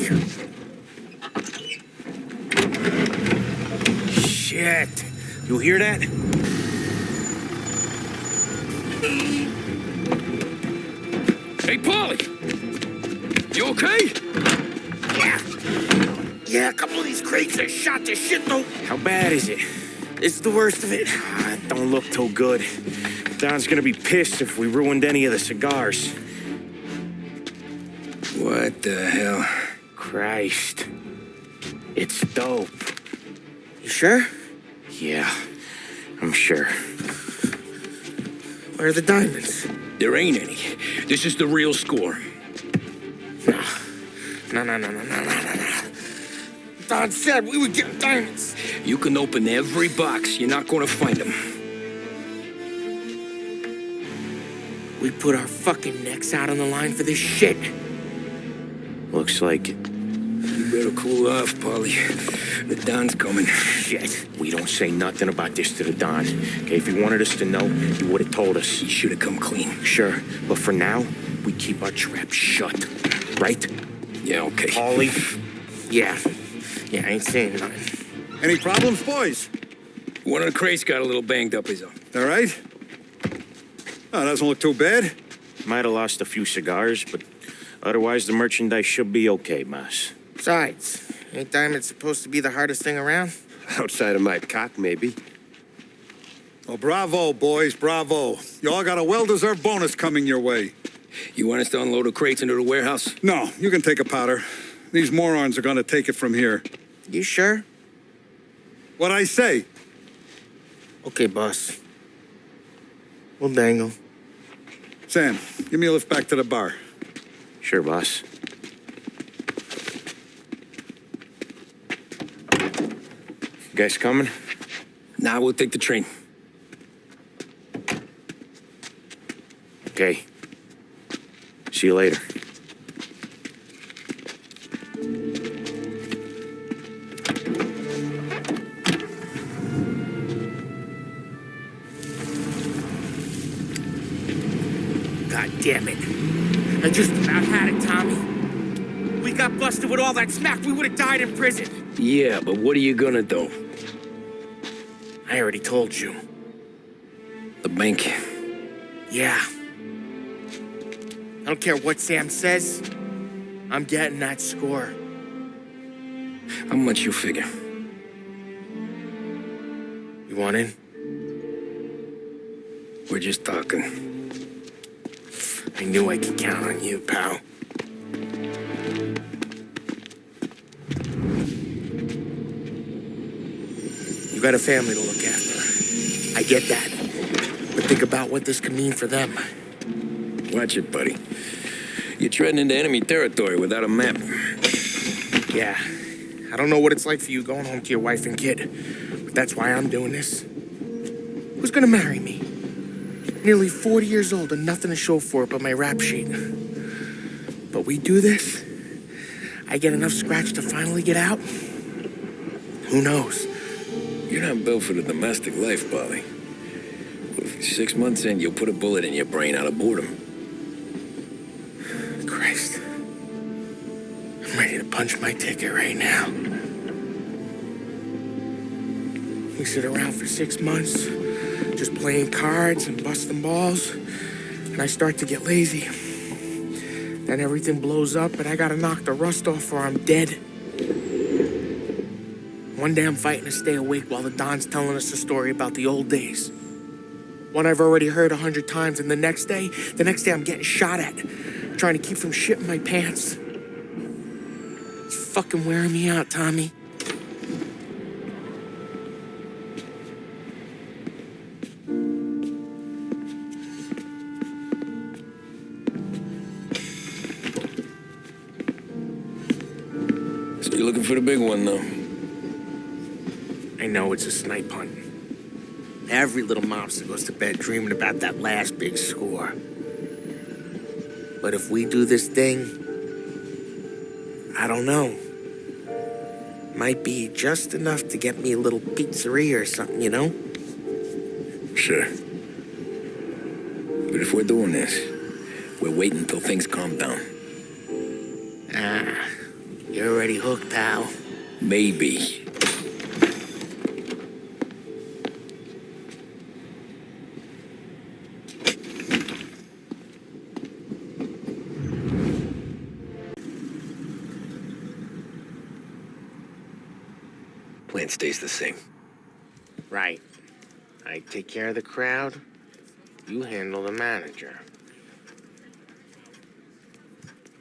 Speaker 5: Shit. You hear that?
Speaker 2: Hey, Polly! You okay?
Speaker 4: Yeah, a couple of these crates are shot to shit, though.
Speaker 5: How bad is it?
Speaker 4: It's the worst of it.
Speaker 5: It don't look too good. Don's gonna be pissed if we ruined any of the cigars.
Speaker 2: What the hell?
Speaker 5: Christ. It's dope.
Speaker 4: You sure?
Speaker 5: Yeah, I'm sure.
Speaker 4: Where are the diamonds?
Speaker 2: There ain't any. This is the real score.
Speaker 4: No. Don said we would get diamonds.
Speaker 2: You can open every box. You're not going to find them.
Speaker 4: We put our fucking necks out on the line for this shit.
Speaker 5: Looks like it.
Speaker 2: You better cool off, Polly. The Don's coming.
Speaker 5: Shit. We don't say nothing about this to the Don. Okay, if he wanted us to know, he would have told us.
Speaker 2: He should have come clean.
Speaker 5: Sure, but for now, we keep our trap shut. Right?
Speaker 2: Yeah, okay.
Speaker 4: Paulie? Yeah. Yeah, I ain't saying nothing.
Speaker 8: Any problems, boys?
Speaker 2: One of the crates got a little banged up, is all.
Speaker 8: All right? Oh, doesn't look too bad.
Speaker 5: Might have lost a few cigars, but otherwise the merchandise should be okay, Mas.
Speaker 4: Besides, ain't diamonds supposed to be the hardest thing around?
Speaker 10: Outside of my cock, maybe.
Speaker 8: Well, bravo, boys, bravo. You all got a well-deserved bonus coming your way.
Speaker 2: You want us to unload the crates into the warehouse?
Speaker 8: No, you can take a powder. These morons are gonna take it from here.
Speaker 4: You sure?
Speaker 8: What'd I say?
Speaker 4: Okay, boss. We'll dangle.
Speaker 8: Sam, give me a lift back to the bar.
Speaker 5: Sure, boss. You guys coming?
Speaker 2: Nah, we'll take the train.
Speaker 5: Okay. See you later.
Speaker 4: God damn it. I just about had it, Tommy. We got busted with all that smack. We would have died in prison.
Speaker 2: Yeah, but what are you gonna do?
Speaker 4: I already told you.
Speaker 2: The bank.
Speaker 4: Yeah. I don't care what Sam says. I'm getting that score.
Speaker 2: How much you figure?
Speaker 4: You want in?
Speaker 2: We're just talking.
Speaker 4: I knew I could count on you, pal. You got a family to look after. I get that. But think about what this could mean for them.
Speaker 2: Watch it, buddy. You're treading into enemy territory without a map.
Speaker 4: Yeah. I don't know what it's like for you going home to your wife and kid. But that's why I'm doing this. Who's gonna marry me? Nearly 40 years old and nothing to show for it but my rap sheet. But we do this, I get enough scratch to finally get out. Who knows?
Speaker 2: You're not built for the domestic life, Polly. 6 months in, you'll put a bullet in your brain out of boredom.
Speaker 4: Christ. I'm ready to punch my ticket right now. We sit around for 6 months, just playing cards and busting balls, and I start to get lazy. Then everything blows up, and I gotta knock the rust off or I'm dead. One day I'm fighting to stay awake while the Don's telling us a story about the old days. One I've already heard 100 times, and the next day I'm getting shot at, trying to keep from shitting my pants. It's fucking wearing me out, Tommy.
Speaker 2: So you're looking for the big one, though?
Speaker 4: I know it's a snipe hunt. Every little mobster goes to bed dreaming about that last big score. But if we do this thing, I don't know. Might be just enough to get me a little pizzeria or something, you know?
Speaker 2: Sure. But if we're doing this, we're waiting until things calm down.
Speaker 4: Ah, you're already hooked, pal.
Speaker 2: Maybe. Plan stays the same.
Speaker 4: Right. I take care of the crowd. You handle the manager.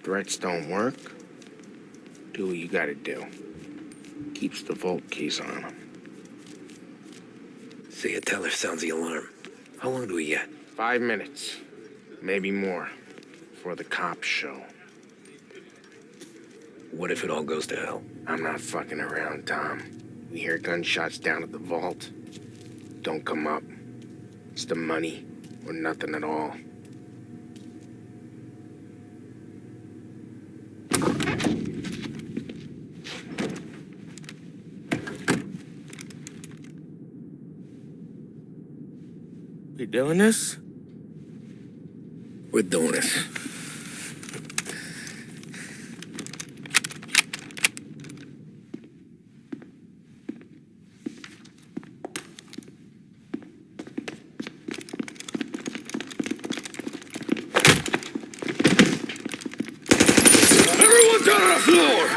Speaker 4: Threats don't work. Do what you gotta do. Keeps the vault keys on him.
Speaker 2: Say a teller sounds the alarm. How long do we get?
Speaker 4: 5 minutes. Maybe more. Before the cops show.
Speaker 2: What if it all goes to hell?
Speaker 4: I'm not fucking around, Tom. We hear gunshots down at the vault. Don't come up. It's the money or nothing at all.
Speaker 14: doing this?
Speaker 2: We're doing this.
Speaker 11: Everyone down on the floor!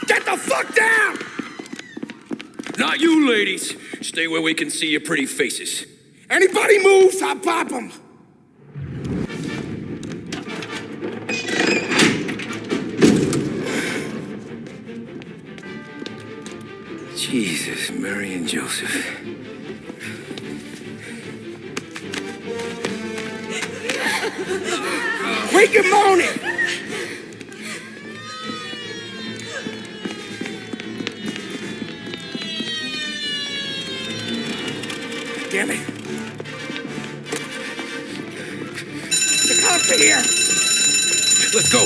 Speaker 11: Get the fuck down! Not you, ladies. Stay where we can see your pretty faces. Anybody moves, I'll pop them!
Speaker 2: Jesus, Mary and Joseph.
Speaker 11: Quick and moaning! Damn it. The cops are here.
Speaker 2: Let's go.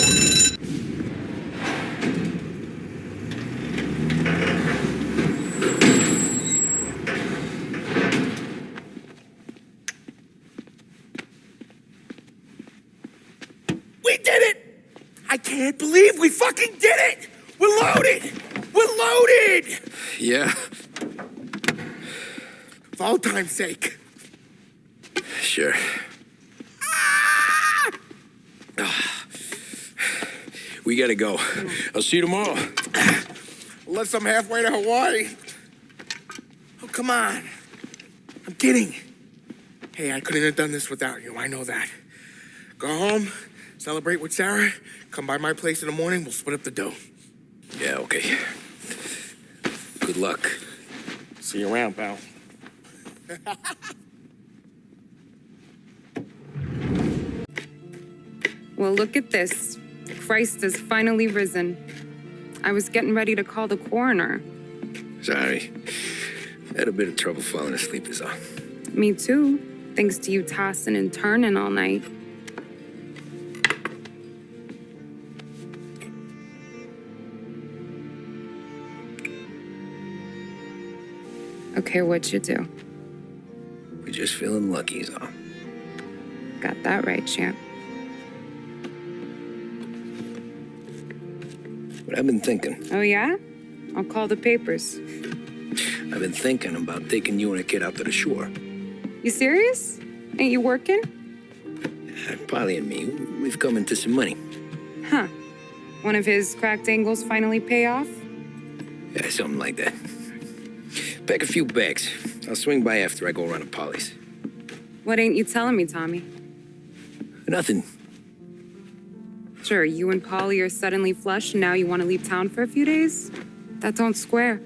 Speaker 11: We did it! I can't believe we fucking did it! We're loaded! We're loaded!
Speaker 2: Yeah,
Speaker 11: For all time's sake.
Speaker 2: sure. We gotta go. I'll see you tomorrow.
Speaker 11: Unless I'm halfway to Hawaii. Oh, come on. I'm kidding. Hey, I couldn't have done this without you. I know that. Go home, celebrate with Sarah, come by my place in the morning, we'll split up the dough.
Speaker 2: Yeah, okay. Good luck.
Speaker 11: See you around, pal.
Speaker 3: Well, look at this. Christ has finally risen. I was getting ready to call the coroner.
Speaker 2: Sorry. Had a bit of trouble falling asleep is all.
Speaker 3: Me too, thanks to you tossing and turning all night. Okay, what'd you do?
Speaker 2: We're just feeling lucky is all.
Speaker 3: Got that right, champ.
Speaker 2: But I've been thinking.
Speaker 3: Oh, yeah? I'll call the papers.
Speaker 2: I've been thinking about taking you and a kid out to the shore.
Speaker 3: You serious? Ain't you working?
Speaker 2: Polly and me, we've come into some money.
Speaker 3: Huh. One of his cracked angles finally pay off?
Speaker 2: Yeah, something like that. Pack a few bags. I'll swing by after I go around to Polly's.
Speaker 3: What ain't you telling me, Tommy?
Speaker 2: Nothing.
Speaker 3: Sure, you and Polly are suddenly flush and now you want to leave town for a few days? That don't square.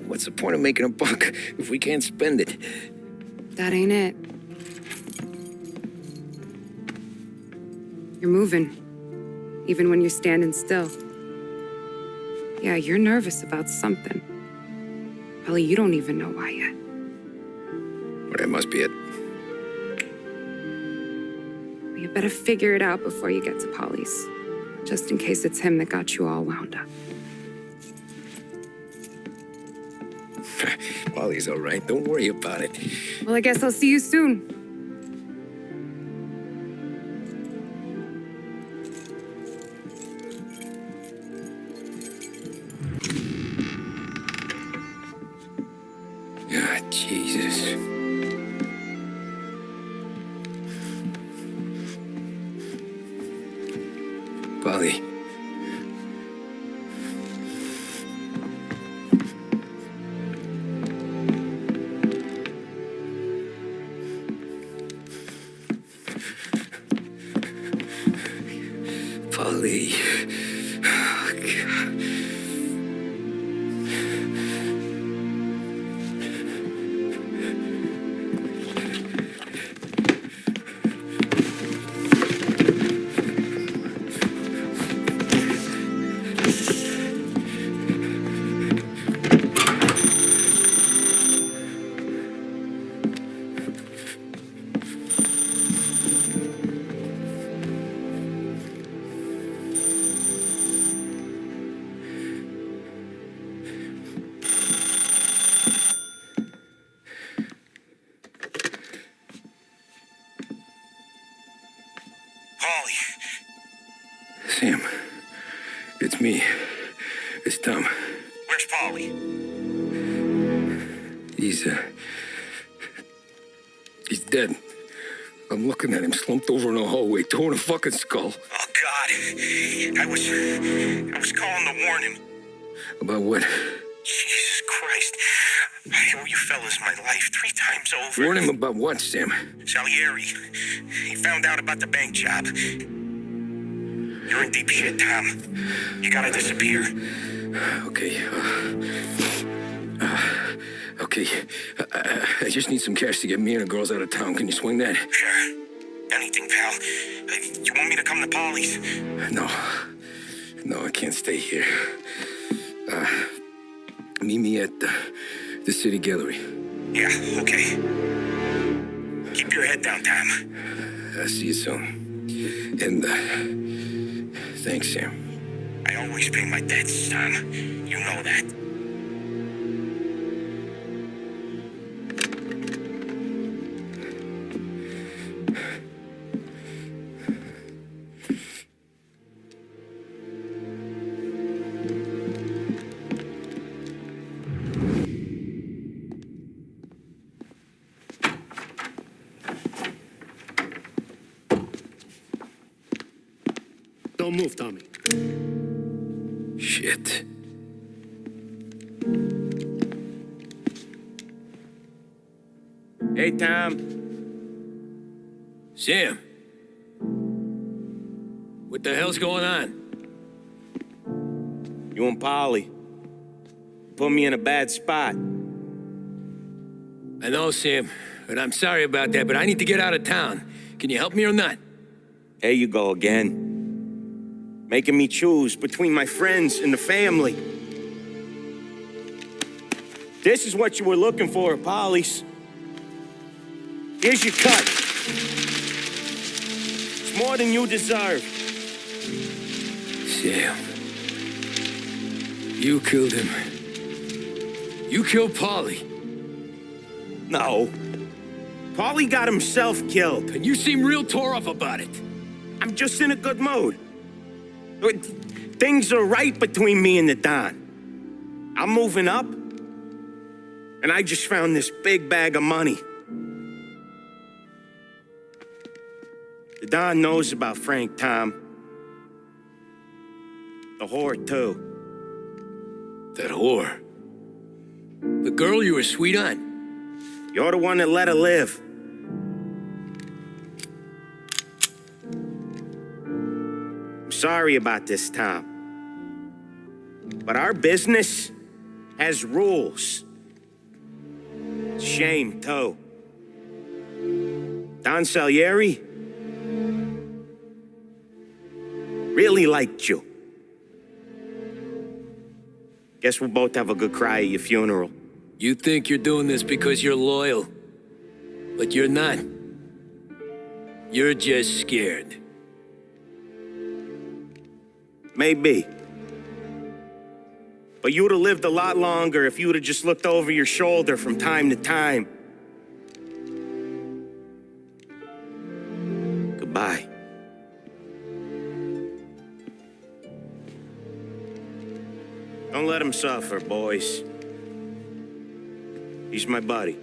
Speaker 2: What's the point of making a buck if we can't spend it?
Speaker 3: That ain't it. You're moving, even when you're standing still. Yeah, you're nervous about something. Probably you don't even know why yet.
Speaker 2: Well, that must be it.
Speaker 3: You better figure it out before you get to Polly's, just in case it's him that got you all wound up.
Speaker 2: Polly's all right. Don't worry about it.
Speaker 3: Well, I guess I'll see you soon.
Speaker 2: Ah, Jesus. Polly. Polly. Oh, God. Paulie? Sam, it's me. It's Tom.
Speaker 20: Where's Paulie?
Speaker 2: He's dead. I'm looking at him slumped over in the hallway, torn a fucking skull.
Speaker 20: Oh, God. I was calling to warn him.
Speaker 2: About what?
Speaker 20: Jesus Christ. I owe you fellas my life 3 times over.
Speaker 2: Warn him about what, Sam?
Speaker 20: Salieri. He found out about the bank job. You're in deep shit, Tom. You gotta disappear.
Speaker 2: Okay. Okay. I just need some cash to get me and the girls out of town. Can you swing that?
Speaker 20: Sure. Anything, pal. You want me to come to Polly's?
Speaker 2: No, I can't stay here. Meet me at the city gallery.
Speaker 20: Yeah, okay. Keep your head down, Tom.
Speaker 2: I'll see you soon. And thanks, Sam.
Speaker 20: I always pay my debts, Tom. You know that.
Speaker 18: Don't move, Tommy.
Speaker 2: Shit.
Speaker 5: Hey, Tom.
Speaker 2: Sam. What the hell's going on?
Speaker 5: You and Polly put me in a bad spot.
Speaker 2: I know, Sam, and I'm sorry about that, but I need to get out of town. Can you help me or not?
Speaker 5: There you go again. Making me choose between my friends and the family. This is what you were looking for, Polly's. Here's your cut. It's more than you deserve.
Speaker 2: Sam. You killed him. You killed Paulie.
Speaker 5: No. Paulie got himself killed.
Speaker 2: And you seem real tore up about it.
Speaker 5: I'm just in a good mood. Things are right between me and the Don. I'm moving up, and I just found this big bag of money. The Don knows about Frank, Tom. The whore, too.
Speaker 2: That whore? The girl you were sweet on?
Speaker 5: You're the one that let her live. I'm sorry about this, Tom. But our business has rules. Shame, too. Don Salieri really liked you. Guess we'll both have a good cry at your funeral.
Speaker 2: You think you're doing this because you're loyal, but you're not. You're just scared.
Speaker 5: Maybe. But you'd have lived a lot longer if you'd have just looked over your shoulder from time to time. Goodbye. Don't let him suffer, boys. He's my buddy.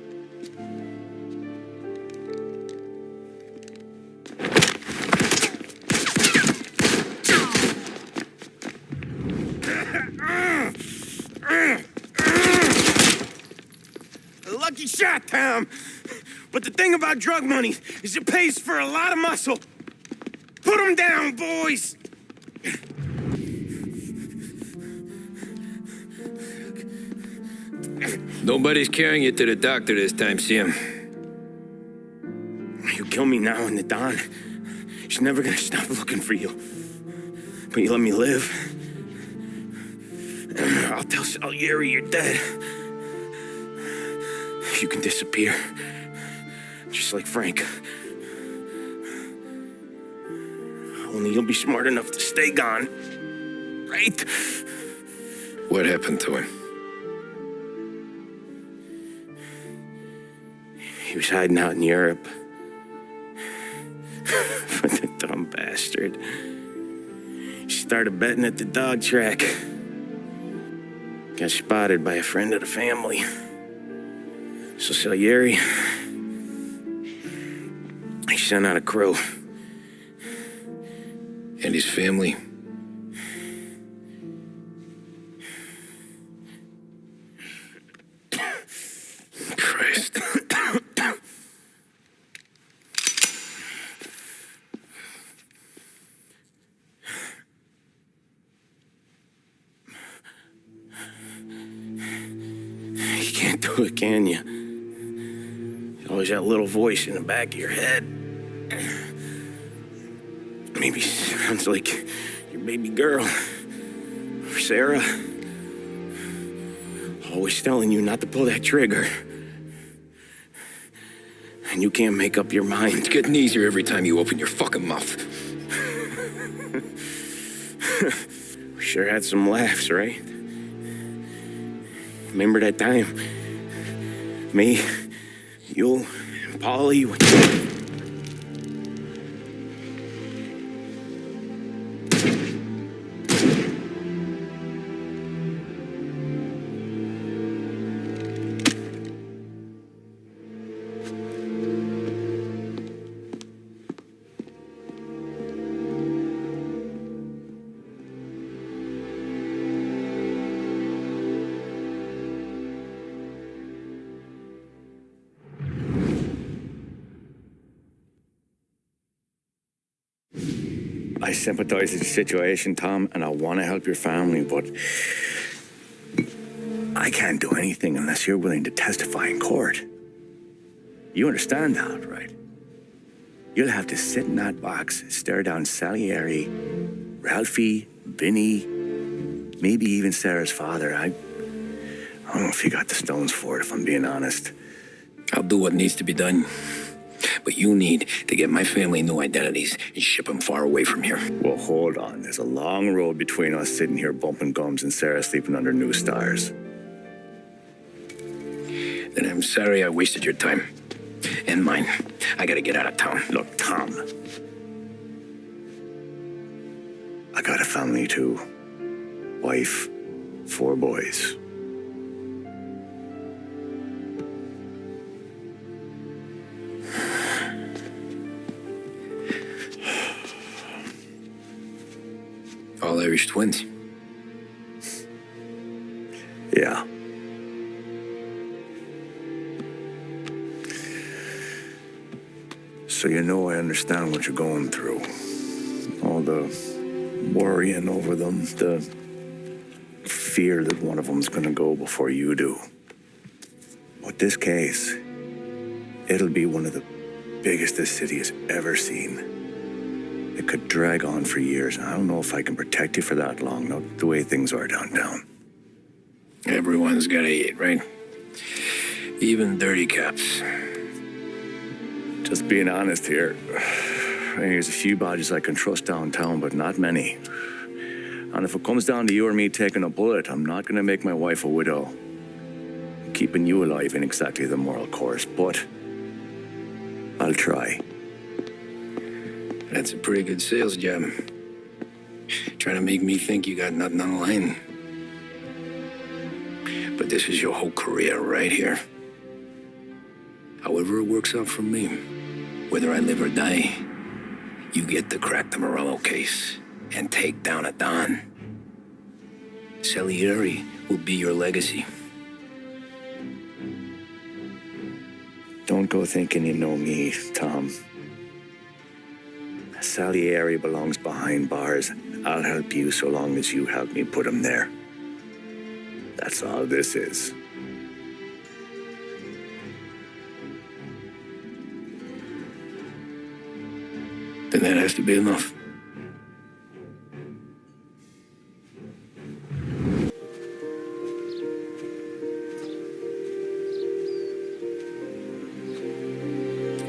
Speaker 5: A lucky shot, Tom. But the thing about drug money is it pays for a lot of muscle. Put him down, boys.
Speaker 2: Nobody's carrying you to the doctor this time, Sam.
Speaker 5: You kill me now and the Don. She's never gonna stop looking for you. But you let me live. I'll tell Salieri you're dead. You can disappear. Just like Frank. Only you'll be smart enough to stay gone. Right?
Speaker 2: What happened to him?
Speaker 5: He was hiding out in Europe. But the dumb bastard. bastard. She started betting at the dog track. Got spotted by a friend of the family. So Salieri, he sent out a crew.
Speaker 2: And his family? Christ.
Speaker 5: You can't do it, can you? There's always that little voice in the back of your head. Maybe sounds like your baby girl, or Sarah. Always telling you not to pull that trigger. And you can't make up your mind.
Speaker 2: It's getting easier every time you open your fucking mouth.
Speaker 5: We sure had some laughs, right? Remember that time? Me, you, and Polly.
Speaker 1: I sympathize with the situation, Tom, and I want to help your family, but I can't do anything unless you're willing to testify in court. You understand that, right? You'll have to sit in that box, stare down Salieri, Ralphie, Vinny, maybe even Sarah's father. I don't know if you got the stones for it, if I'm being honest.
Speaker 2: I'll do what needs to be done. But you need to get my family new identities and ship them far away from here.
Speaker 1: Well, hold on. There's a long road between us sitting here bumping gums and Sarah sleeping under new stars.
Speaker 2: Then I'm sorry I wasted your time. And mine. I gotta get out of town.
Speaker 1: Look, Tom. I got a family too. Wife, 4 boys.
Speaker 2: All Irish twins.
Speaker 1: Yeah. So you know I understand what you're going through. All the worrying over them, the fear that one of them's gonna go before you do. With this case, it'll be one of the biggest this city has ever seen. It could drag on for years, and I don't know if I can protect you for that long, not the way things are downtown.
Speaker 2: Everyone's gotta eat, right? Even dirty cops.
Speaker 1: Just being honest here, there's a few bodies I can trust downtown, but not many. And if it comes down to you or me taking a bullet, I'm not gonna make my wife a widow. Keeping you alive ain't exactly the moral course, but I'll try.
Speaker 2: That's a pretty good sales job. Trying to make me think you got nothing on the line. But this is your whole career right here. However it works out for me, whether I live or die, you get to crack the Morello case and take down a Don. Salieri will be your legacy.
Speaker 1: Don't go thinking you know me, Tom. Salieri belongs behind bars. I'll help you so long as you help me put him there. That's all this is.
Speaker 2: Then that has to be enough.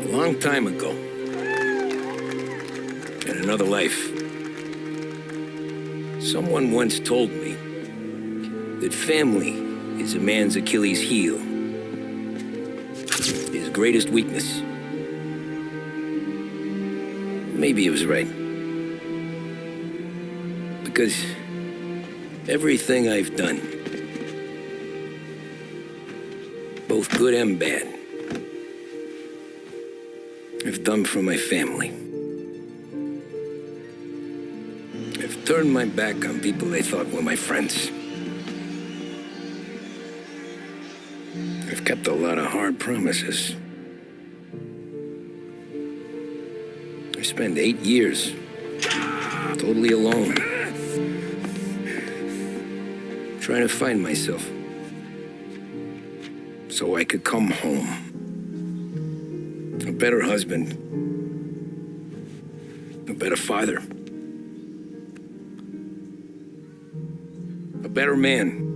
Speaker 2: A long time ago, in another life, someone once told me that family is a man's Achilles heel, his greatest weakness. Maybe he was right. Because everything I've done, both good and bad, I've done for my family. I've turned my back on people they thought were my friends. I've kept a lot of hard promises. I spent 8 years totally alone, trying to find myself so I could come home. A better husband, a better father, a better man.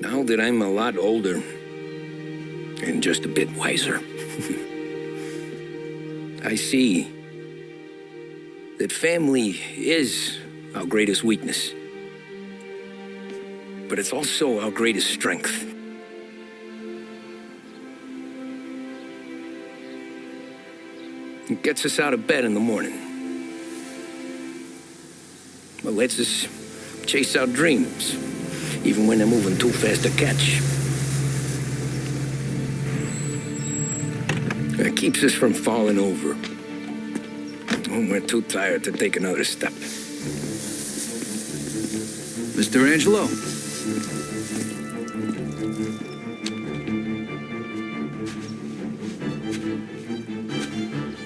Speaker 2: Now that I'm a lot older and just a bit wiser, I see that family is our greatest weakness, but it's also our greatest strength. It gets us out of bed in the morning. It lets us chase our dreams, even when they're moving too fast to catch. It keeps us from falling over when we're too tired to take another step.
Speaker 17: Mr. Angelo.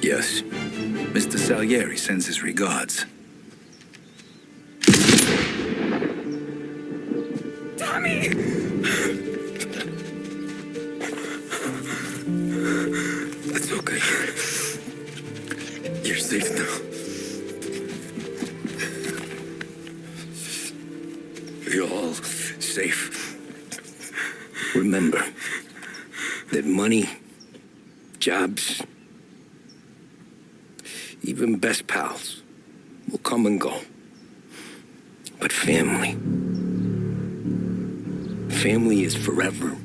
Speaker 2: Yes.
Speaker 17: Mr. Salieri sends his regards.
Speaker 16: Tommy!
Speaker 2: That's okay. You're safe now. You're all safe. Remember that money, jobs, even best pals will come and go. But family is forever.